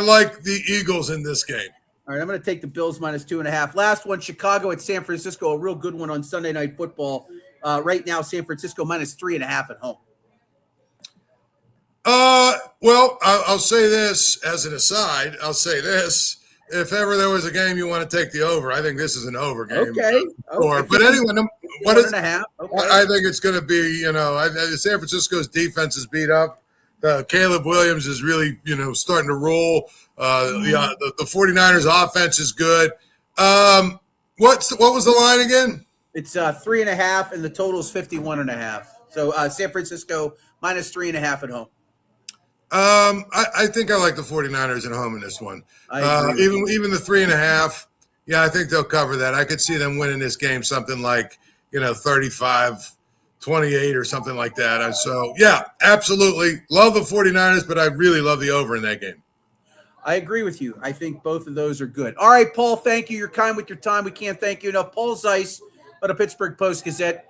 like the Eagles in this game. All right, I'm going to take the Bills minus 2.5. Last one, Chicago at San Francisco, a real good one on Sunday Night Football. Right now, San Francisco minus 3.5 at home. Well, I'll say this as an aside. I'll say this. If ever there was a game you want to take the over, I think this is an over game. Okay. But anyway, what is 1.5? Okay. I think it's going to be, San Francisco's defense is beat up. Caleb Williams is really, starting to roll. The 49ers offense is good. What was the line again? It's 3.5, and the total is 51.5. So San Francisco minus 3.5 at home. I think I like the 49ers at home in this one. Even the 3.5. Yeah, I think they'll cover that. I could see them winning this game something like 35-28 or something like that. So yeah, absolutely love the 49ers, but I really love the over in that game. I agree with you. I think both of those are good. All right, Paul, thank you. You're kind with your time. We can't thank you enough. Paul Zeiss of the Pittsburgh Post-Gazette.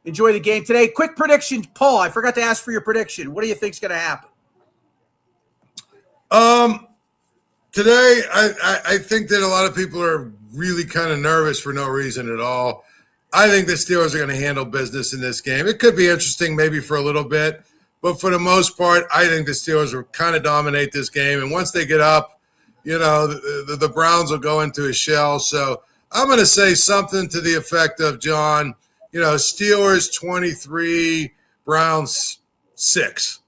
Enjoy the game today. Quick prediction, Paul. I forgot to ask for your prediction. What do you think's going to happen? Today, I think that a lot of people are really kind of nervous for no reason at all. I think the Steelers are going to handle business in this game. It could be interesting maybe for a little bit, but for the most part, I think the Steelers will kind of dominate this game. And once they get up, the Browns will go into a shell. So I'm going to say something to the effect of, John, Steelers 23, Browns 6.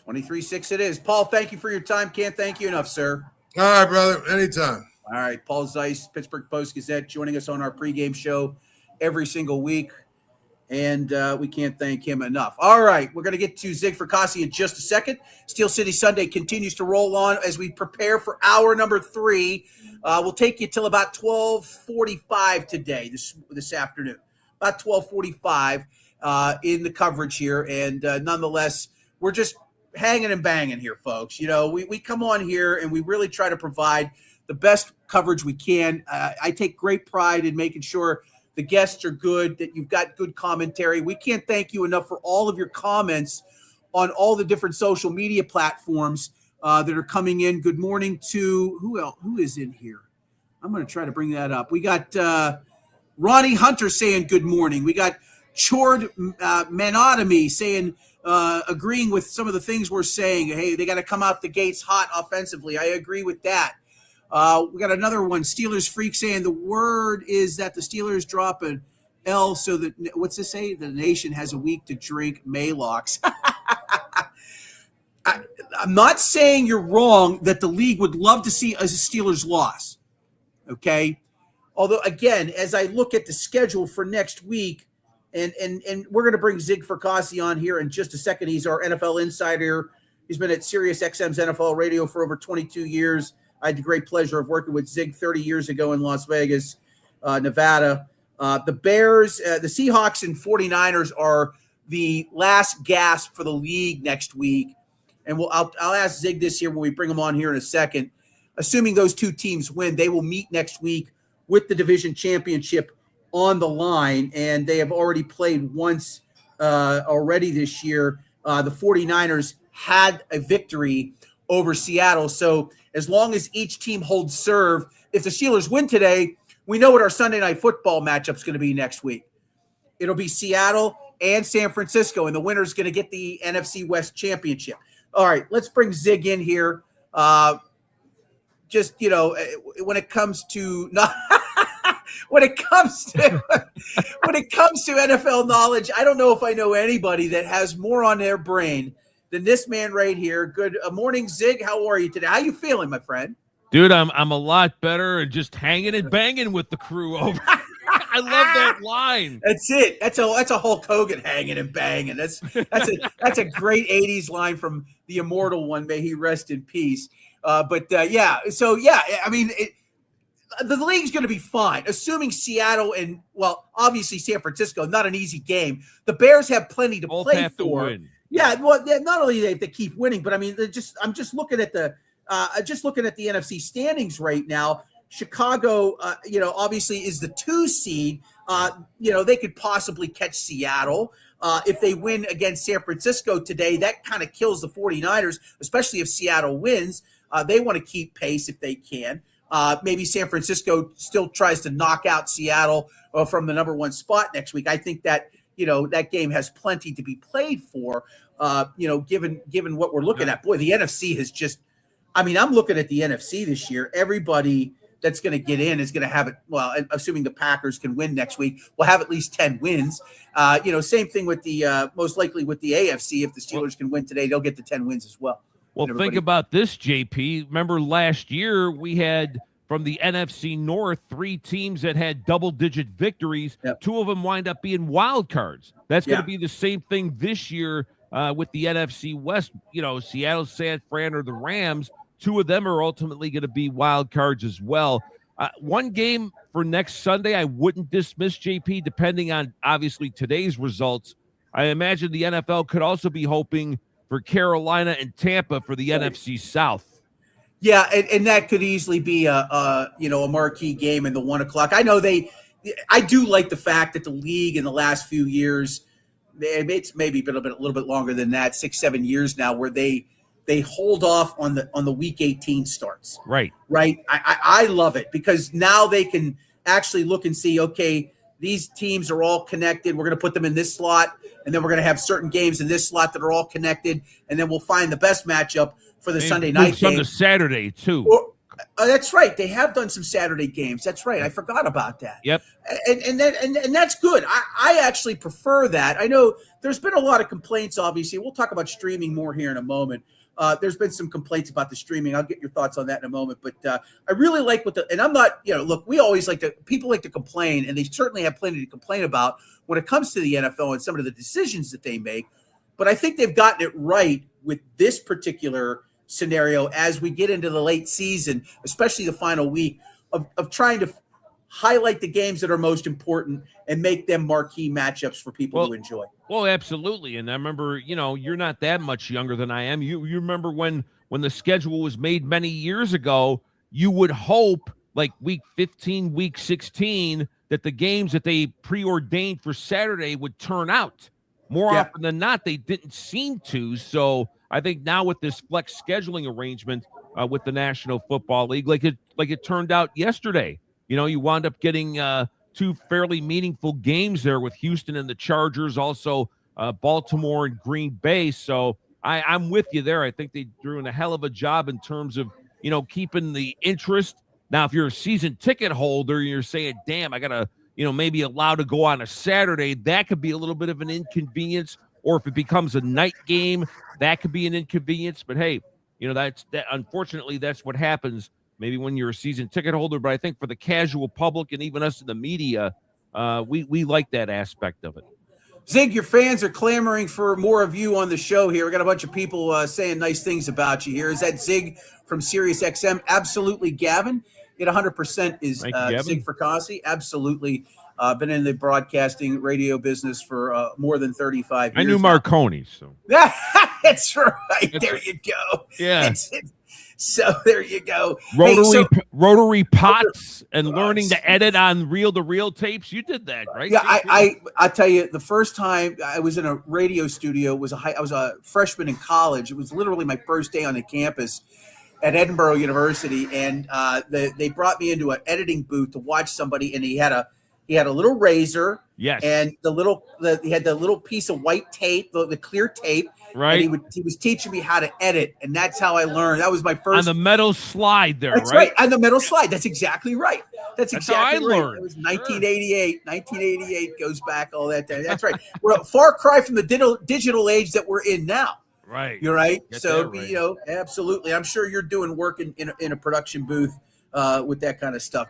23-6 it is. Paul, thank you for your time. Can't thank you enough, sir. All right, brother. Anytime. All right. Paul Zeiss, Pittsburgh Post-Gazette, joining us on our pregame show every single week. And we can't thank him enough. All right. We're going to get to Zig Fracassi in just a second. Steel City Sunday continues to roll on as we prepare for hour number 3. We'll take you till about 12:45 today, this afternoon. About 12:45 in the coverage here. And nonetheless, we're just hanging and banging here, folks. We come on here and we really try to provide the best coverage we can. I take great pride in making sure the guests are good, that you've got good commentary. We can't thank you enough for all of your comments on all the different social media platforms that are coming in. Good morning to who else? Who is in here? I'm going to try to bring that up. We got Ronnie Hunter saying good morning. We got Chord Manotomy saying, agreeing with some of the things we're saying. Hey, they got to come out the gates hot offensively. I agree with that. We got another one, Steelers Freak, saying the word is that the Steelers drop an L so that, what's this say? The nation has a week to drink Maalox. I'm not saying you're wrong that the league would love to see a Steelers loss, okay? Although, again, as I look at the schedule for next week, and we're going to bring Zig Fracassi on here in just a second. He's our NFL insider. He's been at Sirius XM's NFL radio for over 22 years. I had the great pleasure of working with Zig 30 years ago in Las Vegas, Nevada. The Bears, the Seahawks and 49ers are the last gasp for the league next week. And I'll ask Zig this year when we bring him on here in a second. Assuming those two teams win, they will meet next week with the division championship on the line, and they have already played once already this year. The 49ers had a victory over Seattle. So as long as each team holds serve, if the Steelers win today, we know what our Sunday Night Football matchup is going to be next week. It'll be Seattle and San Francisco, and the winner is going to get the NFC West championship. All right, let's bring Zig in here. Just, when it comes to when it comes to NFL knowledge, I don't know if I know anybody that has more on their brain than this man right here. Good morning, Zig. How are you today? How you feeling, my friend? Dude, I'm a lot better and just hanging and banging with the crew over. I love that line. That's it. That's a Hulk Hogan hanging and banging. That's a great '80s line from the immortal one. May he rest in peace. Yeah. So yeah, I mean, the league's going to be fine, assuming Seattle and obviously San Francisco. Not an easy game. The Bears have plenty to Both play have for. to win. Yeah. Well, not only do they have to keep winning, but I mean, I'm just looking at the NFC standings right now. Chicago, obviously is the 2 seed. They could possibly catch Seattle. If they win against San Francisco today, that kind of kills the 49ers, especially if Seattle wins. They want to keep pace if they can. Maybe San Francisco still tries to knock out Seattle from the number 1 spot next week. I think that, that game has plenty to be played for, given what we're looking at. Boy, the NFC has just – I mean, I'm looking at the NFC this year. Everybody that's going to get in is going to have it. Well, assuming the Packers can win next week, we'll have at least 10 wins. Same thing with the most likely with the AFC. If the Steelers can win today, they'll get to 10 wins as well. Well, think about this, JP. Remember last year we had from the NFC North 3 teams that had double-digit victories. Yep. 2 of them wind up being wild cards. That's going to be the same thing this year with the NFC West. Seattle, San Fran, or the Rams. 2 of them are ultimately going to be wild cards as well. One game for next Sunday I wouldn't dismiss, JP, depending on obviously today's results. I imagine the NFL could also be hoping for Carolina and Tampa for the NFC South. Yeah, and that could easily be a marquee game in the 1 o'clock. I know I do like the fact that the league in the last few years, it's maybe been a little bit longer than that, 6-7 years now, where they hold off on the week 18 starts. Right. I love it because now they can actually look and see, okay, these teams are all connected. We're going to put them in this slot, and then we're going to have certain games in this slot that are all connected, and then we'll find the best matchup for the Sunday night game. Some to Saturday, too. That's right. They have done some Saturday games. That's right. I forgot about that. Yep. And that's good. I actually prefer that. I know there's been a lot of complaints, obviously. We'll talk about streaming more here in a moment. There's been some complaints about the streaming. I'll get your thoughts on that in a moment. But I really like and I'm not, look, we always people like to complain, and they certainly have plenty to complain about when it comes to the NFL and some of the decisions that they make. But I think they've gotten it right with this particular scenario as we get into the late season, especially the final week of trying to highlight the games that are most important and make them marquee matchups for people to enjoy. Well, absolutely. And I remember, you're not that much younger than I am. You remember when the schedule was made many years ago, you would hope like week 15, week 16, that the games that they preordained for Saturday would turn out. More often than not, they didn't seem to. So I think now with this flex scheduling arrangement with the National Football League, like it turned out yesterday, you wound up getting 2 fairly meaningful games there with Houston and the Chargers, also Baltimore and Green Bay. So I'm with you there. I think they're doing a hell of a job in terms of, keeping the interest. Now, if you're a season ticket holder, you're saying, damn, I got to, maybe allowed to go on a Saturday. That could be a little bit of an inconvenience. Or if it becomes a night game, that could be an inconvenience. But hey, unfortunately, that's what happens maybe when you're a season ticket holder. But I think for the casual public and even us in the media, we like that aspect of it. Zig, your fans are clamoring for more of you on the show here. We got a bunch of people saying nice things about you here. Is that Zig from Sirius XM? Absolutely, Gavin. It 100% is Zig Fracassi. Absolutely. Been in the broadcasting radio business for more than 35 years. I knew Marconi. So that's right. There you go. Yeah. So there you go. Rotary pots and learning to edit on reel-to-reel tapes. You did that, right? Yeah, I tell you, the first time I was in a radio studio I was a freshman in college. It was literally my first day on the campus at Edinburgh University, and they brought me into an editing booth to watch somebody, and he had a little razor. Yes. And he had the little piece of white tape, the clear tape. Right. And he was teaching me how to edit, and that's how I learned. That was my first. On the metal slide there, that's right? On the metal slide. That's exactly right. That's exactly how I right. learned. It was 1988. 1988 goes back all that time. That's right. We're a far cry from the digital age that we're in now. Right. You're right. Get So, that right. absolutely. I'm sure you're doing work in a production booth with that kind of stuff.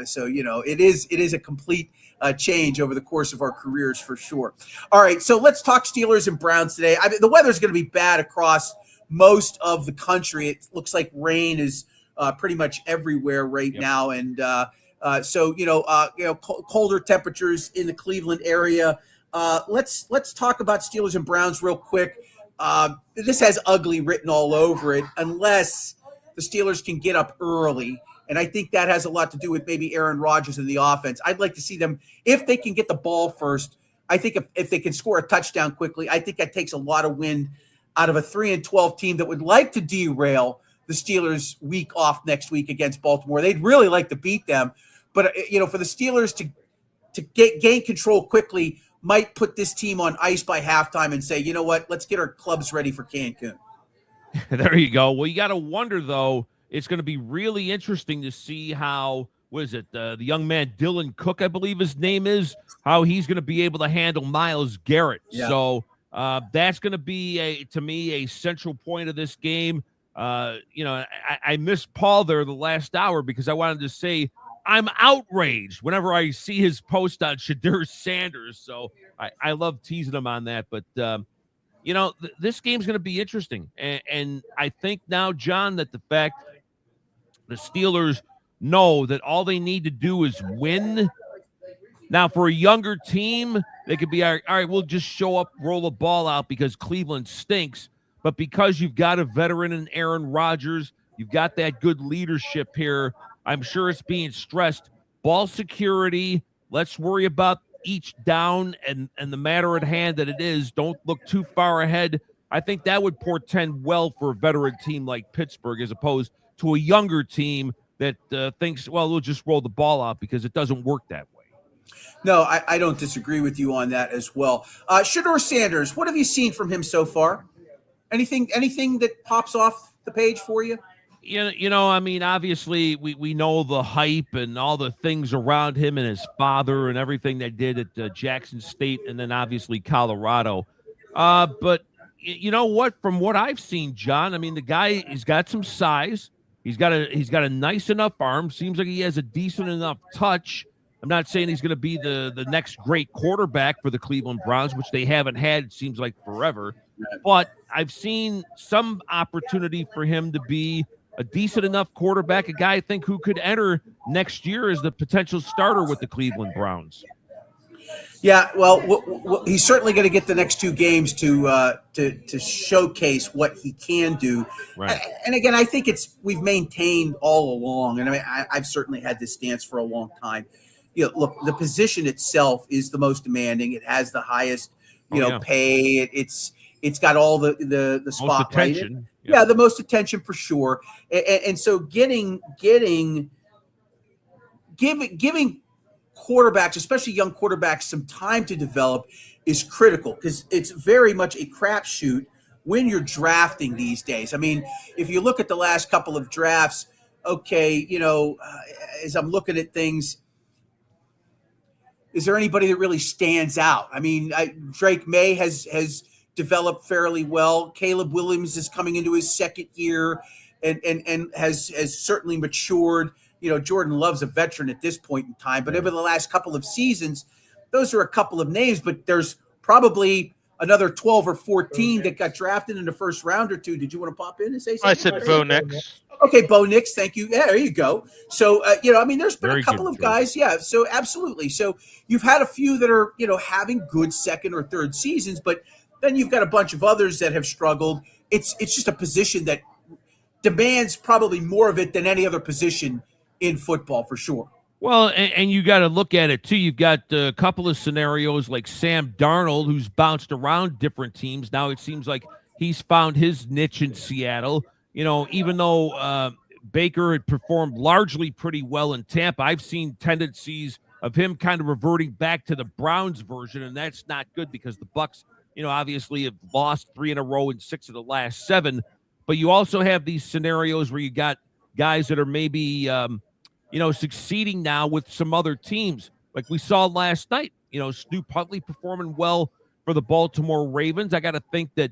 So it is a complete change over the course of our careers for sure. All right, so let's talk Steelers and Browns today. I mean, the weather's going to be bad across most of the country. It looks like rain is pretty much everywhere right now, and so colder temperatures in the Cleveland area. Let's talk about Steelers and Browns real quick. This has ugly written all over it, unless the Steelers can get up early. And I think that has a lot to do with maybe Aaron Rodgers and the offense. I'd like to see them, if they can get the ball first, I think if they can score a touchdown quickly, I think that takes a lot of wind out of a 3-12 team that would like to derail the Steelers week off next week against Baltimore. They'd really like to beat them. But, for the Steelers to gain control quickly might put this team on ice by halftime and say, you know what, let's get our clubs ready for Cancun. There you go. Well, you got to wonder, though, it's going to be really interesting to see how, the young man Dylan Cook, I believe his name is, how he's going to be able to handle Myles Garrett. Yeah. So that's going to be, to me, a central point of this game. I missed Paul there the last hour because I wanted to say I'm outraged whenever I see his post on Shadur Sanders. So I love teasing him on that. But, this game's going to be interesting. And I think now, John, that the fact the Steelers know that all they need to do is win. Now, for a younger team, they could be, all right, we'll just show up, roll the ball out because Cleveland stinks. But because you've got a veteran in Aaron Rodgers, you've got that good leadership here, I'm sure it's being stressed. Ball security, let's worry about each down and the matter at hand that it is. Don't look too far ahead. I think that would portend well for a veteran team like Pittsburgh as opposed to a younger team that thinks, well, we'll just roll the ball out because it doesn't work that way. No, I don't disagree with you on that as well. Shadur Sanders, what have you seen from him so far? Anything that pops off the page for you? I mean, obviously we know the hype and all the things around him and his father and everything they did at Jackson State and then obviously Colorado. But you know what? From what I've seen, John, I mean, the guy, he's got some size. He's got a nice enough arm. Seems like he has a decent enough touch. I'm not saying he's going to be the next great quarterback for the Cleveland Browns, which they haven't had, it seems like, forever. But I've seen some opportunity for him to be a decent enough quarterback, a guy I think who could enter next year as the potential starter with the Cleveland Browns. Yeah, well, he's certainly going to get the next two games to showcase what he can do. Right. And again, I think we've maintained all along, and I mean, I've certainly had this stance for a long time. Look, the position itself is the most demanding. It has the highest, pay. It's got all the spotlight. Yeah, the most attention for sure. And so giving quarterbacks, especially young quarterbacks, some time to develop is critical because it's very much a crapshoot when you're drafting these days. I mean, if you look at the last couple of drafts, okay, as I'm looking at things, is there anybody that really stands out? I mean, Drake May has developed fairly well. Caleb Williams is coming into his second year and has certainly matured. Jordan Love's a veteran at this point in time, but over the last couple of seasons, those are a couple of names, but there's probably another 12 or 14 that got drafted in the first round or two. Did you want to pop in and say something? I said Bo Nix. Okay, Bo Nix, thank you. Yeah, there you go. So, there's been a couple of guys. Yeah, so absolutely. So you've had a few that are, having good second or third seasons, but then you've got a bunch of others that have struggled. It's just a position that demands probably more of it than any other position in football for sure. Well, and you got to look at it too. You've got a couple of scenarios like Sam Darnold, who's bounced around different teams. Now it seems like he's found his niche in Seattle. Even though Baker had performed largely pretty well in Tampa, I've seen tendencies of him kind of reverting back to the Browns version, and that's not good because the Bucs, obviously have lost 3 in a row in 6 of the last 7. But you also have these scenarios where you got guys that are maybe, succeeding now with some other teams. Like we saw last night, Stu Huntley performing well for the Baltimore Ravens. I got to think that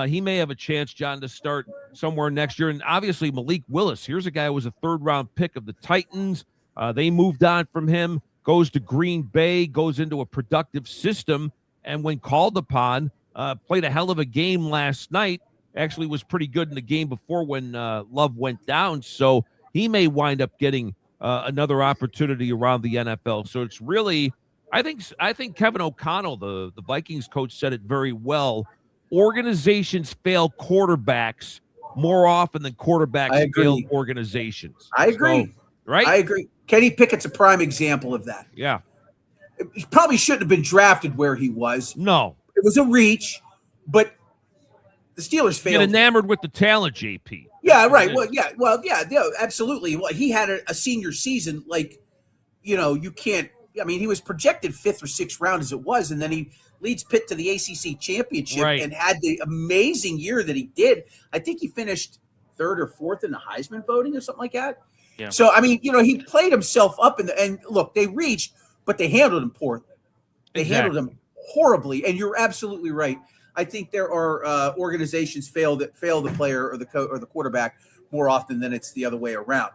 He may have a chance, John, to start somewhere next year. And obviously, Malik Willis, here's a guy who was a third-round pick of the Titans. They moved on from him, goes to Green Bay, goes into a productive system, and when called upon, played a hell of a game last night. Actually was pretty good in the game before when Love went down. So he may wind up getting another opportunity around the NFL. So it's really, I think Kevin O'Connell, the Vikings coach, said it very well. Organizations fail quarterbacks more often than quarterbacks fail organizations. I agree. So, right? I agree. Kenny Pickett's a prime example of that. Yeah. He probably shouldn't have been drafted where he was. No. It was a reach, but the Steelers failed. Get enamored with the talent, JP. Yeah, right. Well, yeah, absolutely. Well, he had a senior season like, you can't. I mean, he was projected 5th or 6th round as it was, and then he leads Pitt to the ACC championship and had the amazing year that he did. I think he finished 3rd or 4th in the Heisman voting or something like that. Yeah. So, I mean, he played himself up and look, they reached, but they handled him poorly. They handled him horribly, and you're absolutely right. I think there are organizations fail the player or the quarterback more often than it's the other way around.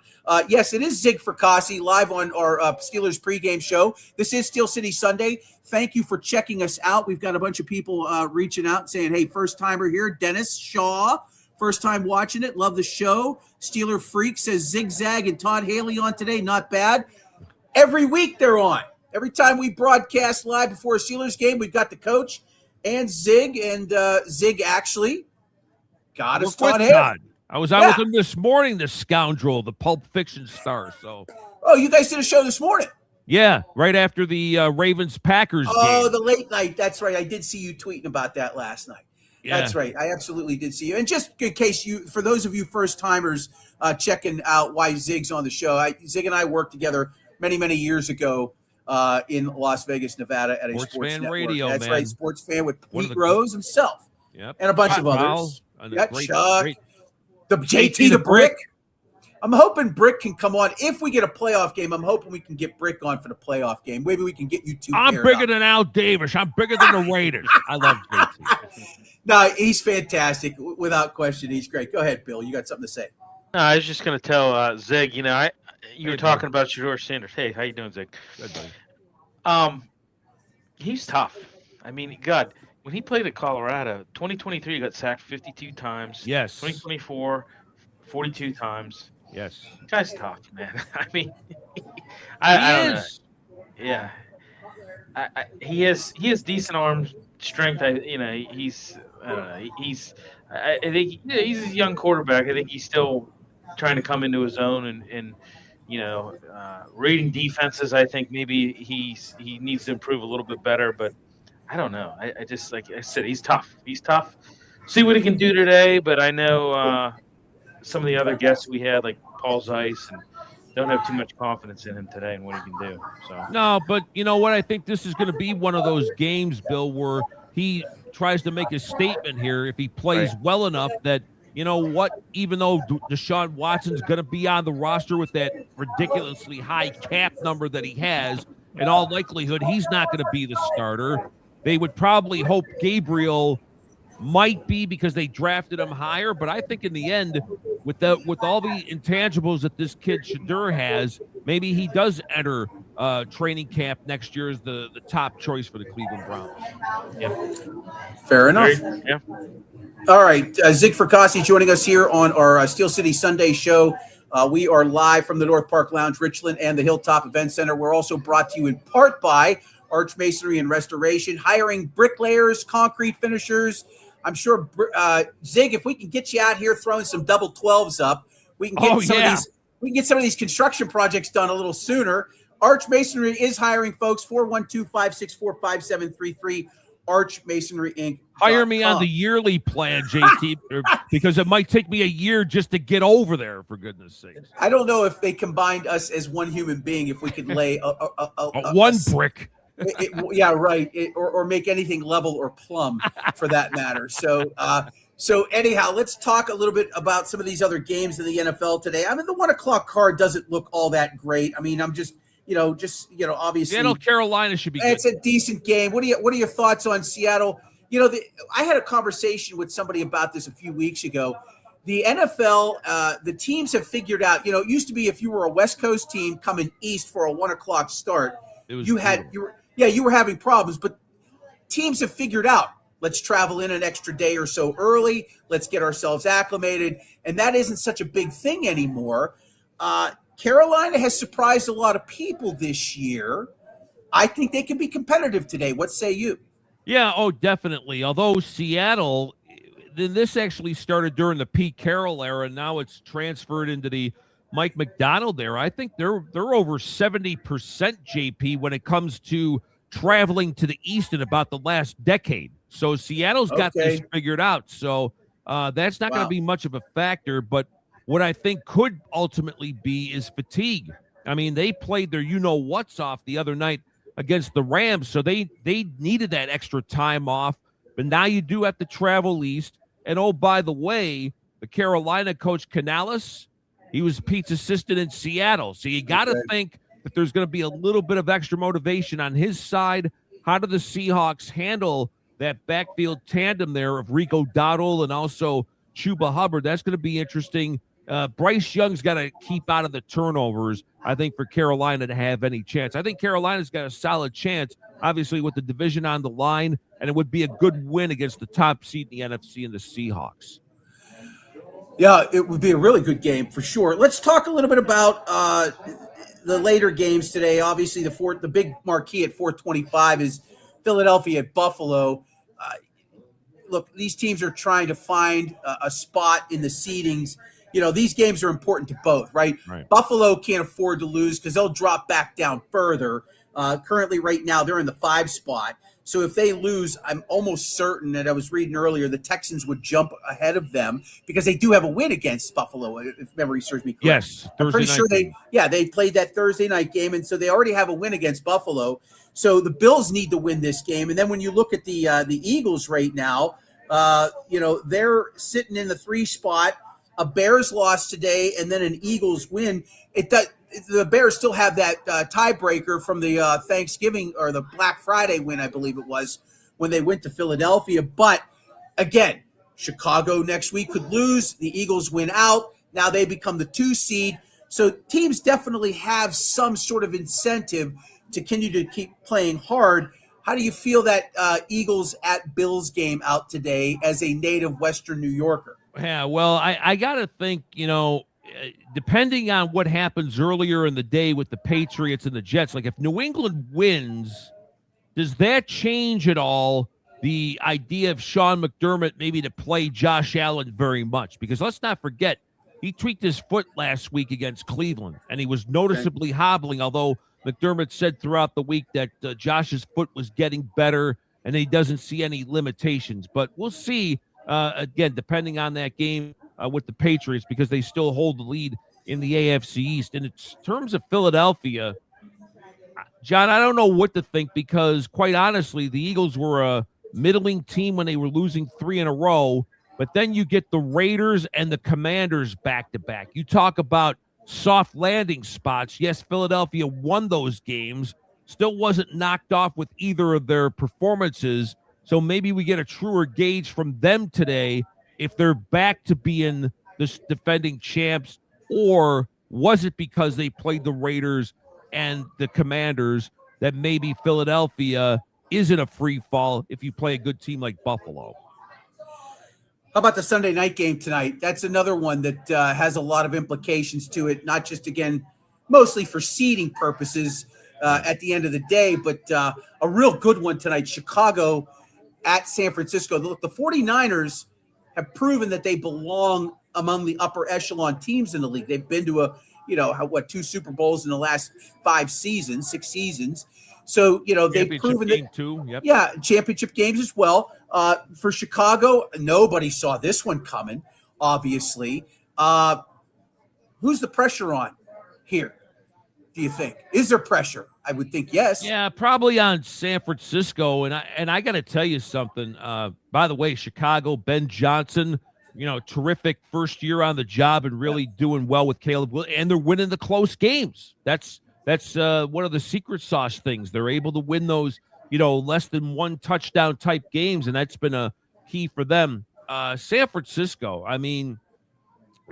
Yes, it is Zig Fracassi live on our Steelers pregame show. This is Steel City Sunday. Thank you for checking us out. We've got a bunch of people reaching out and saying, hey, first timer here, Dennis Shaw. First time watching it. Love the show. Steeler Freak says Zigzag and Todd Haley on today. Not bad. Every week they're on. Every time we broadcast live before a Steelers game, we've got the coach and Zig. And Zig actually got us Todd Haley. I was out with him this morning, the scoundrel, the Pulp Fiction star. So, you guys did a show this morning. Yeah, right after the Ravens-Packers game. Oh, the late night. That's right. I did see you tweeting about that last night. Yeah. That's right. I absolutely did see you. And just in case for those of you first-timers checking out why Zig's on the show, Zig and I worked together many, many years ago in Las Vegas, Nevada at a sports fan network. Radio, That's man. Right, Sports Fan with Pete Rose himself. Yep. And a bunch of others. Chuck. Great. The JT the Brick. I'm hoping Brick can come on. If we get a playoff game, I'm hoping we can get Brick on for the playoff game. Maybe we can get you two. I'm bigger than Al Davis. I'm bigger than the Raiders. I love JT. No, he's fantastic. Without question, he's great. Go ahead, Bill. You got something to say. No, I was just going to tell Zig, you were talking about Shedeur Sanders. Hey, how you doing, Zig? Good, buddy. He's tough. I mean, God, when he played at Colorado, 2023, he got sacked 52 times. Yes. 2024, 42 times. Yes. The guy's tough, man. I mean, I don't know. Yeah. He has decent arm strength. I think he's a young quarterback. I think he's still trying to come into his own and reading defenses. I think maybe he needs to improve a little bit better, but I don't know. I just, like I said, he's tough. He's tough. See what he can do today, but I know some of the other guests we had, like Paul Zeiss, and don't have too much confidence in him today and what he can do. So no, but you know what? I think this is going to be one of those games, Bill, where he tries to make a statement here if he plays well enough that, you know what, even though Deshaun Watson's going to be on the roster with that ridiculously high cap number that he has, in all likelihood, he's not going to be the starter. They would probably hope Gabriel might be because they drafted him higher, but I think in the end, with all the intangibles that this kid Shedeur has, maybe he does enter training camp next year as the top choice for the Cleveland Browns. Yeah. Fair enough. Yeah. All right, Zig Fracassi joining us here on our Steel City Sunday show. We are live from the North Park Lounge, Richland, and the Hilltop Event Center. We're also brought to you in part by Arch Masonry and Restoration, hiring bricklayers, concrete finishers. I'm sure, Zig, if we can get you out here throwing some double 12s up, we can get some of these construction projects done a little sooner. Arch Masonry is hiring folks. 412-564-5733. Arch Masonry Inc. Hire me on the yearly plan, JT, because it might take me a year just to get over there, for goodness sakes. I don't know if they combined us as one human being, if we could lay one brick. Or make anything level or plumb for that matter. So anyhow, let's talk a little bit about some of these other games in the NFL today. I mean, the 1:00 card doesn't look all that great. I mean, I'm just obviously Seattle, Carolina should be good. It's a decent game. What are your thoughts on Seattle? I had a conversation with somebody about this a few weeks ago. The NFL, the teams have figured out, it used to be if you were a West Coast team coming east for a 1 o'clock start, you were having problems, but teams have figured out, let's travel in an extra day or so early. Let's get ourselves acclimated. And that isn't such a big thing anymore. Carolina has surprised a lot of people this year. I think they can be competitive today. What say you? Yeah, definitely. Although Seattle, this actually started during the Pete Carroll era. Now it's transferred into the Mike McDonald era. I think they're over 70%, JP, when it comes to traveling to the East in about the last decade. So Seattle's got this figured out. So that's not going to be much of a factor. But what I think could ultimately be is fatigue. I mean, they played their you-know-what's off the other night against the Rams, so they needed that extra time off. But now you do have to travel east. And, by the way, the Carolina coach Canales, he was Pete's assistant in Seattle. So you got to think that there's going to be a little bit of extra motivation on his side. How do the Seahawks handle that backfield tandem there of Rico Dowdle and also Chuba Hubbard? That's going to be interesting. Bryce Young's got to keep out of the turnovers, I think, for Carolina to have any chance. I think Carolina's got a solid chance, obviously, with the division on the line, and it would be a good win against the top seed in the NFC and the Seahawks. Yeah, it would be a really good game for sure. Let's talk a little bit about the later games today. Obviously, the big marquee at 4:25 is Philadelphia at Buffalo. Look, these teams are trying to find a spot in the seedings. These games are important to both, right? Buffalo can't afford to lose because they'll drop back down further. Currently, right now, they're in the 5 spot. So if they lose, I'm almost certain that I was reading earlier, the Texans would jump ahead of them because they do have a win against Buffalo, if memory serves me correct. Yes, I'm pretty sure they played that Thursday night game, and so they already have a win against Buffalo. So the Bills need to win this game. And then when you look at the Eagles right now, they're sitting in the 3 spot. A Bears loss today, and then an Eagles win. The Bears still have that tiebreaker from the Thanksgiving or the Black Friday win, I believe it was, when they went to Philadelphia. But again, Chicago next week could lose. The Eagles win out. Now they become the 2 seed. So teams definitely have some sort of incentive to continue to keep playing hard. How do you feel that Eagles at Bills game out today as a native Western New Yorker? Yeah, well, I got to think, depending on what happens earlier in the day with the Patriots and the Jets, like if New England wins, does that change at all the idea of Sean McDermott maybe to play Josh Allen very much? Because let's not forget, he tweaked his foot last week against Cleveland, and he was noticeably hobbling, although McDermott said throughout the week that Josh's foot was getting better and he doesn't see any limitations. But we'll see. Again, depending on that game with the Patriots, because they still hold the lead in the AFC East. And in terms of Philadelphia, John, I don't know what to think because, quite honestly, the Eagles were a middling team when they were losing 3 in a row. But then you get the Raiders and the Commanders back-to-back. You talk about soft landing spots. Yes, Philadelphia won those games, still wasn't knocked off with either of their performances. So maybe we get a truer gauge from them today if they're back to being the defending champs, or was it because they played the Raiders and the Commanders that maybe Philadelphia isn't a free fall if you play a good team like Buffalo? How about the Sunday night game tonight? That's another one that has a lot of implications to it, not just, again, mostly for seeding purposes at the end of the day, but a real good one tonight. Chicago at San Francisco. Look, the 49ers have proven that they belong among the upper echelon teams in the league. They've been to 2 Super Bowls in the last 6 seasons. So, they've proven that too. Yep. Yeah, championship games as well. For Chicago, nobody saw this one coming, obviously. Who's the pressure on here, do you think? Is there pressure? I would think yes. Yeah, probably on San Francisco. And I got to tell you something. By the way, Chicago, Ben Johnson, terrific first year on the job and really doing well with Caleb. And they're winning the close games. That's one of the secret sauce things. They're able to win those less than one touchdown type games, and that's been a key for them. San Francisco, I mean,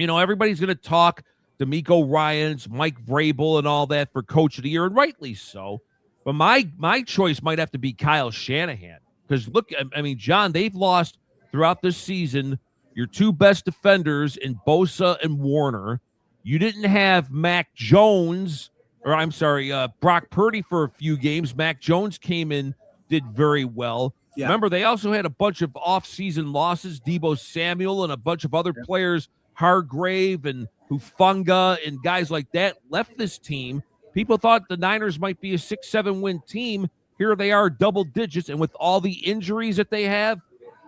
everybody's going to talk D'Amico Ryans, Mike Vrabel, and all that for Coach of the Year, and rightly so. But my choice might have to be Kyle Shanahan, because look, I mean, John, they've lost throughout this season your two best defenders in Bosa and Warner. You didn't have Mac Jones, Brock Purdy for a few games. Mac Jones came in, did very well. Yeah. Remember, they also had a bunch of off-season losses, Deebo Samuel and a bunch of other players, Hargrave and Hufanga and guys like that left this team. People thought the Niners might be a 6-7 win team. Here they are, double digits, and with all the injuries that they have,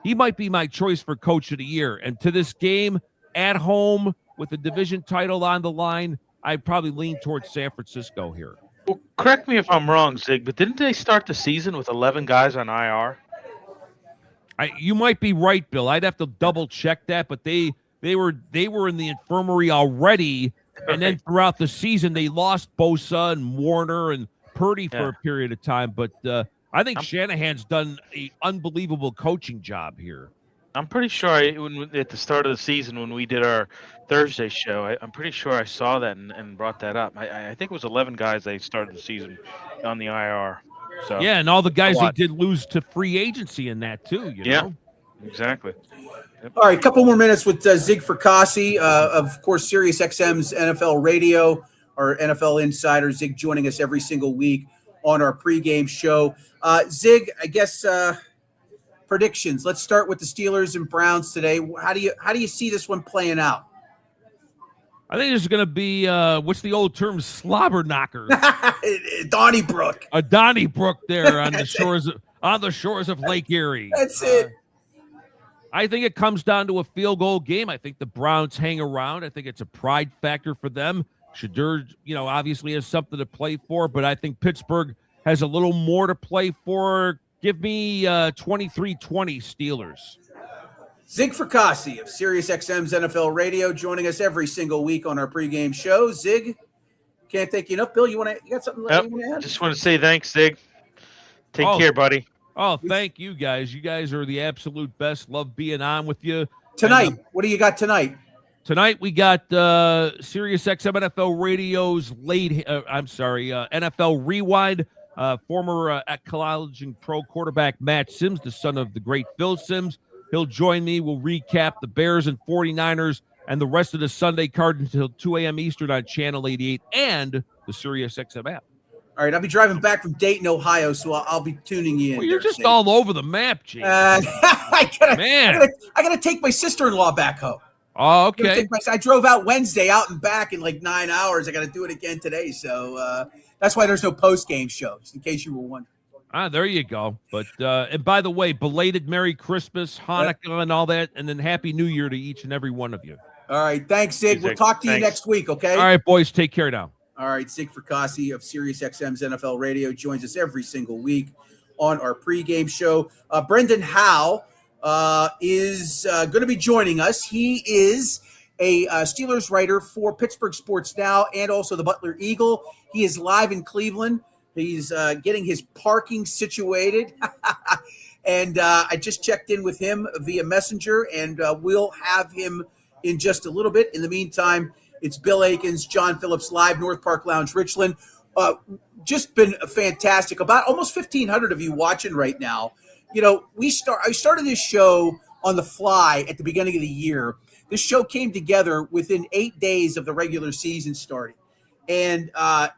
he might be my choice for Coach of the Year. And to this game, at home, with the division title on the line, I'd probably lean towards San Francisco here. Well, correct me if I'm wrong, Zig, but didn't they start the season with 11 guys on IR? You might be right, Bill. I'd have to double check that, but they were in the infirmary already, and then throughout the season they lost Bosa and Warner and Purdy for a period of time. But I think Shanahan's done an unbelievable coaching job here. I'm pretty sure at the start of the season when we did our Thursday show, I'm pretty sure I saw that and brought that up. I think it was 11 guys they started the season on the IR. So yeah, and all the guys they did lose to free agency in that too. You know? Exactly. Yep. All right, a couple more minutes with Zig Fracassi, of course, Sirius XM's NFL Radio, our NFL insider. Zig joining us every single week on our pregame show. Zig, I guess predictions. Let's start with the Steelers and Browns today. How do you see this one playing out? I think there's going to be what's the old term, slobber knockers. Donnybrook. A Donnybrook there on the shores of Lake Erie. That's it. I think it comes down to a field goal game. I think the Browns hang around. I think it's a pride factor for them. Shedeur, obviously has something to play for, but I think Pittsburgh has a little more to play for. Give me 23-20 Steelers. Zig Fracassi of Sirius XM's NFL Radio, joining us every single week on our pregame show. Zig, can't thank you enough. Bill, you got something you want to add? Just want to say thanks, Zig. Take care, buddy. Oh, thank you guys. You guys are the absolute best. Love being on with you. Tonight, what do you got tonight? Tonight we got Sirius XM NFL Radio's NFL Rewind. Former college and pro quarterback Matt Sims, the son of the great Phil Sims. He'll join me. We'll recap the Bears and 49ers and the rest of the Sunday card until 2 a.m. Eastern on Channel 88 and the Sirius XM app. All right, I'll be driving back from Dayton, Ohio, so I'll be tuning in. Well, you're just all over the map, James. I gotta take my sister-in-law back home. Oh, okay. I drove out Wednesday, out and back in like 9 hours. I got to do it again today, so that's why there's no post-game shows, in case you were wondering. There you go. But and by the way, belated Merry Christmas, Hanukkah, and all that, and then Happy New Year to each and every one of you. All right, thanks, Zig. We'll talk to you next week, okay? All right, boys, take care now. All right, Zig Fracassi of Sirius XM's NFL Radio joins us every single week on our pregame show. Brendan Howe is going to be joining us. He is a Steelers writer for Pittsburgh Sports Now and also the Butler Eagle. He is live in Cleveland. He's getting his parking situated. And I just checked in with him via Messenger, and we'll have him in just a little bit. In the meantime, it's Bill Akins, John Phillips, live, North Park Lounge, Richland. Just been fantastic. About almost 1,500 of you watching right now. I started this show on the fly at the beginning of the year. This show came together within 8 days of the regular season starting. And I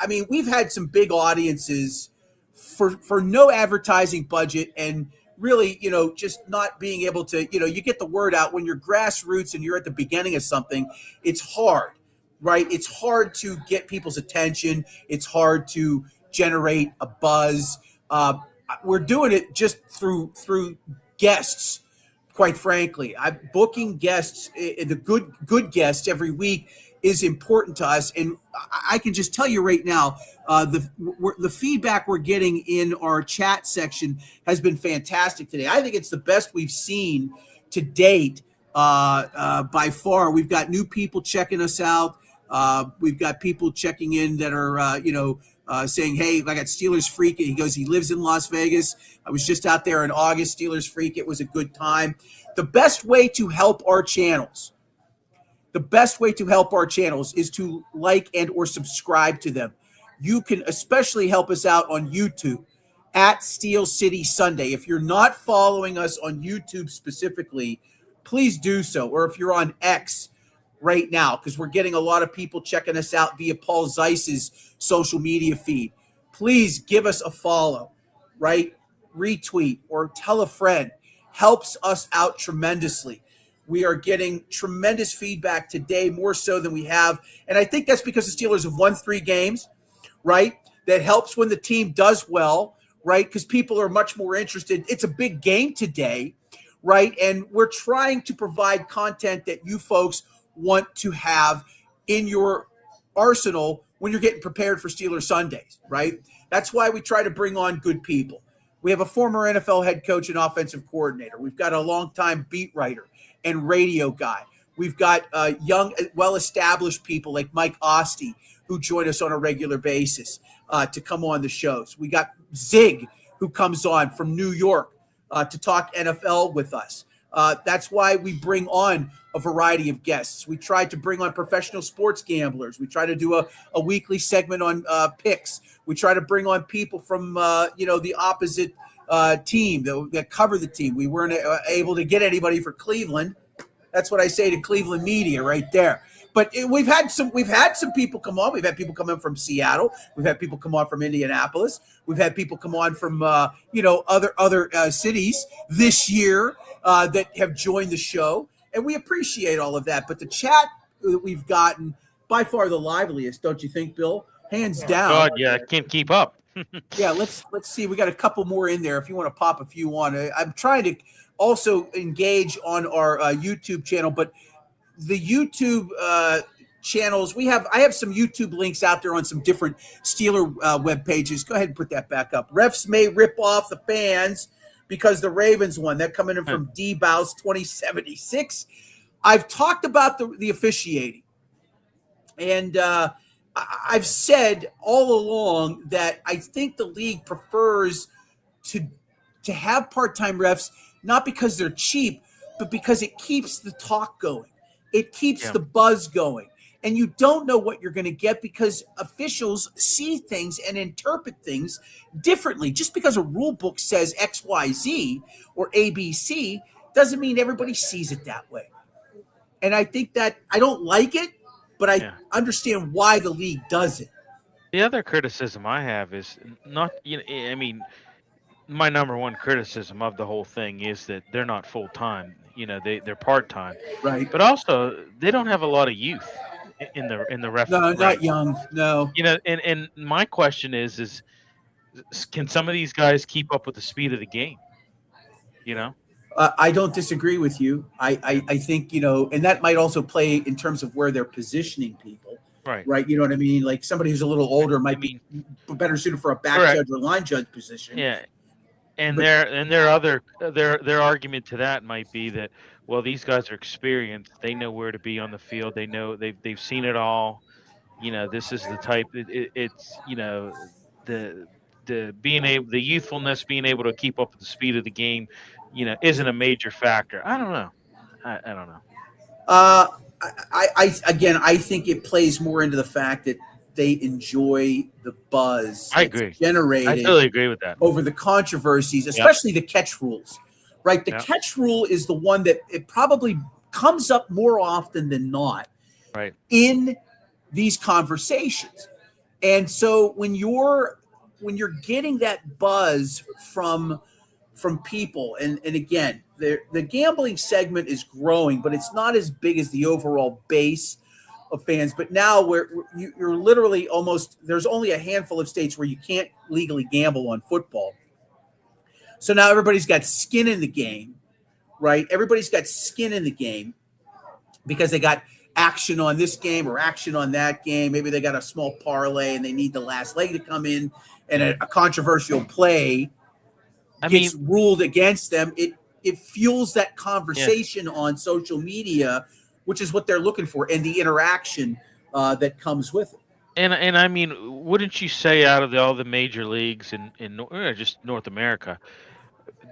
mean, we've had some big audiences for no advertising budget, and really, just not being able to, you get the word out when you're grassroots and you're at the beginning of something. It's hard, right? It's hard to get people's attention. It's hard to generate a buzz. We're doing it just through guests, quite frankly. I'm booking guests, the good guests every week is important to us. And I can just tell you right now, the feedback we're getting in our chat section has been fantastic today. I think it's the best we've seen to date by far. We've got new people checking us out. We've got people checking in that are, saying, hey, I got Steelers Freak. He goes, he lives in Las Vegas. I was just out there in August, Steelers Freak. It was a good time. The best way to help our channels is to like and or subscribe to them. You can especially help us out on YouTube at Steel City Sunday. If you're not following us on YouTube specifically, please do so. Or if you're on X right now, because we're getting a lot of people checking us out via Paul Zeiss's social media feed, please give us a follow, right? Retweet or tell a friend. Helps us out tremendously. We are getting tremendous feedback today, more so than we have. And I think that's because the Steelers have won 3 games, right? That helps when the team does well, right? Because people are much more interested. It's a big game today, right? And we're trying to provide content that you folks want to have in your arsenal when you're getting prepared for Steelers Sundays, right? That's why we try to bring on good people. We have a former NFL head coach and offensive coordinator. We've got a longtime beat writer and radio guy. We've got young, well-established people like Mike Ostie, who join us on a regular basis to come on the shows. We got Zig, who comes on from New York to talk NFL with us. That's why we bring on a variety of guests. We try to bring on professional sports gamblers. We try to do a weekly segment on picks. We try to bring on people from the opposite team that cover the team. We weren't able to get anybody for Cleveland. That's what I say to Cleveland media right there. But we've had some people come on. We've had people come in from Seattle. We've had people come on from Indianapolis. We've had people come on from other cities this year that have joined the show, and we appreciate all of that. But the chat that we've gotten, by far the liveliest, don't you think, Bill? Hands down. God, yeah, I can't keep up. Yeah, let's see. We got a couple more in there if you want to pop a few on. I'm trying to also engage on our YouTube channel, but the YouTube channels, I have some YouTube links out there on some different Steeler web pages. Go ahead and put that back up. Refs may rip off the fans because the Ravens won. That coming in from D Bouse 2076. I've talked about the officiating, and I've said all along that I think the league prefers to have part-time refs, not because they're cheap, but because it keeps the talk going. It keeps the buzz going. And you don't know what you're going to get because officials see things and interpret things differently. Just because a rule book says XYZ or ABC doesn't mean everybody sees it that way. And I think that I don't like it, but I understand why the league does it. The other criticism I have is not, my number one criticism of the whole thing is that they're not full time. They're part time, right? But also they don't have a lot of youth in the ref. No, not young. No. And my question is can some of these guys keep up with the speed of the game? I don't disagree with you. I think, and that might also play in terms of where they're positioning people. Right. You know what I mean? Like somebody who's a little older might be better suited for a back judge or line judge position. Yeah. And their argument to that might be that, well, these guys are experienced. They know where to be on the field. They know they've seen it all. This is the type. It's the youthfulness, being able to keep up with the speed of the game, isn't a major factor. I don't know. I don't know. I think it plays more into the fact that they enjoy the buzz. I agree. Generated. I totally agree with that. Over the controversies, especially the catch rules, right? The catch rule is the one that it probably comes up more often than not, right, in these conversations. And so when you're getting that buzz from people, and again, the gambling segment is growing, but it's not as big as the overall base of fans. But now you're literally there's only a handful of states where you can't legally gamble on football. So now everybody's got skin in the game, right? Everybody's got skin in the game because they got action on this game or action on that game. Maybe they got a small parlay and they need the last leg to come in, and a controversial play gets ruled against them. It fuels that conversation on social media, which is what they're looking for, and the interaction that comes with it. And I mean, wouldn't you say out of all the major leagues in just North America,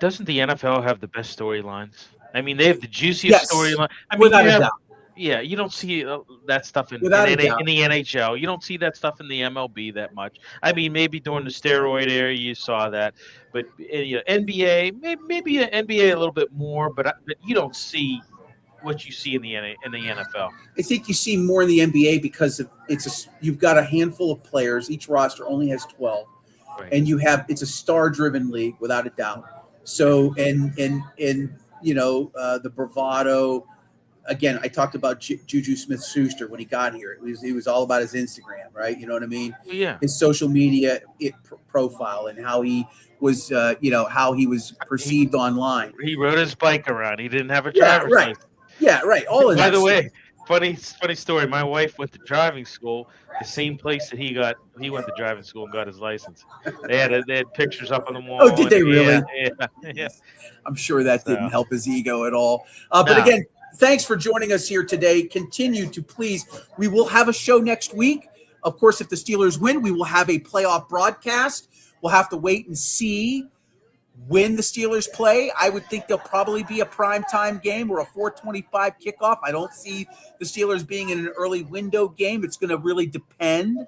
doesn't the NFL have the best storylines? I mean, they have the juiciest Yes, storyline. I mean, without you a have doubt. yeah, you don't see that stuff Without a doubt. in the NHL. You don't see that stuff in the MLB that much. I mean, maybe during the steroid era you saw that, but NBA maybe NBA a little bit more, but you don't see what you see in the NFL. I think you see more in the NBA because you've got a handful of players. Each roster only has 12, Right. and it's a star-driven league without a doubt. So and the bravado. Again, I talked about Juju Smith-Schuster when he got here. It was all about his Instagram, right? You know what I mean? Yeah. His social media profile and how he was, how he was perceived online. He rode his bike around. He didn't have a driver's license. Yeah, right. All of By that. the way, stuff. funny story. My wife went to driving school, the same place that he went to driving school and got his license. They had pictures up on the wall. Oh, did they really? Yeah. I'm sure that didn't help his ego at all. But No. again, thanks for joining us here today. Continue to please. We will have a show next week. Of course, if the Steelers win, we will have a playoff broadcast. We'll have to wait and see when the Steelers play. I would think there'll probably be a primetime game or a 4:25 kickoff. I don't see the Steelers being in an early window game. It's going to really depend.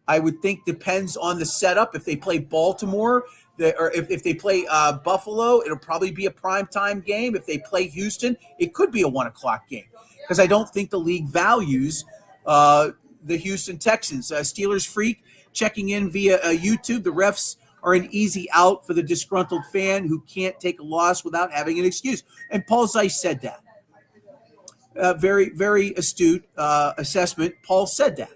I would think depends on the setup. If they play Baltimore, or if they play Buffalo, it'll probably be a primetime game. If they play Houston, it could be a 1:00 game because I don't think the league values the Houston Texans. Steelers Freak checking in via YouTube. The refs are an easy out for the disgruntled fan who can't take a loss without having an excuse. And Paul Zeiss said that. Very, very astute assessment. Paul said that.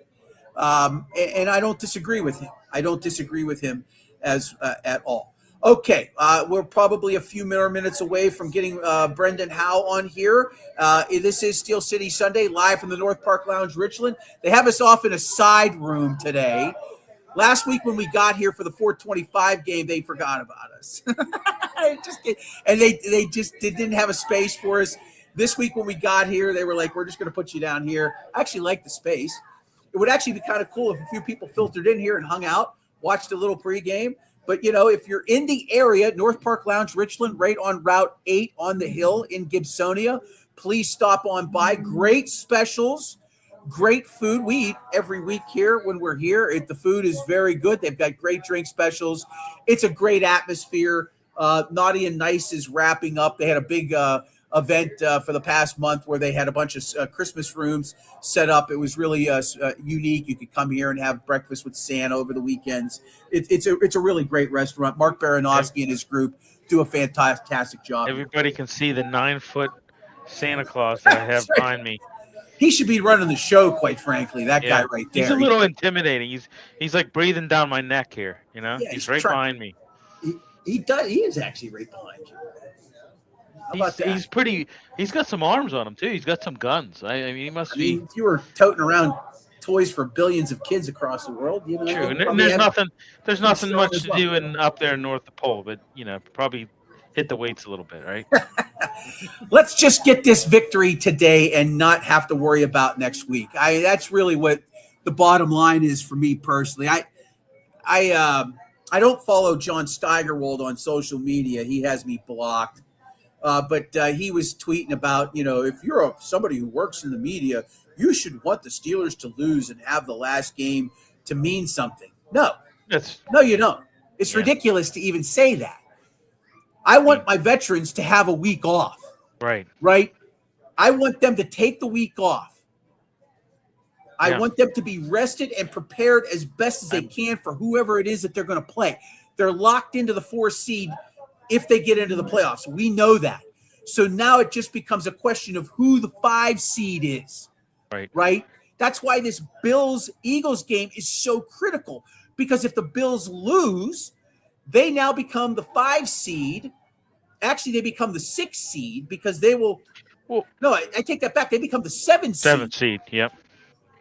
And I don't disagree with him. I don't disagree with him at all. Okay, we're probably a few more minutes away from getting Brendan Howe on here. This is Steel City Sunday, live from the North Park Lounge, Richland. They have us off in a side room today. Last week when we got here for the 4:25 game, they forgot about us. And they didn't have a space for us. This week when we got here, they were like, we're just going to put you down here. I actually like the space. It would actually be kind of cool if a few people filtered in here and hung out, watched a little pregame. But, if you're in the area, North Park Lounge, Richland, right on Route 8 on the hill in Gibsonia, please stop on by. Great specials, great food. We eat every week here when we're here. The food is very good. They've got great drink specials. It's a great atmosphere. Naughty and Nice is wrapping up. They had a big event for the past month where they had a bunch of Christmas rooms set up. It was really unique. You could come here and have breakfast with Santa over the weekends. It's a really great restaurant. Mark Baranowski and his group do a fantastic job. Everybody can see the 9-foot Santa Claus that I have behind me. He should be running the show, quite frankly. That guy right there. He's a little intimidating. He's like breathing down my neck here. Yeah, he's right behind me. He does. He is actually right behind you. How about that? He's pretty. He's got some arms on him too. He's got some guns. I mean, he must be. You were toting around toys for billions of kids across the world. True, and there's nothing much to do up there north of the pole, but probably hit the weights a little bit, right? Let's just get this victory today and not have to worry about next week. That's really what the bottom line is for me personally. I don't follow John Steigerwald on social media. He has me blocked. But he was tweeting about, if you're somebody who works in the media, you should want the Steelers to lose and have the last game to mean something. No, you don't. It's ridiculous to even say that. I want my veterans to have a week off. Right. I want them to take the week off. I want them to be rested and prepared as best as they can for whoever it is that they're going to play. They're locked into the 4 seed if they get into the playoffs. We know that. So now it just becomes a question of who the 5 seed is. Right? That's why this Bills-Eagles game is so critical, because if the Bills lose, they now become the 5 seed. Actually, they become the 6 seed because they will – no, I take that back. They become the 7 seed. 7 seed, yep.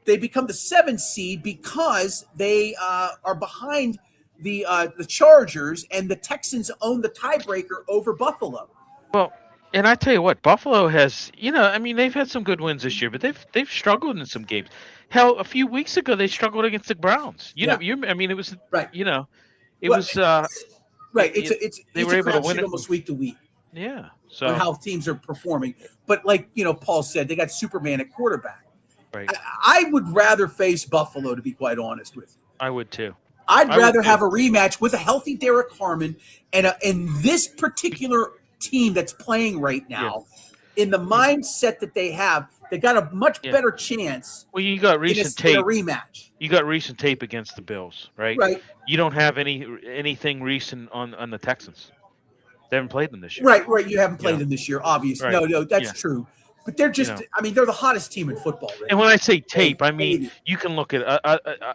They become the 7 seed because they are behind the Chargers, and the Texans own the tiebreaker over Buffalo. Well, And I tell you what, Buffalo has, I mean, they've had some good wins this year, but they've struggled in some games. Hell, a few weeks ago they struggled against the Browns. Yeah. I mean, it was, Right. it Well, was, right. they It's were a able to win crapshoot it. almost week to week Yeah. on So how teams are performing. But like Paul said, they got Superman at quarterback. right, I would rather face Buffalo, to be quite honest with you. I would too. I'd I would rather too. have a rematch with a healthy Derek Harmon and this particular team that's playing right now, in the mindset that they have, they got a much better chance. Well, you got in recent a tape. rematch. You got recent tape against the Bills, right? Right. You don't have anything recent on the Texans. They haven't played them this year. Right. You haven't played them this year, obviously. Right. No, that's Yeah. true. But they're just, I mean, they're the hottest team in football. Right? And when I say tape, I mean Maybe. you can look at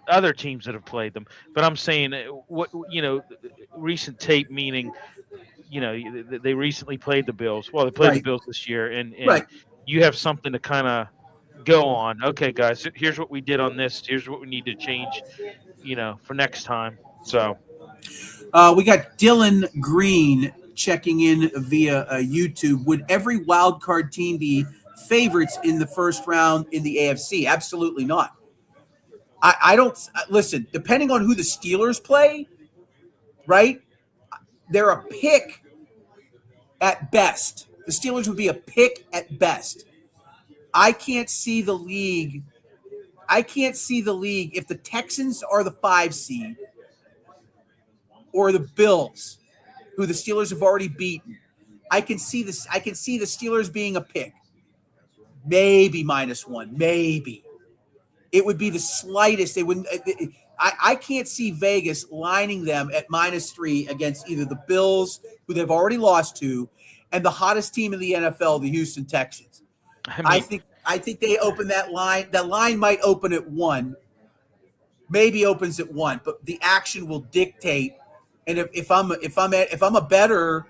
other teams that have played them. But I'm saying recent tape meaning, they recently played the Bills. Well, they played the Bills this year, and you have something to kind of go on. Okay, guys, here's what we did on this. Here's what we need to change, for next time. So we got Dylan Green checking in via YouTube. Would every wild card team be favorites in the first round in the AFC? Absolutely not. I don't listen. Depending on who the Steelers play, right? They're a pick at best. The Steelers would be a pick at best. I can't see the league. If the Texans are the 5 seed or the Bills, who the Steelers have already beaten. I can see this. I can see the Steelers being a pick. Maybe -1. Maybe. It would be the slightest. They wouldn't. I can't see Vegas lining them at -3 against either the Bills, who they've already lost to, and the hottest team in the NFL, the Houston Texans. I think they open that line. That line might open at 1. Maybe opens at 1, but the action will dictate. And if I'm a bettor,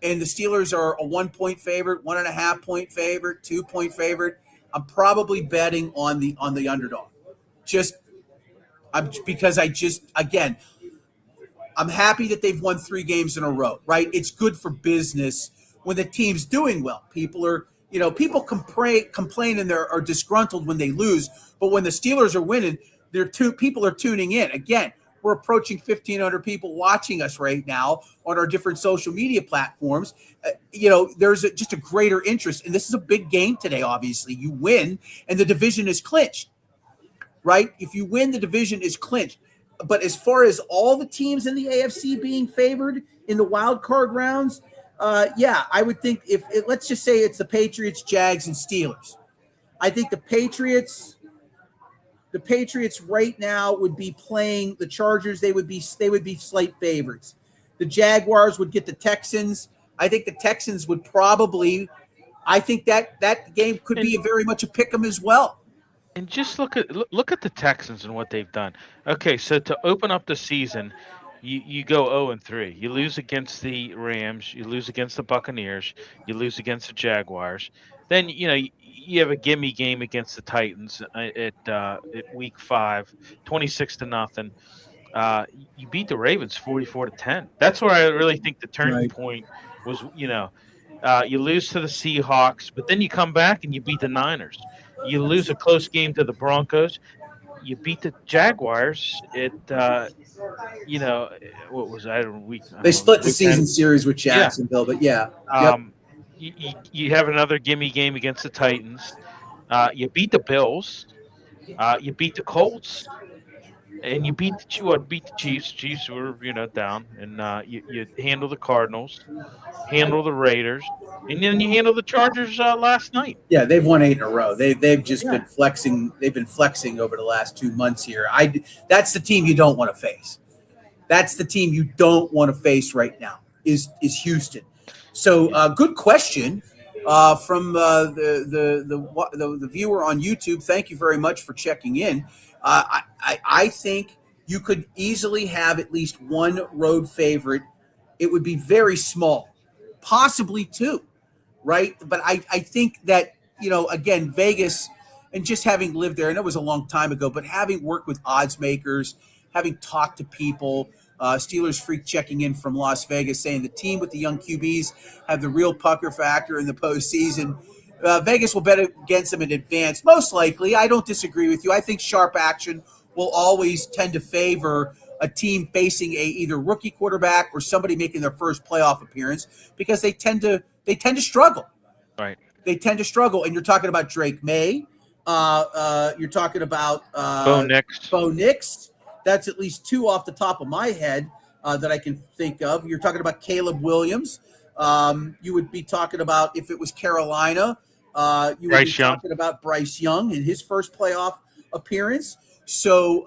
and the Steelers are a 1-point favorite, 1.5 point favorite, 2-point favorite, I'm probably betting on the underdog. I'm happy that they've won 3 games in a row, right? It's good for business when the team's doing well. People complain and are disgruntled when they lose, but when the Steelers are winning, people are tuning in. Again, we're approaching 1,500 people watching us right now on our different social media platforms. There's just a greater interest, and this is a big game today. Obviously, you win, and the division is clinched. Right? If you win, the division is clinched. But as far as all the teams in the AFC being favored in the wild card rounds, I would think let's just say it's the Patriots, Jags, and Steelers. I think the Patriots right now would be playing the Chargers. They would be slight favorites. The Jaguars would get the Texans. I think the Texans would probably. I think that game could be very much a pick 'em as well. And just look at the Texans and what they've done. Okay, so to open up the season, you go 0-3. You lose against the Rams. You lose against the Buccaneers. You lose against the Jaguars. Then you have a gimme game against the Titans at week 5, 26-0. You beat the Ravens 44-10. That's where I really think the turning point was. You lose to the Seahawks, but then you come back and you beat the Niners. You lose a close game to the Broncos. You beat the Jaguars at, what was that? They split the season series with Jacksonville, but yeah. You have another gimme game against the Titans. You beat the Bills. You beat the Colts. And you beat the Chiefs. Chiefs were, down. And you handle the Cardinals, handle the Raiders, and then you handle the Chargers last night. Yeah, they've won 8 in a row. They've just been flexing. They've been flexing over the last 2 months here. That's the team you don't want to face. That's the team you don't want to face right now is Houston. So good question from the viewer on YouTube. Thank you very much for checking in. I think you could easily have at least one road favorite. It would be very small, possibly 2, right? But I think that, again, Vegas, and just having lived there, and it was a long time ago, but having worked with odds makers, having talked to people Steelers Freak checking in from Las Vegas saying the team with the young QBs have the real pucker factor in the postseason. Vegas will bet against them in advance, most likely. I don't disagree with you. I think sharp action will always tend to favor a team facing a either rookie quarterback or somebody making their first playoff appearance because they tend to struggle. Right. They tend to struggle, and you're talking about Drake May. You're talking about Bo Nix. That's at least two off the top of my head that I can think of. You're talking about Caleb Williams. You would be talking about, if it was Carolina, you would be talking about Bryce Young in his first playoff appearance. So,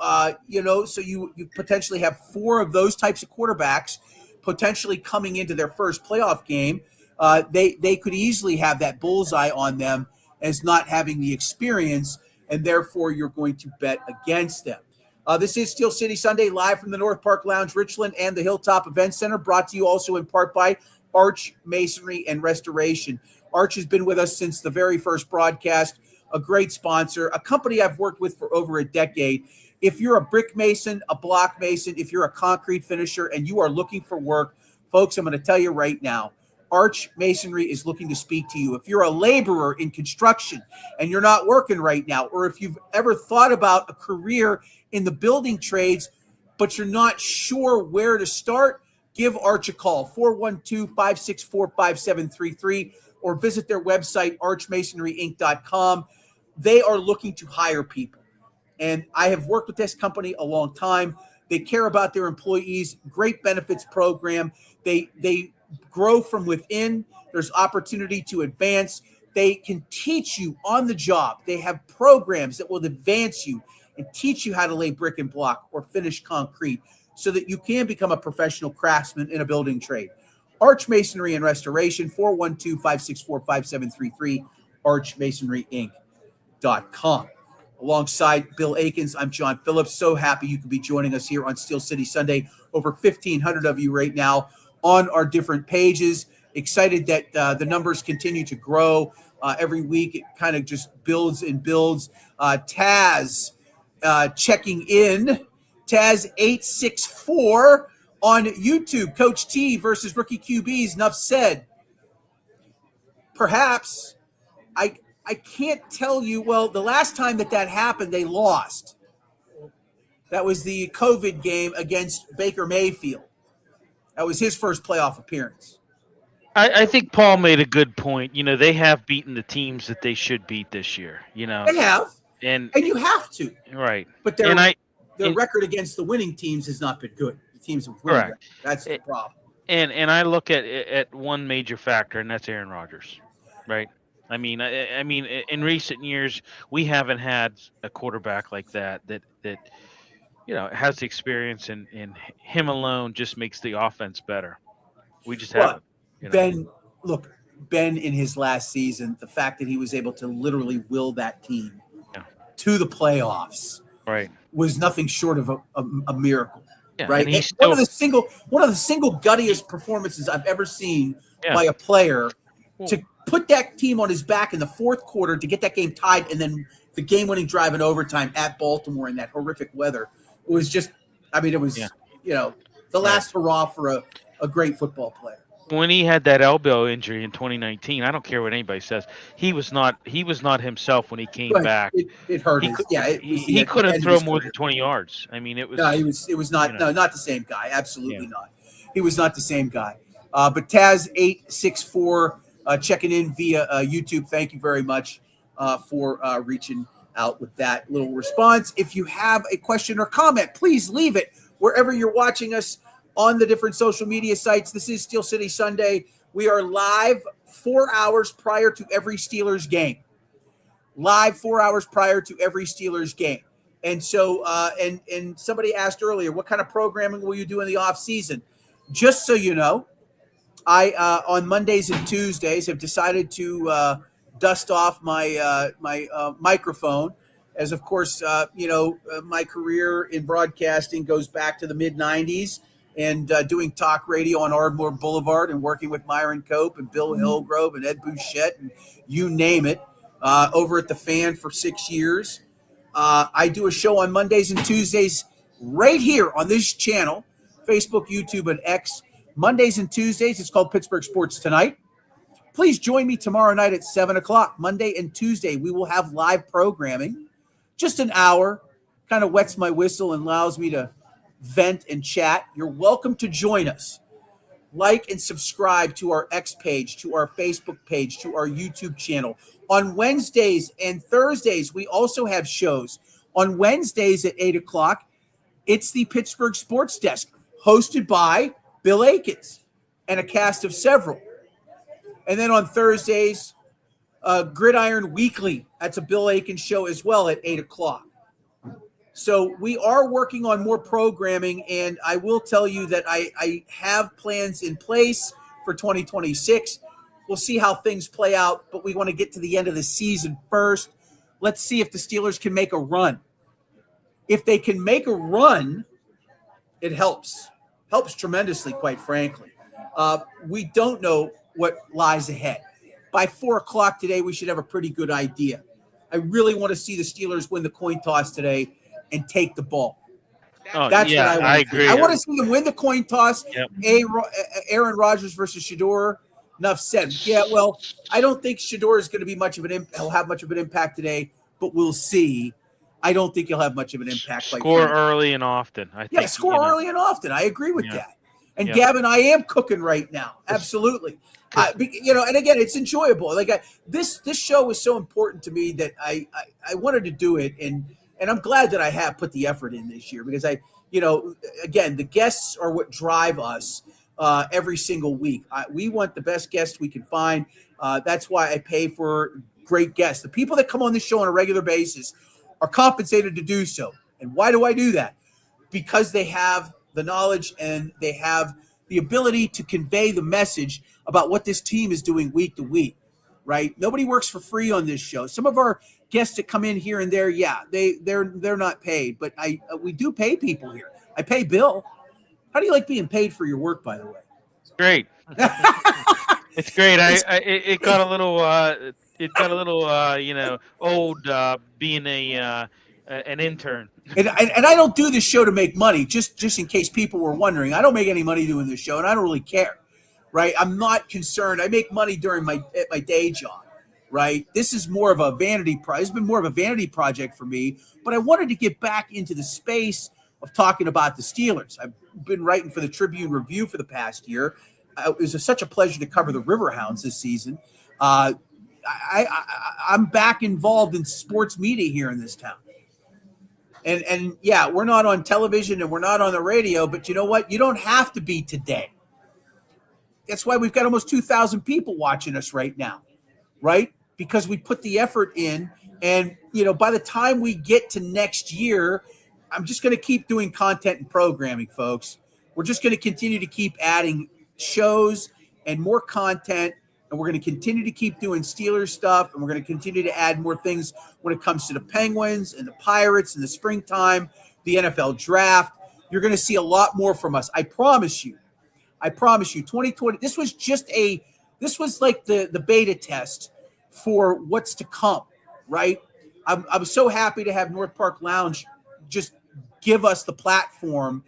so you potentially have four of those types of quarterbacks potentially coming into their first playoff game. They could easily have that bullseye on them as not having the experience, and therefore you're going to bet against them. This is Steel City Sunday, live from the North Park Lounge, Richland, and the Hilltop Event Center, brought to you also in part by Arch Masonry and Restoration. Arch has been with us since the very first broadcast, a great sponsor, a company I've worked with for over a decade. If you're a brick mason, a block mason, if you're a concrete finisher, and you are looking for work, folks, I'm going to tell you right now, Arch Masonry is looking to speak to you. If you're a laborer in construction and you're not working right now, or if you've ever thought about a career in the building trades, but you're not sure where to start, give Arch a call, 412-564-5733, or visit their website, archmasonryinc.com. They are looking to hire people. And I have worked with this company a long time. They care about their employees, great benefits program. They grow from within. There's opportunity to advance. They can teach you on the job. They have programs that will advance you and teach you how to lay brick and block or finish concrete so that you can become a professional craftsman in a building trade. Arch Masonry and Restoration, 412-564-5733, archmasonryinc.com. Alongside Bill Akins, I'm John Phillips. So happy you could be joining us here on Steel City Sunday. Over 1,500 of you right now on our different pages. Excited that the numbers continue to grow every week. It kind of just builds and builds. Taz checking in. Taz864 on YouTube. Coach T versus rookie QBs. Enough said. Perhaps. I can't tell you. Well, the last time that happened, they lost. That was the COVID game against Baker Mayfield. That was his first playoff appearance. I think Paul made a good point. You know, they have beaten the teams that they should beat this year. You know, they have, and you have to, right? But their record against the winning teams has not been good. The teams have won. Correct. That's the problem. And I look at one major factor, and that's Aaron Rodgers, right? I mean, in recent years, we haven't had a quarterback like that you know, has the experience, and him alone just makes the offense better. We just haven't. You know? Ben in his last season, the fact that he was able to literally will that team to the playoffs, right, was nothing short of a miracle. Yeah, right, and he's one of the single guttiest performances I've ever seen by a player to put that team on his back in the fourth quarter to get that game tied, and then the game-winning drive in overtime at Baltimore in that horrific weather. It was just, it was, the last hurrah for a great football player. When he had that elbow injury in 2019, I don't care what anybody says, he was not himself when he came back. It hurt. He couldn't throw more than 20 yards. I mean, it was. No, it was not. No, not the same guy. Absolutely not. He was not the same guy. But Taz864 checking in via YouTube. Thank you very much for reaching out with that little response. If you have a question or comment, please leave it wherever you're watching us on the different social media sites. This is Steel City Sunday. We are live 4 hours prior to every Steelers game. And so, and somebody asked earlier, what kind of programming will you do in the off season? Just so you know, I on Mondays and Tuesdays have decided to dust off my microphone, as of course my career in broadcasting goes back to the mid '90s, and doing talk radio on Ardmore Boulevard and working with Myron Cope and Bill Hillgrove and Ed Bouchette and you name it, over at the Fan for 6 years. I do a show on Mondays and Tuesdays right here on this channel Facebook, YouTube, and X. Mondays and Tuesdays, it's called Pittsburgh Sports Tonight. Please join me tomorrow night at 7 o'clock. Monday and Tuesday, we will have live programming. Just an hour. Kind of wets my whistle and allows me to vent and chat. You're welcome to join us. Like and subscribe to our X page, to our Facebook page, to our YouTube channel. On Wednesdays and Thursdays, we also have shows. On Wednesdays at 8 o'clock, it's the Pittsburgh Sports Desk, hosted by Bill Akins and a cast of several. And then on Thursdays, Gridiron Weekly. That's a Bill Akins show as well at 8 o'clock. So we are working on more programming, and I will tell you that I have plans in place for 2026. We'll see how things play out, but we want to get to the end of the season first. Let's see if the Steelers can make a run. If they can make a run, it helps. Helps tremendously, quite frankly. We don't know what lies ahead. By 4 o'clock today, we should have a pretty good idea. I really want to see the Steelers win the coin toss today and take the ball. That's yeah, what I want. I agree. I want to see them win the coin toss. Yep. Aaron Rodgers versus Shador. Enough said. Yeah, well, I don't think Shador is going to be he'll have much of an impact today, but we'll see. I don't think he'll have much of an impact. Score early and often. I think, score early and often. I agree with that. And Yeah. Gavin, I am cooking right now. Absolutely. And again, it's enjoyable. This show was so important to me that I wanted to do it, and I'm glad that I have put the effort in this year because again, the guests are what drive us every single week. We want the best guests we can find. That's why I pay for great guests. The people that come on this show on a regular basis are compensated to do so. And why do I do that? Because they have the knowledge and they have the ability to convey the message about what this team is doing week to week, right? Nobody works for free on this show. Some of our guests that come in here and there, they're not paid, but we do pay people here. I pay Bill. How do you like being paid for your work, by the way? It's great. It's great. It got a little old being an intern. And I don't do this show to make money, just in case people were wondering. I don't make any money doing this show, and I don't really care, right? I'm not concerned. I make money during my day job, right? This is more of a vanity project. It's been more of a vanity project for me, but I wanted to get back into the space of talking about the Steelers. I've been writing for the Tribune Review for the past year. It was such a pleasure to cover the Riverhounds this season. I'm back involved in sports media here in this town. And yeah, we're not on television and we're not on the radio, but you know what? You don't have to be today. That's why we've got almost 2,000 people watching us right now, right? Because we put the effort in. And, by the time we get to next year, I'm just going to keep doing content and programming, folks. We're just going to continue to keep adding shows and more content. And we're going to continue to keep doing Steelers stuff. And we're going to continue to add more things when it comes to the Penguins and the Pirates in the springtime, the NFL draft. You're going to see a lot more from us. I promise you. 2020, this was like the beta test for what's to come, right? I'm so happy to have North Park Lounge just give us the platform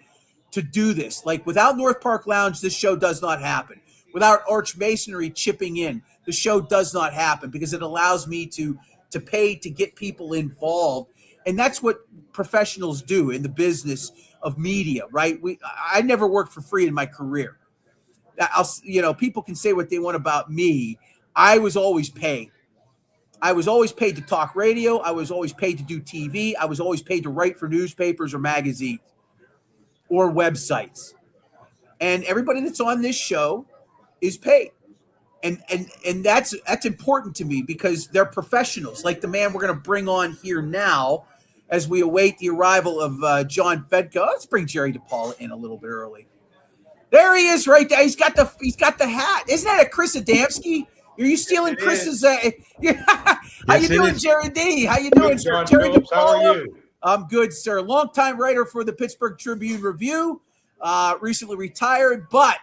to do this. Like without North Park Lounge, this show does not happen. Without Arch Masonry chipping in, the show does not happen because it allows me to pay to get people involved. And that's what professionals do in the business of media, right? I never worked for free in my career. People can say what they want about me. I was always paid. I was always paid to talk radio. I was always paid to do TV. I was always paid to write for newspapers or magazines or websites. And everybody that's on this show is paid. And that's important to me because they're professionals, like the man we're going to bring on here now as we await the arrival of John Fedko. Let's bring Jerry DePaula in a little bit early. There he is right there. He's got the hat. Isn't that a Chris Adamski? Are you stealing Chris's? How you doing, Jerry D? How you doing, sir? Jerry DePaula. How are you? I'm good, sir. Longtime writer for the Pittsburgh Tribune Review. Recently retired, but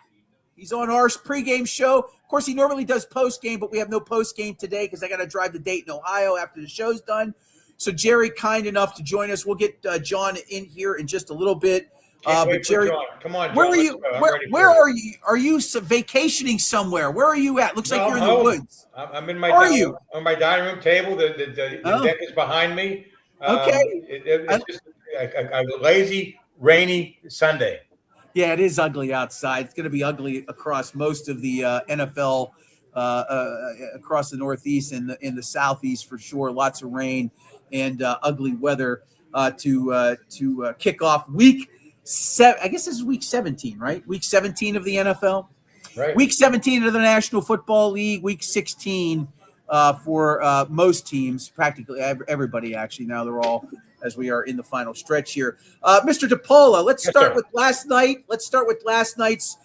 he's on our pregame show. Of course, he normally does postgame, but we have no postgame today because I got to drive to Dayton, Ohio after the show's done. So Jerry, kind enough to join us. We'll get John in here in just a little bit. But Jerry, Come on, John. where are let's you? go. I'm Where, ready for where it. are you? Are you vacationing somewhere? Where are you at? Looks like you're in the home. woods. I'm in my Where are you? on my dining room table. The Oh. deck is behind me. Okay. It's just a lazy, rainy Sunday. Yeah, it is ugly outside. It's going to be ugly across most of the NFL, across the Northeast and in the Southeast for sure. Lots of rain and ugly weather to kick off week 7. I guess this is week 17, right? Week 17 of the NFL. Right. Week 17 of the National Football League. Week 16 for most teams, practically everybody. Actually, now they're all, as we are in the final stretch here. Mr. DePaula, let's start with last night. Let's start with last night's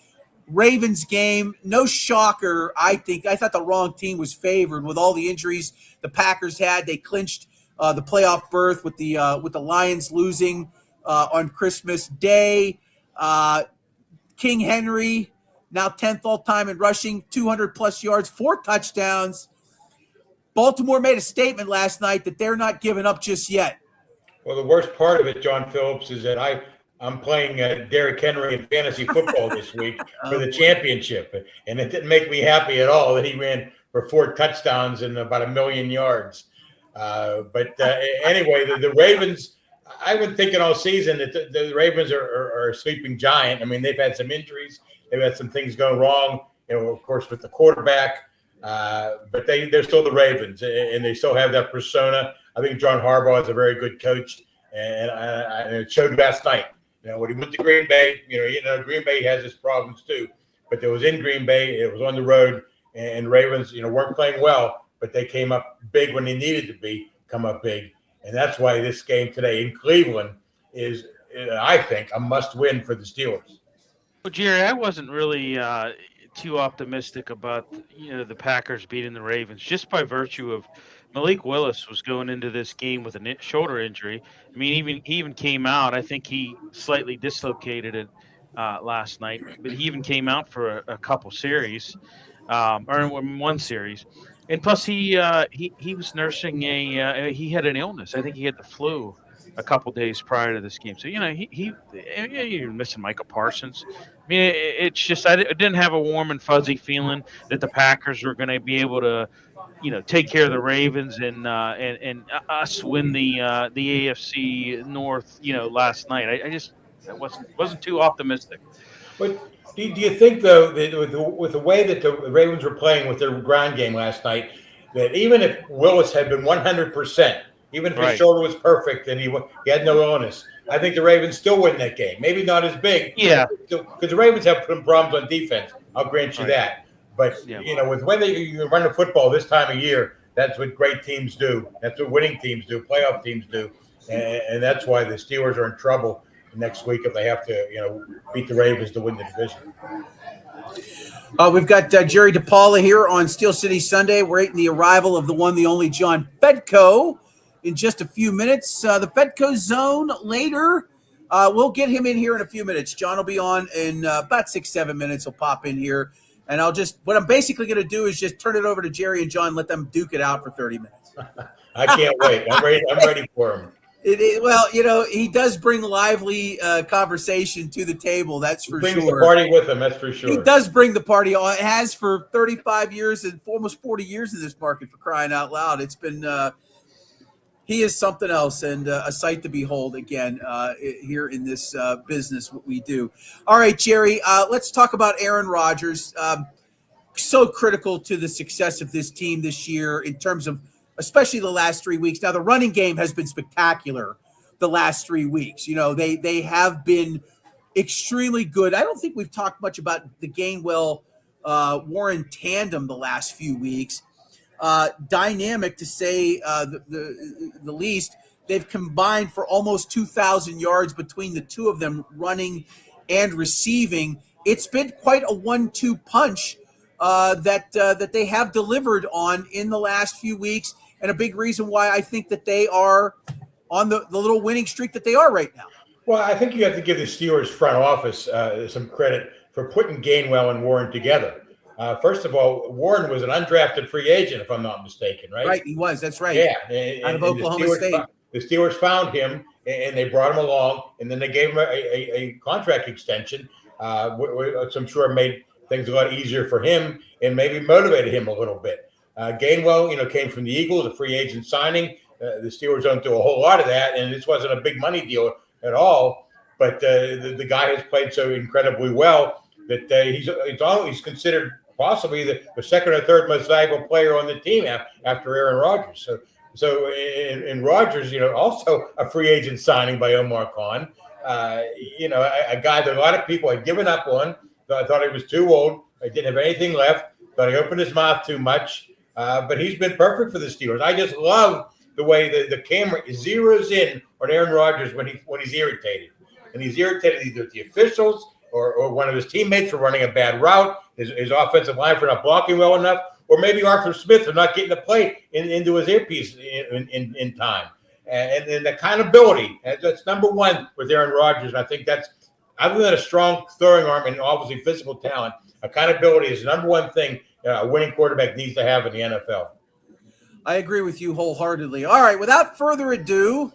Ravens game. No shocker, I think. I thought the wrong team was favored with all the injuries the Packers had. They clinched the playoff berth with the Lions losing on Christmas Day. King Henry, now 10th all-time in rushing, 200-plus yards, 4 touchdowns. Baltimore made a statement last night that they're not giving up just yet. Well, the worst part of it, John Phillips, is that I'm playing Derrick Henry in fantasy football this week for the championship, and it didn't make me happy at all that he ran for 4 touchdowns and about 1 million yards. But anyway, the Ravens, I've been thinking all season that the Ravens are a sleeping giant. I mean, they've had some injuries. They've had some things go wrong, of course, with the quarterback. But they're still the Ravens, and they still have that persona. I think John Harbaugh is a very good coach, and it showed last night. When he went to Green Bay, Green Bay has its problems too. But it was in Green Bay, it was on the road, and Ravens, weren't playing well, but they came up big when they needed to come up big, and that's why this game today in Cleveland is, I think, a must-win for the Steelers. Well, Jerry, I wasn't really too optimistic about the Packers beating the Ravens just by virtue of Malik Willis was going into this game with a shoulder injury. I mean, he even came out. I think he slightly dislocated it last night, but he even came out for a couple series, or in one series. And plus, he was nursing he had an illness. I think he had the flu a couple days prior to this game. So you're missing Michael Parsons. I mean, it's just I didn't have a warm and fuzzy feeling that the Packers were going to be able to, take care of the Ravens and us win the AFC North. Last night, I wasn't too optimistic. But do you think though that with the way that the Ravens were playing with their ground game last night, that even if Willis had been 100%, even if his shoulder was perfect and he had no illness, I think the Ravens still win that game. Maybe not as big. Yeah. Because the Ravens have some problems on defense. I'll grant you that. But, with the way you run the football this time of year, that's what great teams do. That's what winning teams do, playoff teams do. And that's why the Steelers are in trouble next week if they have to, beat the Ravens to win the division. We've got Jerry DePaula here on Steel City Sunday. We're waiting the arrival of the one, the only John Fedko in just a few minutes. The Fedko Zone later. We'll get him in here in a few minutes. John will be on in about 6-7 minutes. He'll pop in here. And what I'm basically going to do is just turn it over to Jerry and John, let them duke it out for 30 minutes. I can't wait. I'm ready for him. He does bring lively conversation to the table. That's for sure. Brings the party with him. That's for sure. He does bring the party. It has for 35 years and almost 40 years in this market, for crying out loud. It's been he is something else and a sight to behold again here in this business, what we do. All right, Jerry, let's talk about Aaron Rodgers. So critical to the success of this team this year in terms of especially the last 3 weeks. Now, the running game has been spectacular the last 3 weeks. They have been extremely good. I don't think we've talked much about the Gainwell-Warren tandem the last few weeks. Dynamic, to say the least. They've combined for almost 2,000 yards between the two of them, running and receiving. It's been quite a 1-2 punch that they have delivered on in the last few weeks, and a big reason why I think that they are on the little winning streak that they are right now. Well, I think you have to give the Steelers front office some credit for putting Gainwell and Warren together. First of all, Warren was an undrafted free agent, if I'm not mistaken, right? Right, he was. That's right. Yeah. Out of Oklahoma State. the Steelers found him and they brought him along, and then they gave him a contract extension, which I'm sure made things a lot easier for him and maybe motivated him a little bit. Gainwell, came from the Eagles, a free agent signing. The Steelers don't do a whole lot of that, and this wasn't a big money deal at all. But the guy has played so incredibly well that he's considered possibly the second or third most valuable player on the team after Aaron Rodgers. So in Rodgers, also a free agent signing by Omar Khan. A guy that a lot of people had given up on. I thought he was too old. I didn't have anything left. Thought he opened his mouth too much. But he's been perfect for the Steelers. I just love the way the camera zeroes in on Aaron Rodgers when he's irritated. And he's irritated either at the officials or one of his teammates for running a bad route, his offensive line for not blocking well enough, or maybe Arthur Smith for not getting the play into his earpiece in time. And accountability, that's number one with Aaron Rodgers. And I think that's, other than a strong throwing arm and obviously physical talent, accountability is the number one thing a winning quarterback needs to have in the NFL. I agree with you wholeheartedly. All right, without further ado,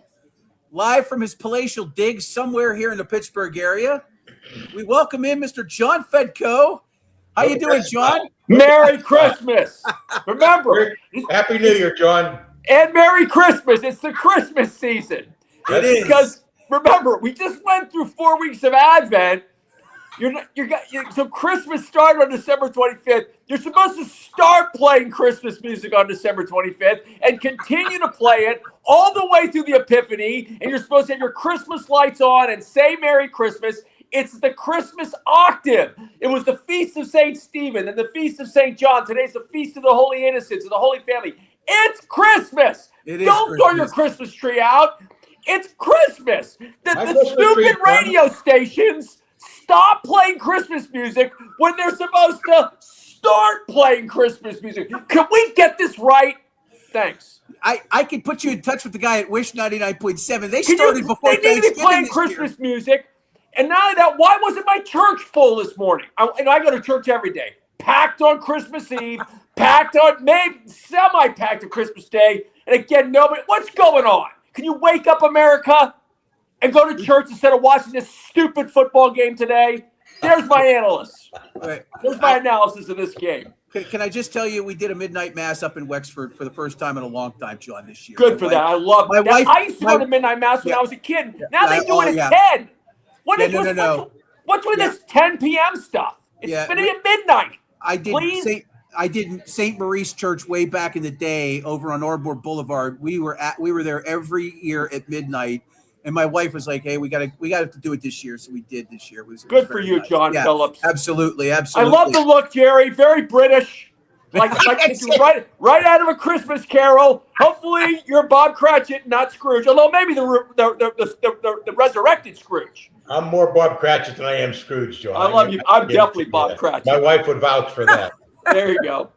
live from his palatial digs somewhere here in the Pittsburgh area, we welcome in Mr. John Fedko. How you doing, John? Merry Christmas. Remember, Happy New Year, John. And Merry Christmas. It's the Christmas season. It is. Because remember, we just went through 4 weeks of Advent. So Christmas started on December 25th. You're supposed to start playing Christmas music on December 25th and continue to play it all the way through the Epiphany. And you're supposed to have your Christmas lights on and say Merry Christmas. It's the Christmas octave. It was the Feast of St. Stephen and the Feast of St. John. Today's the Feast of the Holy Innocents and the Holy Family. It's Christmas. Don't throw your Christmas tree out. It's Christmas. The stupid radio stations stop playing Christmas music when they're supposed to start playing Christmas music. Can we get this right? Thanks. I could put you in touch with the guy at Wish 99.7. They started before They need to be playing Christmas music. And not only that, why wasn't my church full this morning? I go to church every day. Packed on Christmas Eve, packed on, maybe semi-packed on Christmas Day. And again, nobody, what's going on? Can you wake up, America, and go to church instead of watching this stupid football game today? There's my analysis. There's my analysis of this game. Can I just tell you, we did a midnight mass up in Wexford for the first time in a long time, John, this year. Good for that. I love it. I used to go to midnight mass when I was a kid. Now they do it at 10. What's with this 10 p.m. stuff? It's finishing at midnight. I did St. Maurice Church way back in the day over on Arbor Boulevard. We were there every year at midnight, and my wife was like, "Hey, we got to do it this year," so we did this year. It was good for you, nice. John Phillips. Absolutely. I love the look, Jerry. Very British, like right out of a Christmas Carol. Hopefully, you're Bob Cratchit, not Scrooge. Although maybe the resurrected Scrooge. I'm more Bob Cratchit than I am Scrooge, John. I love you. I'm definitely Bob Cratchit. My wife would vouch for that. There you go.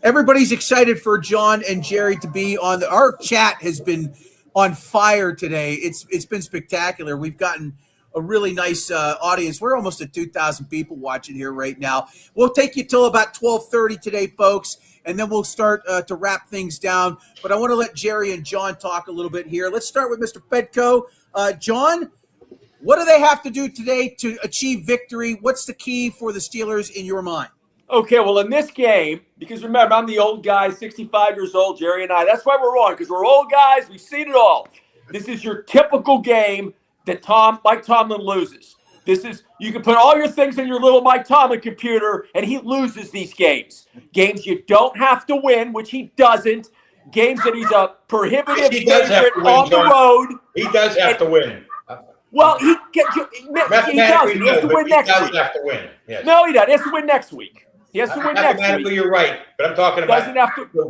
Everybody's excited for John and Jerry to be on. Our chat has been on fire today. It's been spectacular. We've gotten a really nice audience. We're almost at 2,000 people watching here right now. We'll take you till about 12:30 today, folks, and then we'll start to wrap things down. But I want to let Jerry and John talk a little bit here. Let's start with Mr. Fedko. John, what do they have to do today to achieve victory? What's the key for the Steelers in your mind? Okay, well, in this game, because remember, I'm the old guy, 65 years old, Jerry and I. That's why we're on, because we're old guys. We've seen it all. This is your typical game that Mike Tomlin loses. You can put all your things in your little Mike Tomlin computer, and he loses these games. Games you don't have to win, which he doesn't. Games that he's a prohibitive favorite on the road. He does have to win. Well, he does. He has to win next week. Have to win. Yes. No, he doesn't. He has to win next week. He has to win next week. You're right, but I'm talking about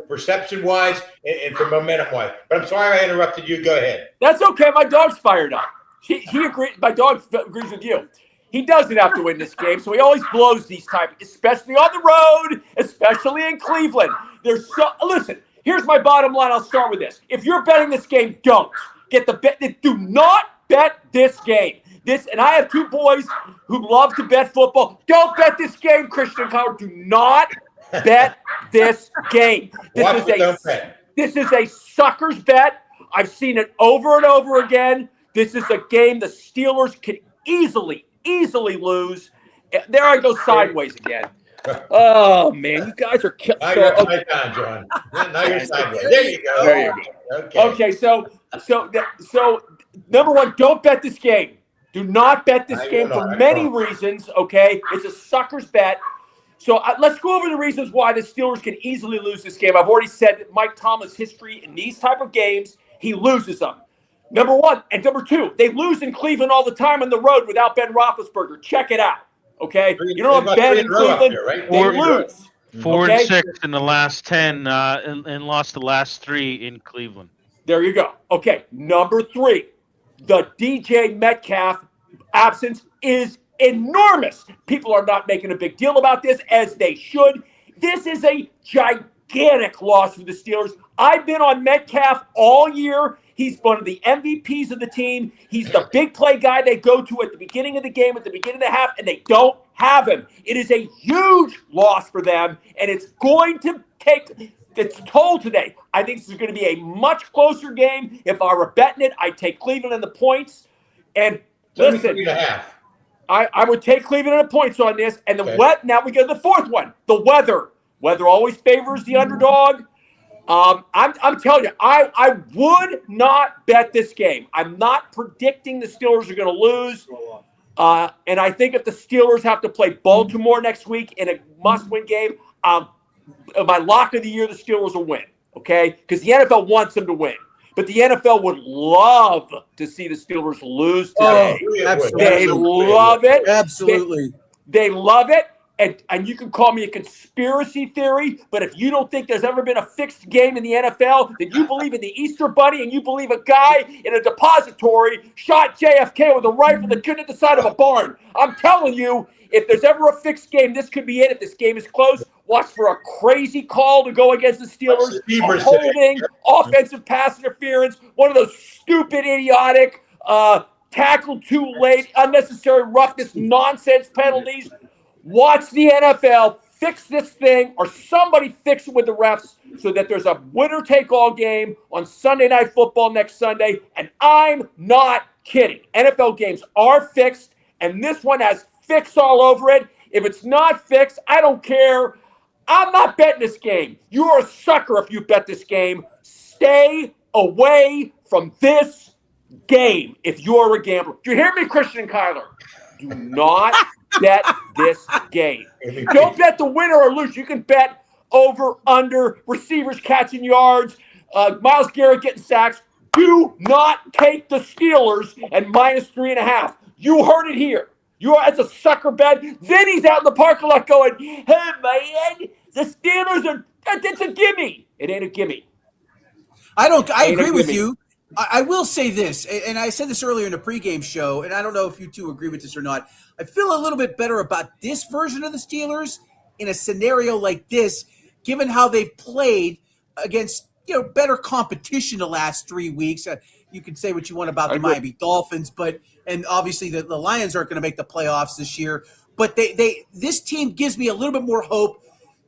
perception-wise and for momentum-wise. But I'm sorry I interrupted you. Go ahead. That's okay. My dog's fired up. He agrees. My dog agrees with you. He doesn't have to win this game, so he always blows these types, especially on the road, especially in Cleveland. Listen. Here's my bottom line. I'll start with this. If you're betting this game, don't get the bet. Do not bet this game. And I have two boys who love to bet football. Don't bet this game, Christian Connor. Do not bet this game. This is a sucker's bet. I've seen it over and over again. This is a game the Steelers can easily lose. There I go sideways again. Oh, man, you guys are killing. Now you're upside down, John. Now you're sideways. There you go. There you go. Okay, so number one, don't bet this game. Do not bet this game for many reasons, okay? It's a sucker's bet. So let's go over the reasons why the Steelers can easily lose this game. I've already said that Mike Tomlin's history in these type of games, he loses them. Number one. And number two, they lose in Cleveland all the time on the road without Ben Roethlisberger. Check it out, okay? You know what Ben in Cleveland, here, right? they lose. 4 and 6 in the last 10 and lost the last 3 in Cleveland. There you go. Okay, number three, the DJ Metcalf absence is enormous. People are not making a big deal about this, as they should. This is a gigantic loss for the Steelers. I've been on Metcalf all year. He's one of the MVPs of the team. He's the big play guy they go to at the beginning of the game, at the beginning of the half, and they don't have him. It is a huge loss for them, and it's going to take its toll today. I think this is going to be a much closer game. If I were betting it, I'd take Cleveland in the points. And listen, 73.5. I would take Cleveland in the points on this. And now we go to the fourth one, the weather. Weather always favors the underdog. I'm telling you, I would not bet this game. I'm not predicting the Steelers are going to lose. And I think if the Steelers have to play Baltimore next week in a must-win game, my lock of the year, the Steelers will win, okay? Because the NFL wants them to win. But the NFL would love to see the Steelers lose today. They love it. Absolutely. They love it. And you can call me a conspiracy theory, but if you don't think there's ever been a fixed game in the NFL, then you believe in the Easter Bunny and you believe a guy in a depository shot JFK with a rifle that couldn't hit the side of a barn. I'm telling you, if there's ever a fixed game, this could be it. If this game is close, watch for a crazy call to go against the Steelers, a holding, offensive pass interference, one of those stupid, idiotic, tackle too late, unnecessary roughness, nonsense penalties. Watch the NFL fix this thing, or somebody fix it with the refs so that there's a winner-take-all game on Sunday Night Football next Sunday. And I'm not kidding. NFL games are fixed, and this one has fix all over it. If it's not fixed, I don't care. I'm not betting this game. You're a sucker if you bet this game. Stay away from this game if you're a gambler. Do you hear me, Christian and Kyler? Do not bet this game. Don't bet the winner or lose. You can bet over, under, receivers catching yards, Myles Garrett getting sacks. Do not take the Steelers at -3.5. You heard it here. As a sucker bet. Then he's out in the parking lot going, "Hey, man, the Steelers are, it's a gimme." It ain't a gimme. I agree with you. I will say this, and I said this earlier in the pregame show, and I don't know if you two agree with this or not. I feel a little bit better about this version of the Steelers in a scenario like this, given how they've played against better competition the last 3 weeks. You can say what you want about the Miami Dolphins, and obviously the Lions aren't going to make the playoffs this year. But this team gives me a little bit more hope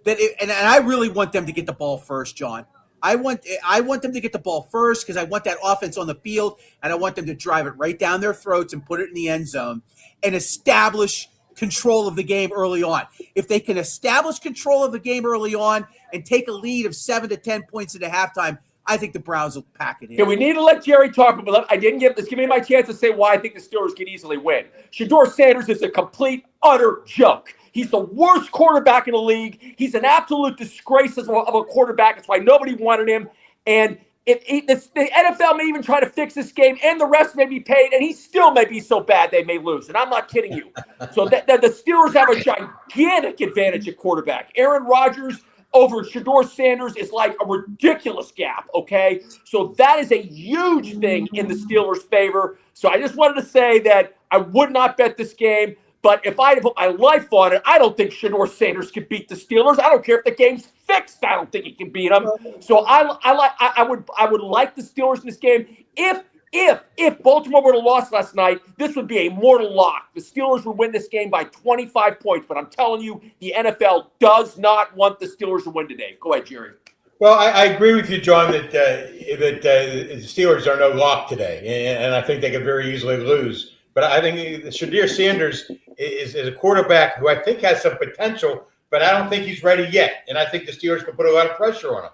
and I really want them to get the ball first, John. I want them to get the ball first because I want that offense on the field, and I want them to drive it right down their throats and put it in the end zone and establish control of the game early on. If they can establish control of the game early on and take a lead of 7 to 10 points at the halftime, I think the Browns will pack it in. Okay, we need to let Jerry talk, but let's give me my chance to say why I think the Steelers can easily win. Shedeur Sanders is a complete, utter joke. He's the worst quarterback in the league. He's an absolute disgrace of a quarterback. That's why nobody wanted him. And the NFL may even try to fix this game, and the rest may be paid, and he still may be so bad they may lose. And I'm not kidding you. So the Steelers have a gigantic advantage at quarterback. Aaron Rodgers over Shedeur Sanders is like a ridiculous gap, okay? So that is a huge thing in the Steelers' favor. So I just wanted to say that I would not bet this game. But if I had to put my life on it, I don't think Shedeur Sanders can beat the Steelers. I don't care if the game's fixed. I don't think he can beat them. So I would like the Steelers in this game. If Baltimore would have lost last night, this would be a mortal lock. The Steelers would win this game by 25 points. But I'm telling you, the NFL does not want the Steelers to win today. Go ahead, Jerry. Well, I agree with you, John, that the Steelers are no lock today, and I think they could very easily lose. But I think Shadir Sanders is a quarterback who I think has some potential, but I don't think he's ready yet. And I think the Steelers can put a lot of pressure on him.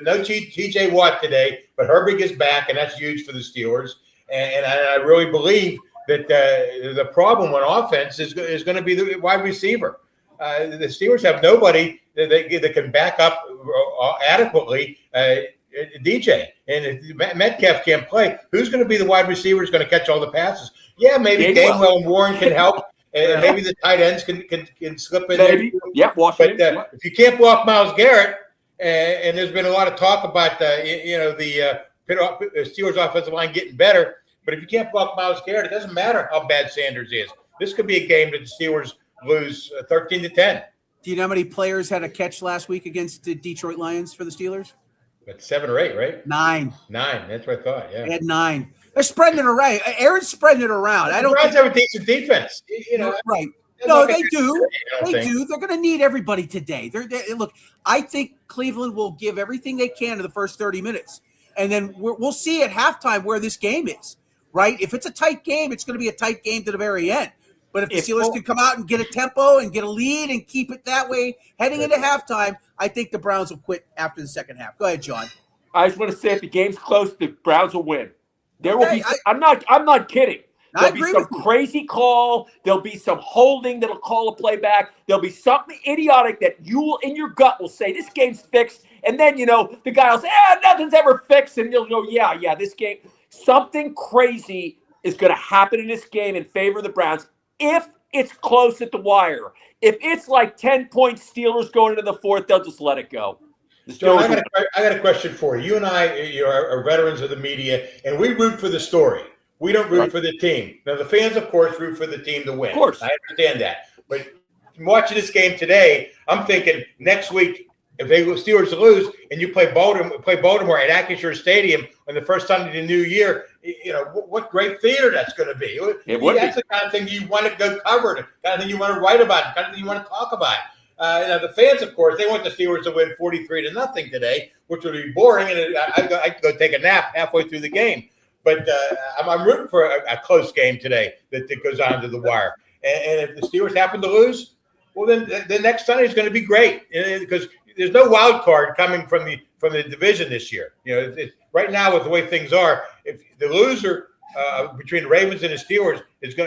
No T.J. Watt today, but Herbig is back, and that's huge for the Steelers. And I really believe that the problem on offense is going to be the wide receiver. The Steelers have nobody that can back up adequately DJ. And if Metcalf can't play, who's going to be the wide receiver who's going to catch all the passes? Yeah, maybe Gainwell and Warren can help. And maybe the tight ends can slip in maybe. there. Yeah, Washington. But if you can't block Myles Garrett, and there's been a lot of talk about the Steelers offensive line getting better, but if you can't block Myles Garrett, it doesn't matter how bad Sanders is. This could be a game that the Steelers lose 13-10. Do you know how many players had a catch last week against the Detroit Lions for the Steelers? But 7 or 8, right? 9. 9. That's what I thought. Yeah. They had 9. They're spreading it around. Aaron's spreading it around. I don't Browns have a decent defense. Right. No, they do. They do. They're going to need everybody today. Look, I think Cleveland will give everything they can in the first 30 minutes. And then we'll see at halftime where this game is, right? If it's a tight game, it's going to be a tight game to the very end. But if the Steelers can come out and get a tempo and get a lead and keep it that way heading into halftime, I think the Browns will quit after the second half. Go ahead, John. I just want to say if the game's close, the Browns will win. There will be I'm not kidding. There'll be some crazy call. There'll be some holding that'll call a play back. There'll be something idiotic that you will, in your gut, will say, this game's fixed. And then, the guy will say, nothing's ever fixed. And you'll go, yeah, this game. Something crazy is going to happen in this game in favor of the Browns if it's close at the wire. If it's like 10-point Steelers going into the fourth, they'll just let it go. So I got a question for you. You and I are veterans of the media, and we root for the story. We don't root for the team. Now, the fans, of course, root for the team to win. Of course. I understand that. But watching this game today, I'm thinking next week, if the Steelers lose and you play Baltimore at Acrisure Stadium on the first Sunday of the new year, what great theater that's going to be. That's the kind of thing you want to go cover, the kind of thing you want to write about, the kind of thing you want to talk about. The fans, of course, they want the Steelers to win 43-0 today, which would be boring, and I could go take a nap halfway through the game. But I'm rooting for a close game today that goes on to the wire. And if the Steelers happen to lose, well, then the next Sunday is going to be great because there's no wild card coming from the division this year. Right now with the way things are, if the loser between the Ravens and the Steelers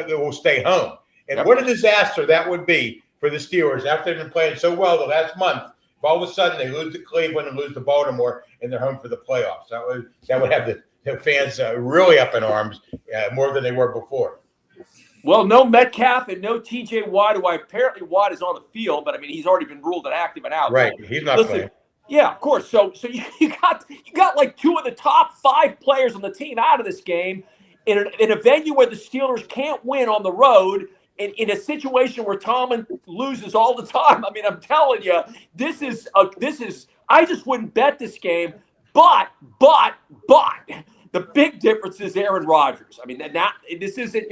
will stay home. And what a disaster that would be for the Steelers after they've been playing so well the last month. If all of a sudden they lose to Cleveland and lose to Baltimore and they're home for the playoffs, that would have the fans really up in arms more than they were before. Well, no Metcalf and no T.J. Watt, who apparently Watt is on the field, but I mean he's already been ruled inactive and out. Right, he's not playing. Yeah, of course. So you got like 2 of the top 5 players on the team out of this game in a venue where the Steelers can't win on the road. In a situation where Tomlin loses all the time. I mean, I'm telling you, this is. I just wouldn't bet this game. But the big difference is Aaron Rodgers. I mean, this isn't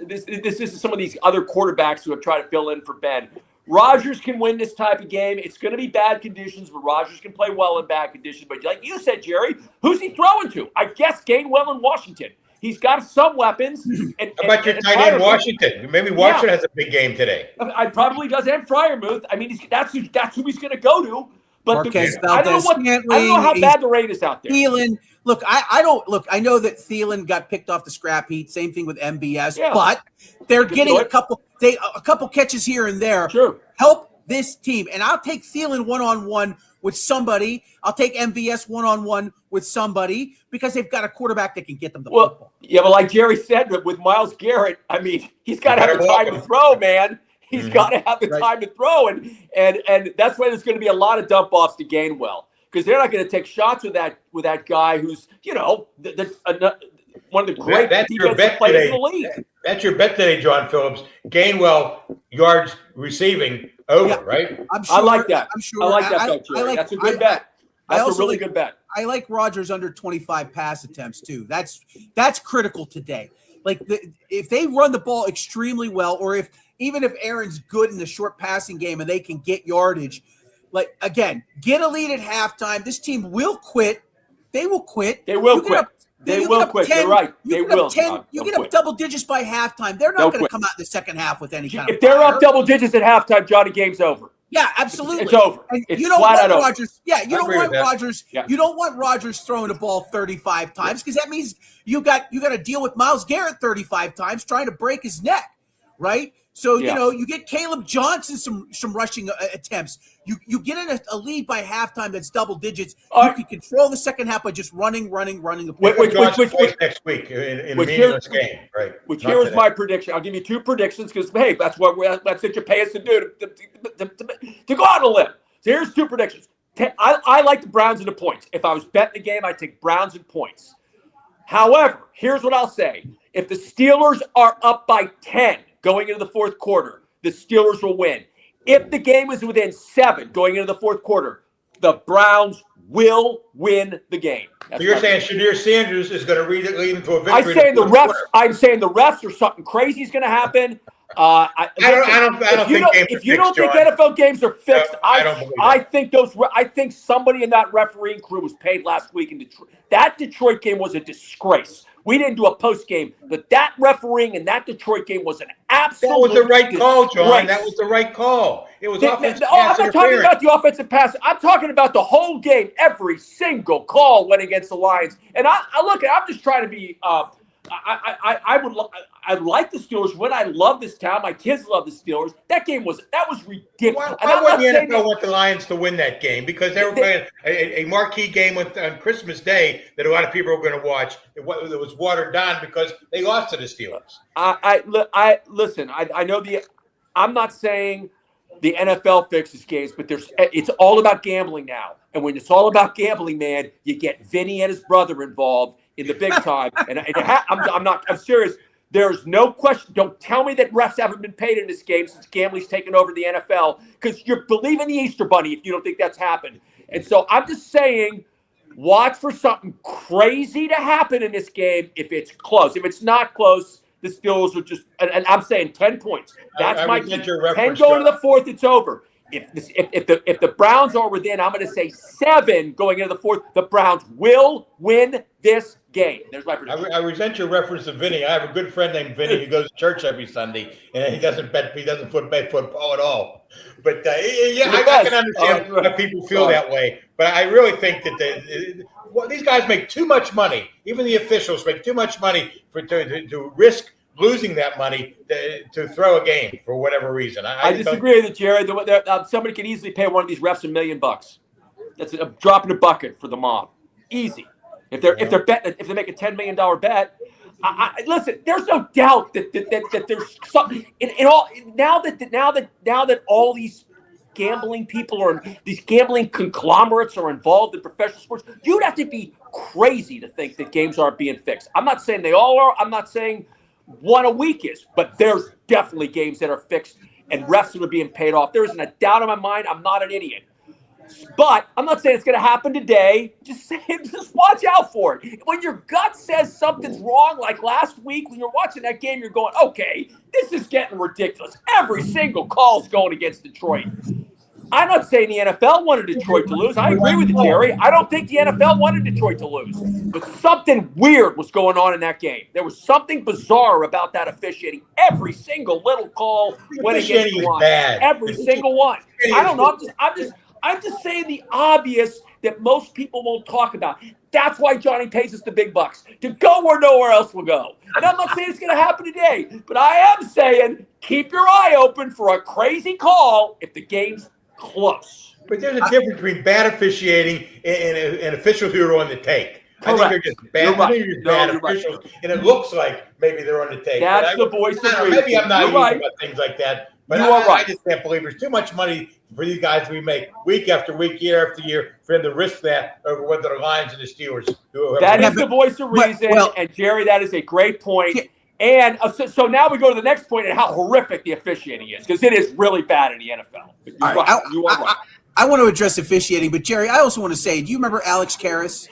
this isn't some of these other quarterbacks who have tried to fill in for Ben. Rodgers can win this type of game. It's going to be bad conditions, but Rodgers can play well in bad conditions. But like you said, Jerry, who's he throwing to? I guess Gainwell in Washington. He's got some weapons. How about your tight end Washington? Maybe Washington has a big game today. I probably does. And Freiermuth. I mean, that's who he's going to go to. But I don't know how bad the rain is out there. Thielen, look, I know that Thielen got picked off the scrap heap. Same thing with MBS, but they're getting a couple catches here and there. Sure. Help this team, and I'll take Thielen one-on-one with somebody. I'll take MVS one-on-one with somebody because they've got a quarterback that can get them the football. Yeah, but like Jerry said, with Myles Garrett, I mean, he's got to have the time to throw, man. He's got to have the time to throw, and that's why there's going to be a lot of dump offs to Gainwell because they're not going to take shots with that guy who's one of the great defensive players in the league. That's your bet today, John Phillips. Gainwell yards receiving over, right? I like that. I'm sure. I like that bet, Jerry. That's a good bet. That's a really good bet. I like Rodgers under 25 pass attempts too. That's critical today. Like if they run the ball extremely well, or even if Aaron's good in the short passing game and they can get yardage, Like, again, get a lead at halftime. This team will quit. They will quit. They will You get quit. up- They you will get up quit. 10 You're right. You They get up will. 10 John. You They'll get up quit. double digits by halftime. They're They'll not going to quit. come out in the second half with any kind If of they're fire. up double digits at halftime, Johnny, game's over. Yeah, absolutely. It's over. And It's you don't flat want out over. Rodgers. Yeah, you I don't agree want with that. Rodgers. Yeah. You don't want Rodgers throwing the ball 35 times because that means you got to deal with Myles Garrett 35 times trying to break his neck, right? So Yeah. you get Caleb Johnson some rushing attempts. You get in a lead by halftime that's double digits. All You right. can control the second half by just running. The Which- Johnson plays next week in a which meaningless here- game, right? Which Not here's today. my prediction. I'll give you two predictions because, hey, that's what you pay us to do to go out on a limb. So here's two predictions. I like the Browns and the points. If I was betting the game, I'd take Browns and points. However, here's what I'll say. If the Steelers are up by 10 going into the fourth quarter, the Steelers will win. If the game is within 7 going into the fourth quarter, the Browns will win the game. That's So you're my saying prediction. Shadir Sanders is going to lead him to a victory? I'm saying in the fourth refs. quarter? I'm saying the refs or something crazy is going to happen. I don't think games if are you don't fixed, think John. NFL games are fixed, No, I don't believe I that. think I think somebody in that refereeing crew was paid last week in Detroit. That Detroit game was a disgrace. We didn't do a post game, but that refereeing in that Detroit game was an absolute. That was the right call, John. disgrace. That was the right call. It was offensive I'm pass not talking interference. about the offensive pass. I'm talking about the whole game. Every single call went against the Lions. And I look. I'm just trying to be. I like the Steelers win. I love this town. My kids love the Steelers. That was ridiculous. Why And I'm wouldn't not the saying NFL want the Lions to win that game? Because they were playing a marquee game on Christmas Day that a lot of people were going to watch. It was watered down because they lost to the Steelers. Listen. I know I'm not saying the NFL fixes games, but it's all about gambling now. And when it's all about gambling, man, you get Vinny and his brother involved in the big time. I'm serious. There's no question. Don't tell me that refs haven't been paid in this game since gambling's taken over the NFL, because you're believing the Easter Bunny if you don't think that's happened. And so I'm just saying, watch for something crazy to happen in this game if it's close. If it's not close, the Steelers will just, and I'm saying 10 points. That's I my resent your 10 reference, going to John. the fourth, it's over. If the Browns are within, I'm going to say 7 going into the fourth. The Browns will win this game. There's my prediction. I resent your reference to Vinny. I have a good friend named Vinny who goes to church every Sunday, and he doesn't bet football at all. But I can understand why people feel that way. But I really think that these guys make too much money. Even the officials make too much money to risk losing that money to throw a game for whatever reason. I disagree with you, Jerry. Somebody could easily pay one of these refs $1 million. That's a drop in a bucket for the mob. Easy. If they make a $10 million bet, listen. There's no doubt that there's something in all now that all these gambling people or these gambling conglomerates are involved in professional sports. You'd have to be crazy to think that games aren't being fixed. I'm not saying they all are. I'm not saying one a week is, but there's definitely games that are fixed and refs that are being paid off. There isn't a doubt in my mind. I'm not an idiot. But I'm not saying it's going to happen today. Just watch out for it. When your gut says something's wrong, like last week when you're watching that game, you're going, okay, this is getting ridiculous. Every single call's going against Detroit. I'm not saying the NFL wanted Detroit to lose. I agree with you, Jerry. I don't think the NFL wanted Detroit to lose. But something weird was going on in that game. There was something bizarre about that officiating. Every single little call went against the line. Every single one. I don't know. I'm just saying the obvious that most people won't talk about. That's why Johnny pays us the big bucks, to go where nowhere else will go. And I'm not saying it's going to happen today, but I am saying keep your eye open for a crazy call if the game's close. But there's a difference between bad officiating and officials who are on the take. Correct. I think they're just bad. You're right. I think they're bad No, you're right. officials, and it looks like maybe they're on the take. That's the voice of reason. Maybe I'm not You're right. about things like that. But You are right. I just can't believe there's too much money for these guys we make week after week, year after year, for them to risk that over whether the Lions and the Steelers. That is the voice of reason. And Jerry, that is a great point. And so now we go to the next point and how horrific the officiating is, because it is really bad in the NFL. You are right. I want to address officiating, but Jerry, I also want to say, do you remember Alex Karras?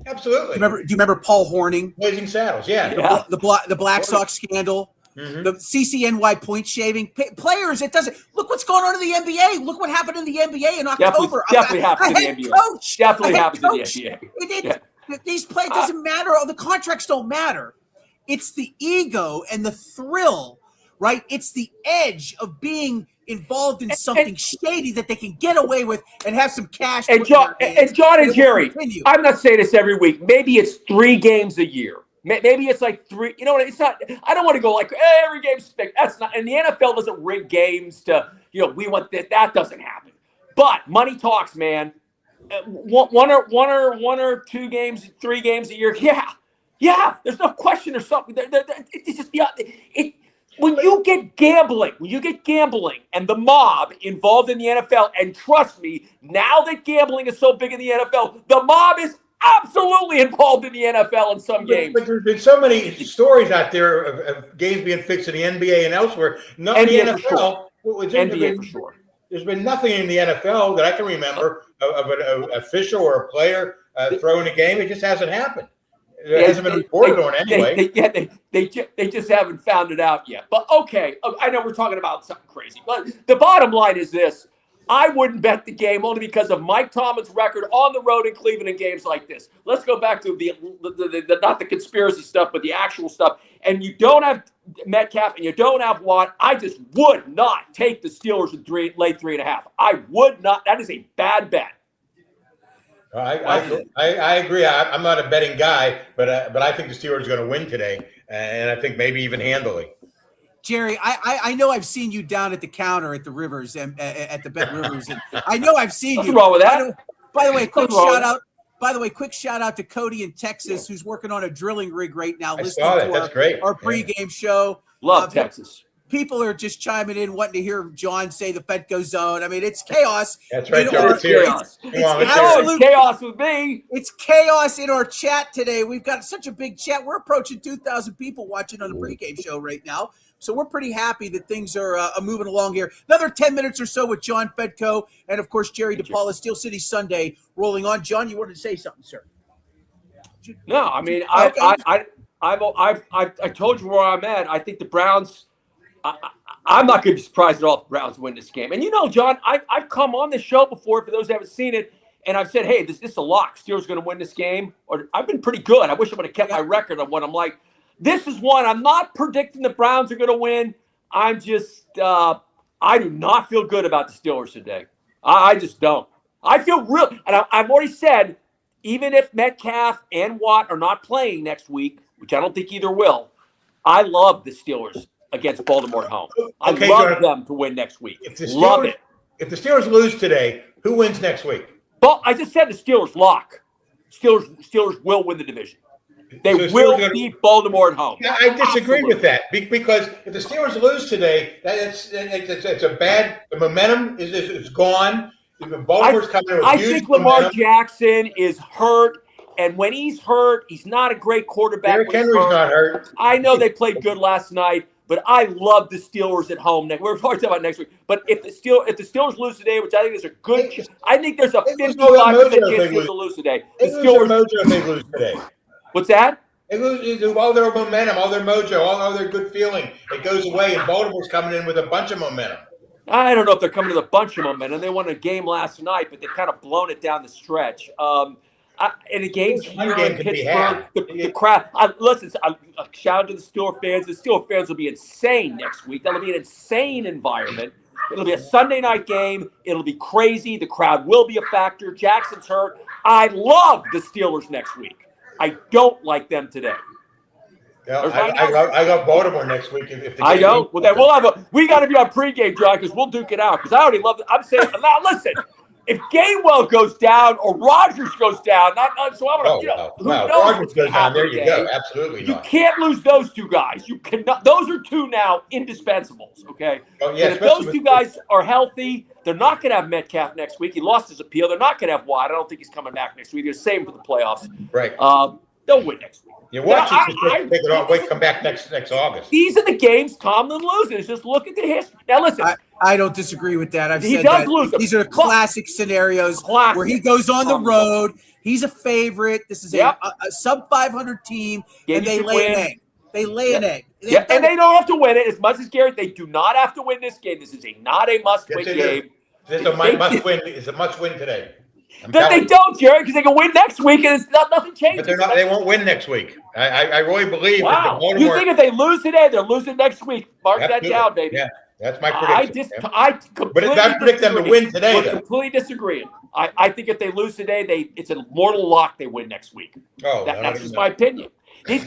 Absolutely. Do you remember Paul Horning? Blazing Saddles, yeah. The Black Sox scandal. The CCNY point shaving players. It doesn't look what's going on in the NBA. Look what happened in the NBA in October. Definitely happened in the NBA. Coach, definitely happens in the NBA. These plays doesn't matter. The contracts don't matter. It's the ego and the thrill, right? It's the edge of being involved in something shady that they can get away with and have some cash. And John and Jerry, I'm not saying this every week. Maybe it's 3 games a year. Maybe it's like 3. You know what? It's not. I don't want to go like every game's big. That's not. And the NFL doesn't rig games to we want this. That doesn't happen. But money talks, man. One or 2 games, 3 games a year. Yeah. There's no question or something. It's just when you get gambling and the mob involved in the NFL, and trust me, now that gambling is so big in the NFL, the mob is absolutely involved in the NFL in some games. But there's been so many stories out there of games being fixed in the NBA and elsewhere. Not in the NFL. NBA for sure. There's been nothing in the NFL that I can remember of an official or a player throwing a game. It just hasn't happened. It hasn't been reported on anyway. They just haven't found it out yet. But okay, I know we're talking about something crazy. But the bottom line is this. I wouldn't bet the game only because of Mike Tomlin's record on the road in Cleveland in games like this. Let's go back to the not the conspiracy stuff, but the actual stuff. And you don't have Metcalf and you don't have Watt. I just would not take the Steelers and lay 3.5. I would not. That is a bad bet. I agree. I'm not a betting guy, but I think the Steelers are going to win today, and I think maybe even handily. Jerry, I know I've seen you down at the counter at the Rivers and at the Bet Rivers, and I know I've seen What's you. wrong with that? By the way, quick shout out. By the way, quick shout out to Cody in Texas, who's working on a drilling rig right now, listening to our pregame show. Love Texas. People are just chiming in, wanting to hear John say the Fedco zone. I mean, it's chaos. That's right, It's chaos. It's chaos with me. It's chaos in our chat today. We've got such a big chat. We're approaching 2,000 people watching on the pregame show right now. So we're pretty happy that things are moving along here. Another 10 minutes or so with John Fedco and, of course, Jerry DePaula, Steel City Sunday rolling on. John, you wanted to say something, sir? No, I mean, Okay. I told you where I'm at. I think the Browns. I'm not going to be surprised at all if the Browns win this game. And John, I've come on this show before, for those who haven't seen it, and I've said, hey, this is a lock. Steelers going to win this game. Or I've been pretty good. I wish I would have kept my record on what I'm like. This is one. I'm not predicting the Browns are going to win. I'm just I do not feel good about the Steelers today. I just don't. I feel real. And I've already said, even if Metcalf and Watt are not playing next week, which I don't think either will, I love the Steelers against Baltimore at home. I love them to win next week. Love it. If the Steelers lose today, who wins next week? Well, I just said the Steelers lock. Steelers will win the division. They will beat Baltimore at home. Yeah, I disagree with that because if the Steelers lose today, it's a bad. The momentum is gone. Baltimore's coming in with I huge think Lamar momentum. Jackson is hurt. And when he's hurt, he's not a great quarterback. Derrick Henry's not hurt. I know they played good last night, but I love the Steelers at home. We're talking about next week. But if the Steelers lose today, which I think is a good, I think there's a 55% chance to lose today. The Steelers mojo if they lose today. What's that? They lose all their momentum, all their mojo, all their good feeling. It goes away, and Baltimore's coming in with a bunch of momentum. I don't know if they're coming with a bunch of momentum. They won a game last night, but they've kind of blown it down the stretch. In the games here in Pittsburgh, the crowd. Listen, shout out to the Steelers fans. The Steelers fans will be insane next week. That'll be an insane environment. It'll be a Sunday night game. It'll be crazy. The crowd will be a factor. Jackson's hurt. I love the Steelers next week. I don't like them today. Yeah, I got Baltimore next week. If I don't. Well, then we got to be on pregame, John, because we'll duke it out. Because I already love it. I'm saying now. Listen. If Gainwell goes down or Rodgers goes down, who knows? Rodgers goes down. There you go. Absolutely not. You can't lose those two guys. You cannot. Those are two now indispensables. Okay. Oh, yeah, and if those two guys are healthy, they're not going to have Metcalf next week. He lost his appeal. They're not going to have Watt. I don't think he's coming back next week. They're saving for the playoffs. Right. They'll win next week. Yeah, watch it. Take it off. Wait, come back next August. These are the games Tomlin loses. Just look at the history. Now, listen. I don't disagree with that. He does lose them. These are classic scenarios where he goes on the road. He's a favorite. This is a sub 500 team, and they lay an egg. They lay an egg. Yeah, and they don't have to win it as much as Gary. They do not have to win this game. This is not a must-win game. This is a must-win. It's a must-win today. They don't, Jerry, because they can win next week, and nothing changes. But they won't win next week. I really believe that the Baltimore. You think if they lose today, they're losing next week? Mark that down, baby. Yeah, that's my prediction. But I predict them to win today. We're completely disagreeing. I think if they lose today, it's a mortal lock. They win next week. That's just my opinion. They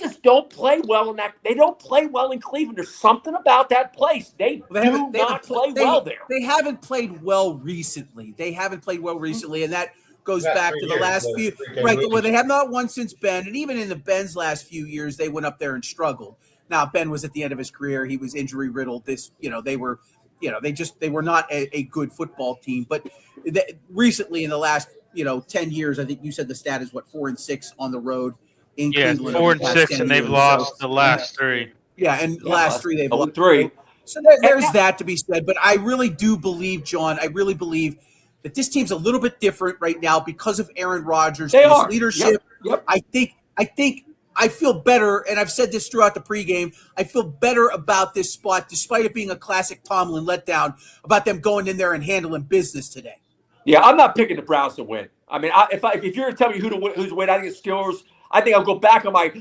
just don't play well in that. They don't play well in Cleveland. There's something about that place. They do not play well there. They haven't played well recently. And that goes back to the last few. Right, well, they have not won since Ben, and even in the Ben's last few years, they went up there and struggled. Now Ben was at the end of his career; he was injury riddled. They were not a good football team. But recently, in the last 10 years, I think you said the stat is 4-6 on the road in Cleveland. 4-6, and they've lost the last 3. Yeah, and last 3 they've lost 3. So there's that to be said. But I really do believe, John, that this team's a little bit different right now because of Aaron Rodgers and his leadership. Yep. I feel better, and I've said this throughout the pregame, I feel better about this spot, despite it being a classic Tomlin letdown, about them going in there and handling business today. Yeah, I'm not picking the Browns to win. I mean, if you're going to tell me who's win, I think it's Steelers. I think I'll go back on my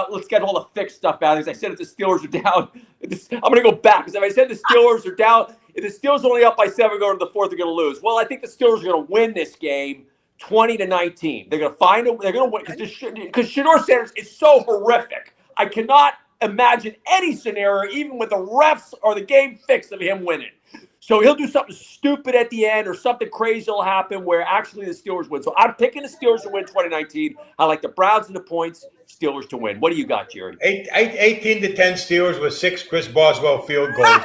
let's get all the fixed stuff out. As I said, if the Steelers are down, I'm going to go back. Because if I said the Steelers are down, if the Steelers are only up by 7 going to the fourth, they're going to lose. Well, I think the Steelers are going to win this game 20-19. They're going to find it. They're going to win because Shedeur Sanders is so horrific. I cannot imagine any scenario, even with the refs or the game fixed, of him winning. So he'll do something stupid at the end or something crazy will happen where actually the Steelers win. So I'm picking the Steelers to win 2019. I like the Browns and the points, Steelers to win. What do you got, Jerry? 18-10 Steelers with 6 Chris Boswell field goals.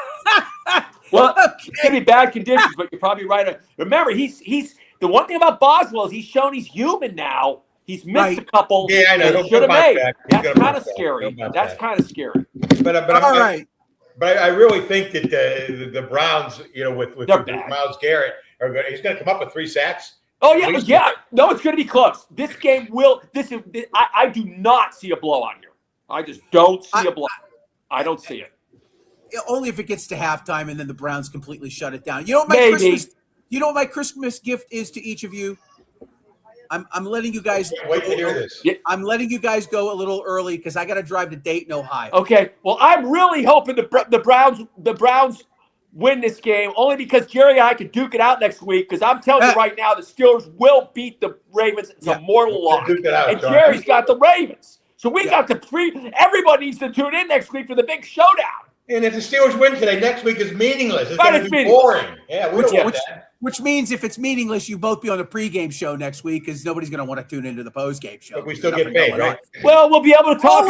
Well, it's going to be bad conditions, but you're probably right. Remember, he's the one thing about Boswell is he's shown he's human now. He's missed a couple. Yeah, I know. He should have made. That's kind of scary. That's kind of scary. But I really think that the Browns, with Myles Garrett, he's going to come up with 3 sacks. Oh yeah. No, it's going to be close. This game will. I do not see a blowout here. I just don't see a blowout. I don't see it. Only if it gets to halftime and then the Browns completely shut it down. You know what my Christmas gift is to each of you? I'm letting you guys. Wait to hear this. I'm letting you guys go a little early because I got to drive to Dayton, Ohio. Okay. Well, I'm really hoping the Browns win this game only because Jerry and I could duke it out next week. Because I'm telling you right now, the Steelers will beat the Ravens. It's a mortal lock. And Jerry's got the Ravens, so we got the everybody needs to tune in next week for the big showdown. And if the Steelers win today, next week is meaningless. It's going to be boring. Yeah, we don't want that. Which means if it's meaningless, you both be on the pregame show next week because nobody's going to want to tune into the postgame show. But we still get paid, right? Well, we'll be able to talk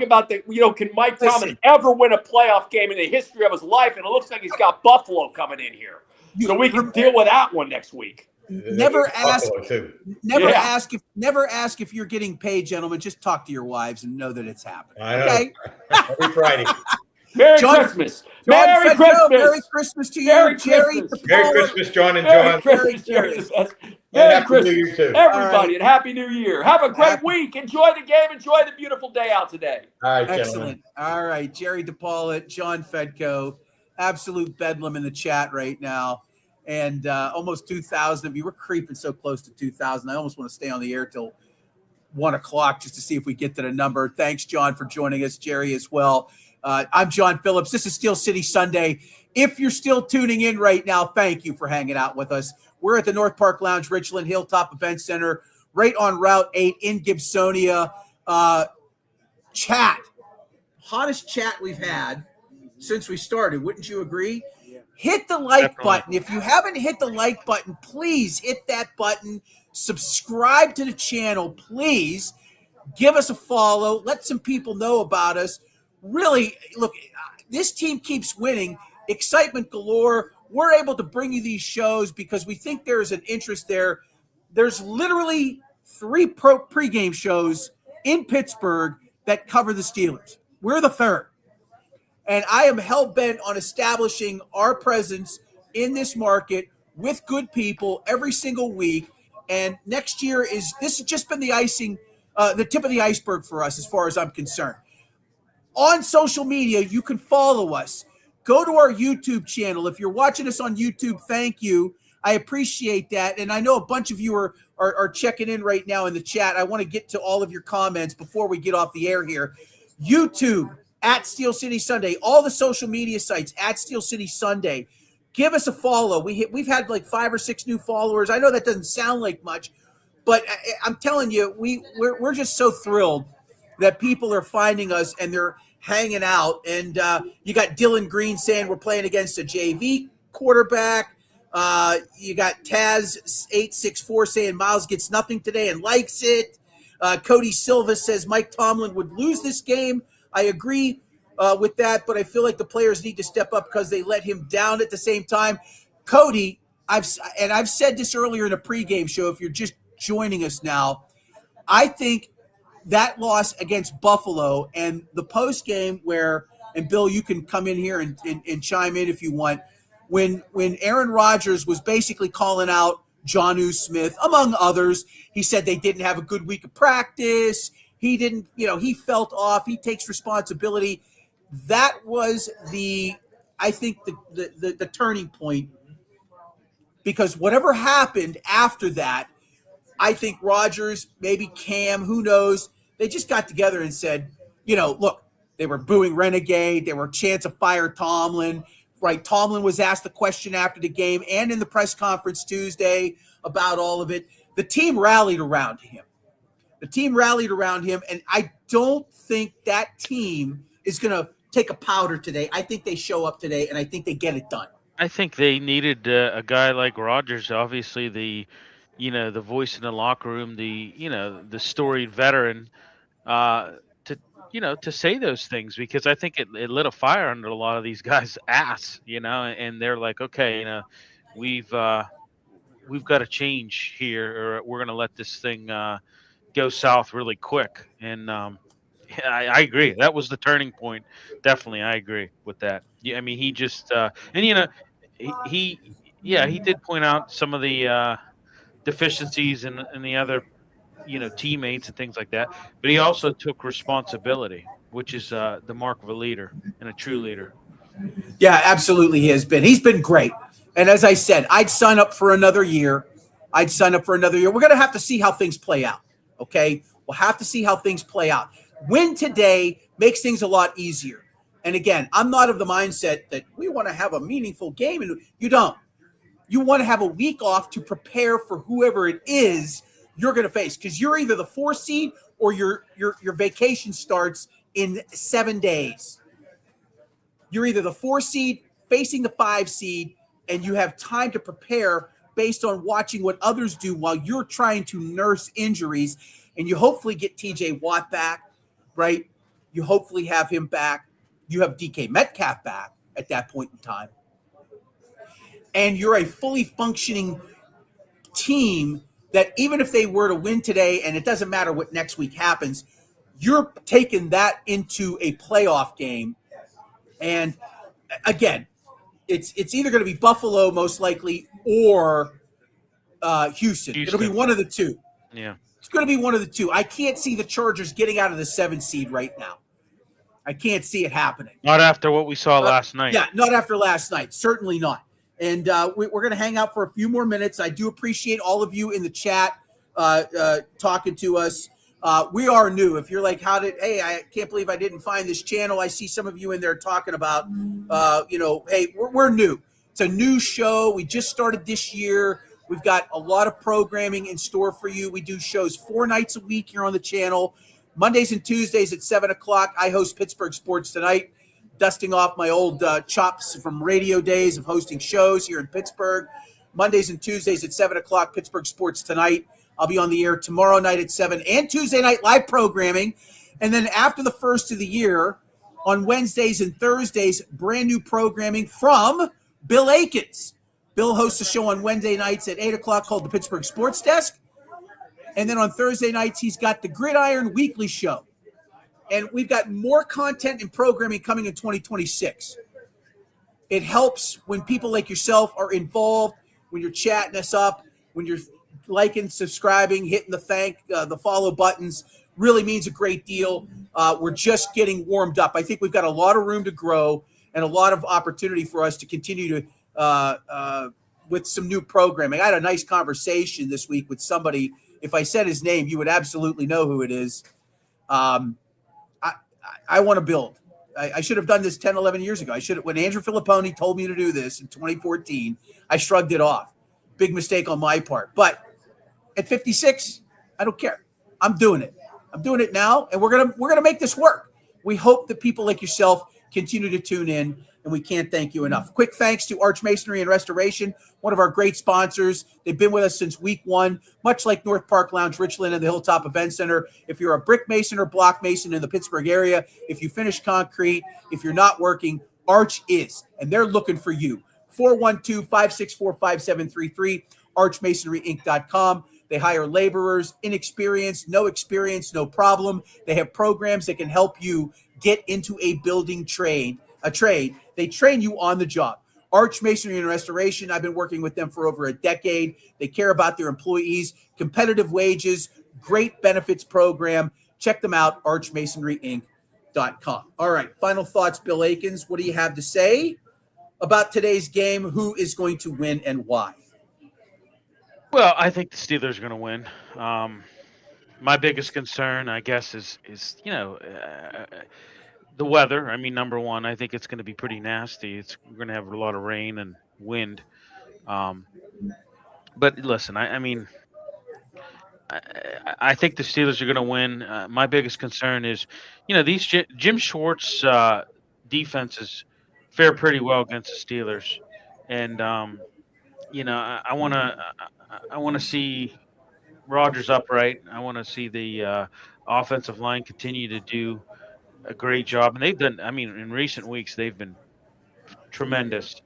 about the. Can Mike Tomlin ever win a playoff game in the history of his life? And it looks like he's got Buffalo coming in here, so we can deal with that one next week. Never ask if you're getting paid, gentlemen. Just talk to your wives and know that it's happening. I know. Okay? Every Friday. Merry Christmas. Merry Christmas to you, Jerry. Merry Christmas, John and Merry John. Christmas, Jerry. Merry Christmas, everybody, and Happy New Year. Have a great week. Enjoy the game. Enjoy the beautiful day out today. All right, excellent. Gentlemen. All right, Jerry DePaula, John Fedko, absolute bedlam in the chat right now. And almost 2,000 of you. We're creeping so close to 2,000. I almost want to stay on the air till 1 o'clock just to see if we get to the number. Thanks, John, for joining us. Jerry as well. I'm John Phillips. This is Steel City Sunday. If you're still tuning in right now, thank you for hanging out with us. We're at the North Park Lounge, Richland Hilltop Event Center, right on Route 8 in Gibsonia. Chat. Hottest chat we've had since we started. Wouldn't you agree? Hit the like button. If you haven't hit the like button, please hit that button. Subscribe to the channel, please. Give us a follow. Let some people know about us. Really, look, this team keeps winning. Excitement galore. We're able to bring you these shows because we think there's an interest there. There's literally 3 pregame shows in Pittsburgh that cover the Steelers. We're the 3rd. And I am hell-bent on establishing our presence in this market with good people every single week. And next year this has just been the icing the tip of the iceberg for us as far as I'm concerned. On social media, you can follow us. Go to our YouTube channel. If you're watching us on YouTube, thank you. I appreciate that. And I know a bunch of you are checking in right now in the chat. I want to get to all of your comments before we get off the air here. YouTube, at Steel City Sunday. All the social media sites, at Steel City Sunday. Give us a follow. We've had like 5 or 6 new followers. I know that doesn't sound like much, but I'm telling you, we're just so thrilled that people are finding us and they're hanging out. And you got Dylan Green saying we're playing against a JV quarterback. You got Taz864 saying Miles gets nothing today and likes it. Cody Silva says Mike Tomlin would lose this game. I agree with that, but I feel like the players need to step up because they let him down at the same time. Cody, I've said this earlier in a pregame show, if you're just joining us now, I think that loss against Buffalo and the post game where, and Bill, you can come in here and chime in if you want, when Aaron Rodgers was basically calling out Jonnu Smith, among others, he said they didn't have a good week of practice. He didn't, he felt off. He takes responsibility. That was I think the turning point, because whatever happened after that, I think Rodgers, maybe Cam, who knows, they just got together and said, look, they were booing Renegade. They were a chance to fire Tomlin. Right, Tomlin was asked the question after the game and in the press conference Tuesday about all of it. The team rallied around him. And I don't think that team is going to take a powder today. I think they show up today, and I think they get it done. I think they needed a guy like Rodgers, obviously the voice in the locker room, the storied veteran, to say those things, because I think it lit a fire under a lot of these guys' ass, and they're like, okay, we've got to change here, or we're going to let this thing go south really quick. And I agree. That was the turning point. Definitely. I agree with that. Yeah. I mean, he just, he did point out some of the deficiencies in the other, teammates and things like that. But he also took responsibility, which is the mark of a leader and a true leader. Yeah, absolutely. He's been great. And as I said, I'd sign up for another year. We're going to have to see how things play out. Okay. We'll have to see how things play out. Win today makes things a lot easier. And again, I'm not of the mindset that we want to have a meaningful game, and you don't. You want to have a week off to prepare for whoever it is you're going to face, because you're either the 4 seed or your vacation starts in 7 days. You're either the 4 seed facing the 5 seed, and you have time to prepare based on watching what others do while you're trying to nurse injuries, and you hopefully get TJ Watt back, right? You hopefully have him back. You have DK Metcalf back at that point in time. And you're a fully functioning team that even if they were to win today, and it doesn't matter what next week happens, you're taking that into a playoff game. And again, it's either going to be Buffalo most likely or Houston. It'll be one of the two. Yeah. It's going to be one of the two. I can't see the Chargers getting out of the 7 seed right now. I can't see it happening. Not after what we saw last night. Yeah, not after last night. Certainly not. And we're going to hang out for a few more minutes. I do appreciate all of you in the chat talking to us. We are new. If you're like, I can't believe I didn't find this channel. I see some of you in there talking about, hey, we're new. It's a new show. We just started this year. We've got a lot of programming in store for you. We do shows 4 nights a week here on the channel. Mondays and Tuesdays at 7 o'clock. I host Pittsburgh Sports Tonight, dusting off my old chops from radio days of hosting shows here in Pittsburgh. Mondays and Tuesdays at 7 o'clock, Pittsburgh Sports Tonight. I'll be on the air tomorrow night at 7 and Tuesday night live programming. And then after the first of the year, on Wednesdays and Thursdays, brand new programming from Bill Akins. Bill hosts a show on Wednesday nights at 8 o'clock called the Pittsburgh Sports Desk. And then on Thursday nights, he's got the Gridiron Weekly Show. And we've got more content and programming coming in 2026. It helps when people like yourself are involved, when you're chatting us up, when you're liking, subscribing, hitting the follow buttons. really means a great deal. We're just getting warmed up. I think we've got a lot of room to grow and a lot of opportunity for us to continue to with some new programming. I had a nice conversation this week with somebody. If I said his name, you would absolutely know who it is. I want to build. I should have done this 10, 11 years ago. When Andrew Filipponi told me to do this in 2014, I shrugged it off. Big mistake on my part. But at 56, I don't care. I'm doing it. I'm doing it now, and we're gonna make this work. We hope that people like yourself continue to tune in, and we can't thank you enough. Quick thanks to Arch Masonry and Restoration, one of our great sponsors. They've been with us since week one, much like North Park Lounge, Richland, and the Hilltop Event Center. If you're a brick mason or block mason in the Pittsburgh area, if you finish concrete, if you're not working, Arch is, and they're looking for you. 412-564-5733, archmasonryinc.com. They hire laborers, inexperienced, no experience, no problem. They have programs that can help you get into a building trade. They train you on the job. Arch Masonry and Restoration, I've been working with them for over a decade. They care about their employees, competitive wages, great benefits program. Check them out, archmasonryinc.com. All right, final thoughts, Bill Akins. What do you have to say about today's game? Who is going to win and why? Well, I think the Steelers are going to win. My biggest concern, I guess, is the weather. I mean, number one, I think it's going to be pretty nasty. We're going to have a lot of rain and wind. But listen, I think the Steelers are going to win. My biggest concern is, these Jim Schwartz defenses fare pretty well against the Steelers, and I want to see Rodgers upright. I want to see the offensive line continue to do a great job. And they've done, in recent weeks, they've been tremendous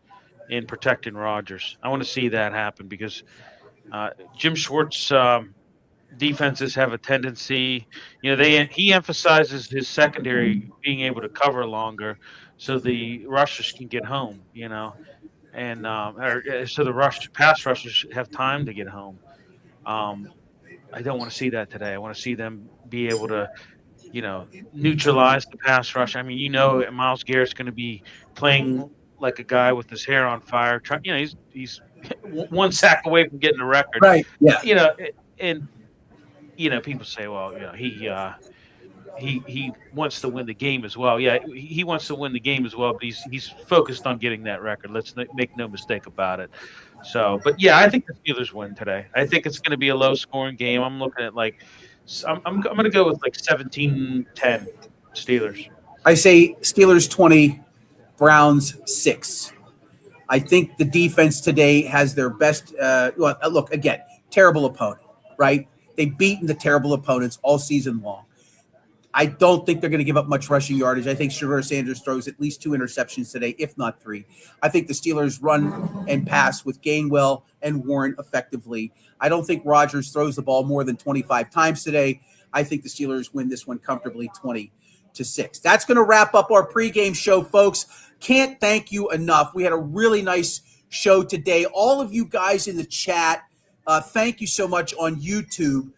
in protecting Rodgers. I want to see that happen because Jim Schwartz defenses have a tendency, he emphasizes his secondary being able to cover longer so the rushers can get home, and so the pass rushers have time to get home. I don't want to see that today. I want to see them be able to, neutralize the pass rush. Myles Garrett's going to be playing like a guy with his hair on fire. He's one sack away from getting a record. Right. Yeah. And people say, well, he wants to win the game as well. Yeah, he wants to win the game as well, but he's focused on getting that record. Let's make no mistake about it. So, but yeah, I think the Steelers win today. I think it's going to be a low-scoring game. I'm looking at I'm going to go with 17-10 Steelers. I say Steelers 20, Browns 6. I think the defense today has their best. Look, again, terrible opponent, right? They've beaten the terrible opponents all season long. I don't think they're going to give up much rushing yardage. I think Shedeur Sanders throws at least 2 interceptions today, if not 3. I think the Steelers run and pass with Gainwell and Warren effectively. I don't think Rodgers throws the ball more than 25 times today. I think the Steelers win this one comfortably 20-6. That's going to wrap up our pregame show, folks. Can't thank you enough. We had a really nice show today. All of you guys in the chat, thank you so much on YouTube.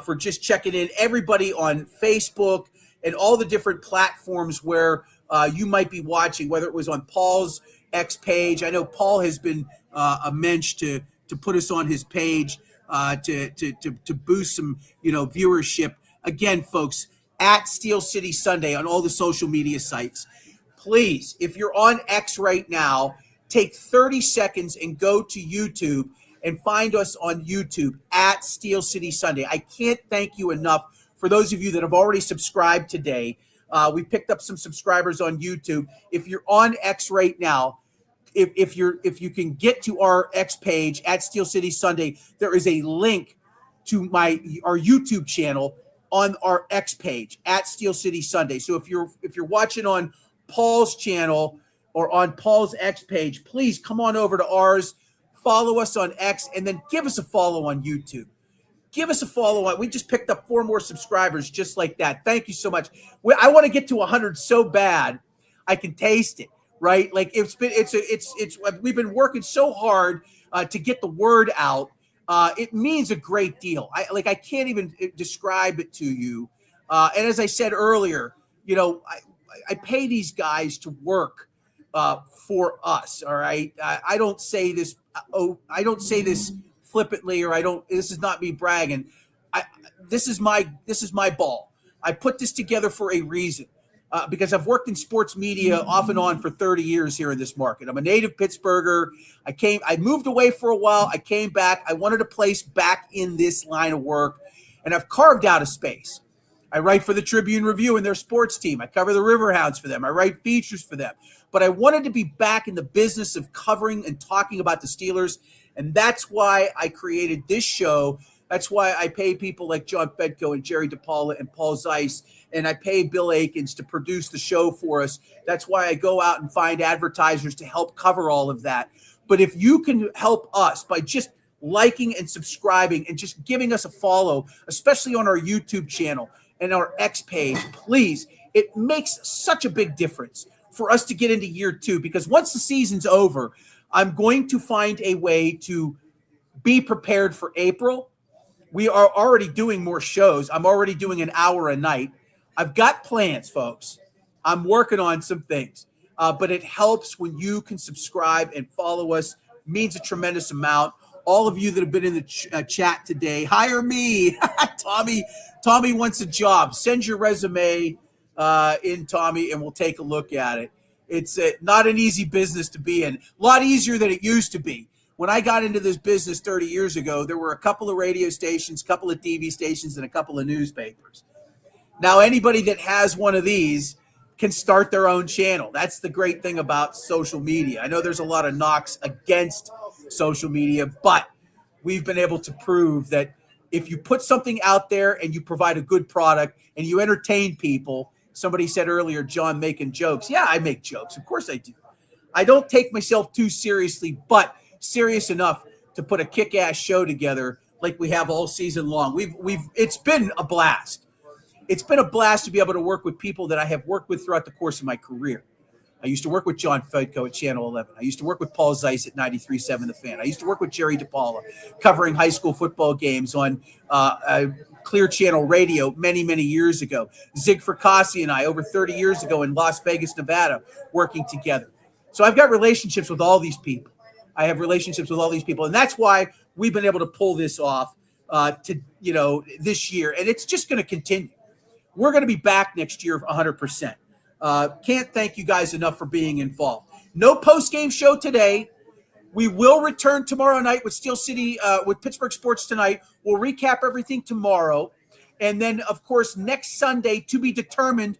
For just checking in, everybody on Facebook and all the different platforms where you might be watching, whether it was on Paul's X page. I know Paul has been a mensch to put us on his page to boost some viewership. Again, folks, at Steel City Sunday on all the social media sites. Please, if you're on X right now, take 30 seconds and go to YouTube and find us on YouTube at Steel City Sunday. I can't thank you enough for those of you that have already subscribed today. We picked up some subscribers on YouTube. If you're on X right now, if you can get to our X page at Steel City Sunday, there is a link to our YouTube channel on our X page at Steel City Sunday. So if you're watching on Paul's channel or on Paul's X page, please come on over to ours. Follow us on X, and then give us a follow on YouTube. Give us a follow on. We just picked up 4 more subscribers just like that. Thank you so much. I want to get to 100 so bad, I can taste it. Right? We've been working so hard to get the word out. It means a great deal. I can't even describe it to you. And as I said earlier, you know, I pay these guys to work for us. All right. I don't say this. I don't say this flippantly, or this is not me bragging. This is my ball. I put this together for a reason. Because I've worked in sports media off and on for 30 years here in this market. I'm a native Pittsburgher. I moved away for a while. I came back. I wanted a place back in this line of work, and I've carved out a space. I write for the Tribune Review and their sports team. I cover the Riverhounds for them. I write features for them. But I wanted to be back in the business of covering and talking about the Steelers, and that's why I created this show. That's why I pay people like John Fedko and Jerry DePaula and Paul Zeiss, and I pay Bill Akins to produce the show for us. That's why I go out and find advertisers to help cover all of that. But if you can help us by just liking and subscribing and just giving us a follow, especially on our YouTube channel and our X page, please, it makes such a big difference for us to get into year 2, because once the season's over, I'm going to find a way to be prepared for April. We are already doing more shows. I'm already doing an hour a night. I've got plans, folks. I'm working on some things. But it helps when you can subscribe and follow us. It means a tremendous amount. All of you that have been in the chat today, hire me. Tommy wants a job. Send your resume in, Tommy, and we'll take a look at it. It's not an easy business to be in. A lot easier than it used to be. When I got into this business 30 years ago, there were a couple of radio stations, a couple of TV stations, and a couple of newspapers. Now, anybody that has one of these can start their own channel. That's the great thing about social media. I know there's a lot of knocks against social media, but we've been able to prove that if you put something out there and you provide a good product and you entertain people, somebody said earlier, John making jokes. Yeah, I make jokes. Of course I do. I don't take myself too seriously, but serious enough to put a kick-ass show together like we have all season long. It's been a blast. It's been a blast to be able to work with people that I have worked with throughout the course of my career. I used to work with John Fedko at Channel 11. I used to work with Paul Zeiss at 93.7 The Fan. I used to work with Jerry DePaula covering high school football games on Clear Channel Radio many, many years ago. Zig Fracassi and I over 30 years ago in Las Vegas, Nevada, working together. So I've got relationships with all these people. I have relationships with all these people, and that's why we've been able to pull this off this year, and it's just going to continue. We're going to be back next year 100%. Can't thank you guys enough for being involved. No post-game show today. We will return tomorrow night with Steel City, with Pittsburgh Sports Tonight. We'll recap everything tomorrow, and then, of course, next Sunday to be determined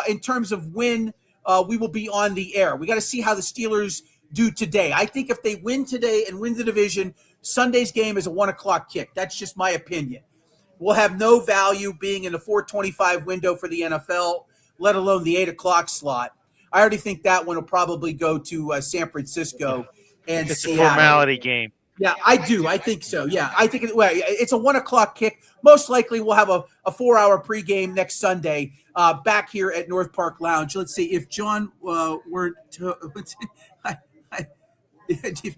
in terms of when we will be on the air. We got to see how the Steelers do today. I think if they win today and win the division, Sunday's game is a 1:00 kick. That's just my opinion. We'll have no value being in the 4:25 window for the NFL, let alone the 8:00 slot. I already think that one will probably go to San Francisco and It's Seattle. a formality game. Yeah, I do. I think so. Yeah, I think it's a 1:00 kick. Most likely we'll have a 4-hour pregame next Sunday back here at North Park Lounge. Let's see if John weren't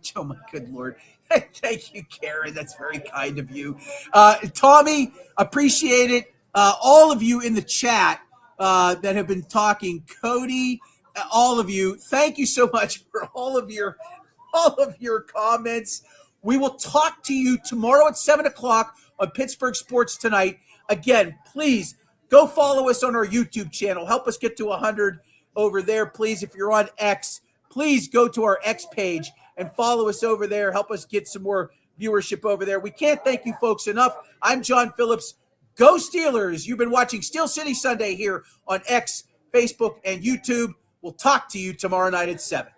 Joe, my good Lord. Thank you, Karen. That's very kind of you. Tommy, appreciate it. All of you in the chat that have been talking, Cody, all of you, thank you so much for all of your comments. We will talk to you tomorrow at 7:00 on Pittsburgh Sports Tonight. Again, please go follow us on our YouTube channel. Help us get to 100 over there, please. If you're on X, please go to our X page and follow us over there. Help us get some more viewership over there. We can't thank you folks enough. I'm John Phillips. Go Steelers. You've been watching Steel City Sunday here on X, Facebook, and YouTube. We'll talk to you tomorrow night at 7.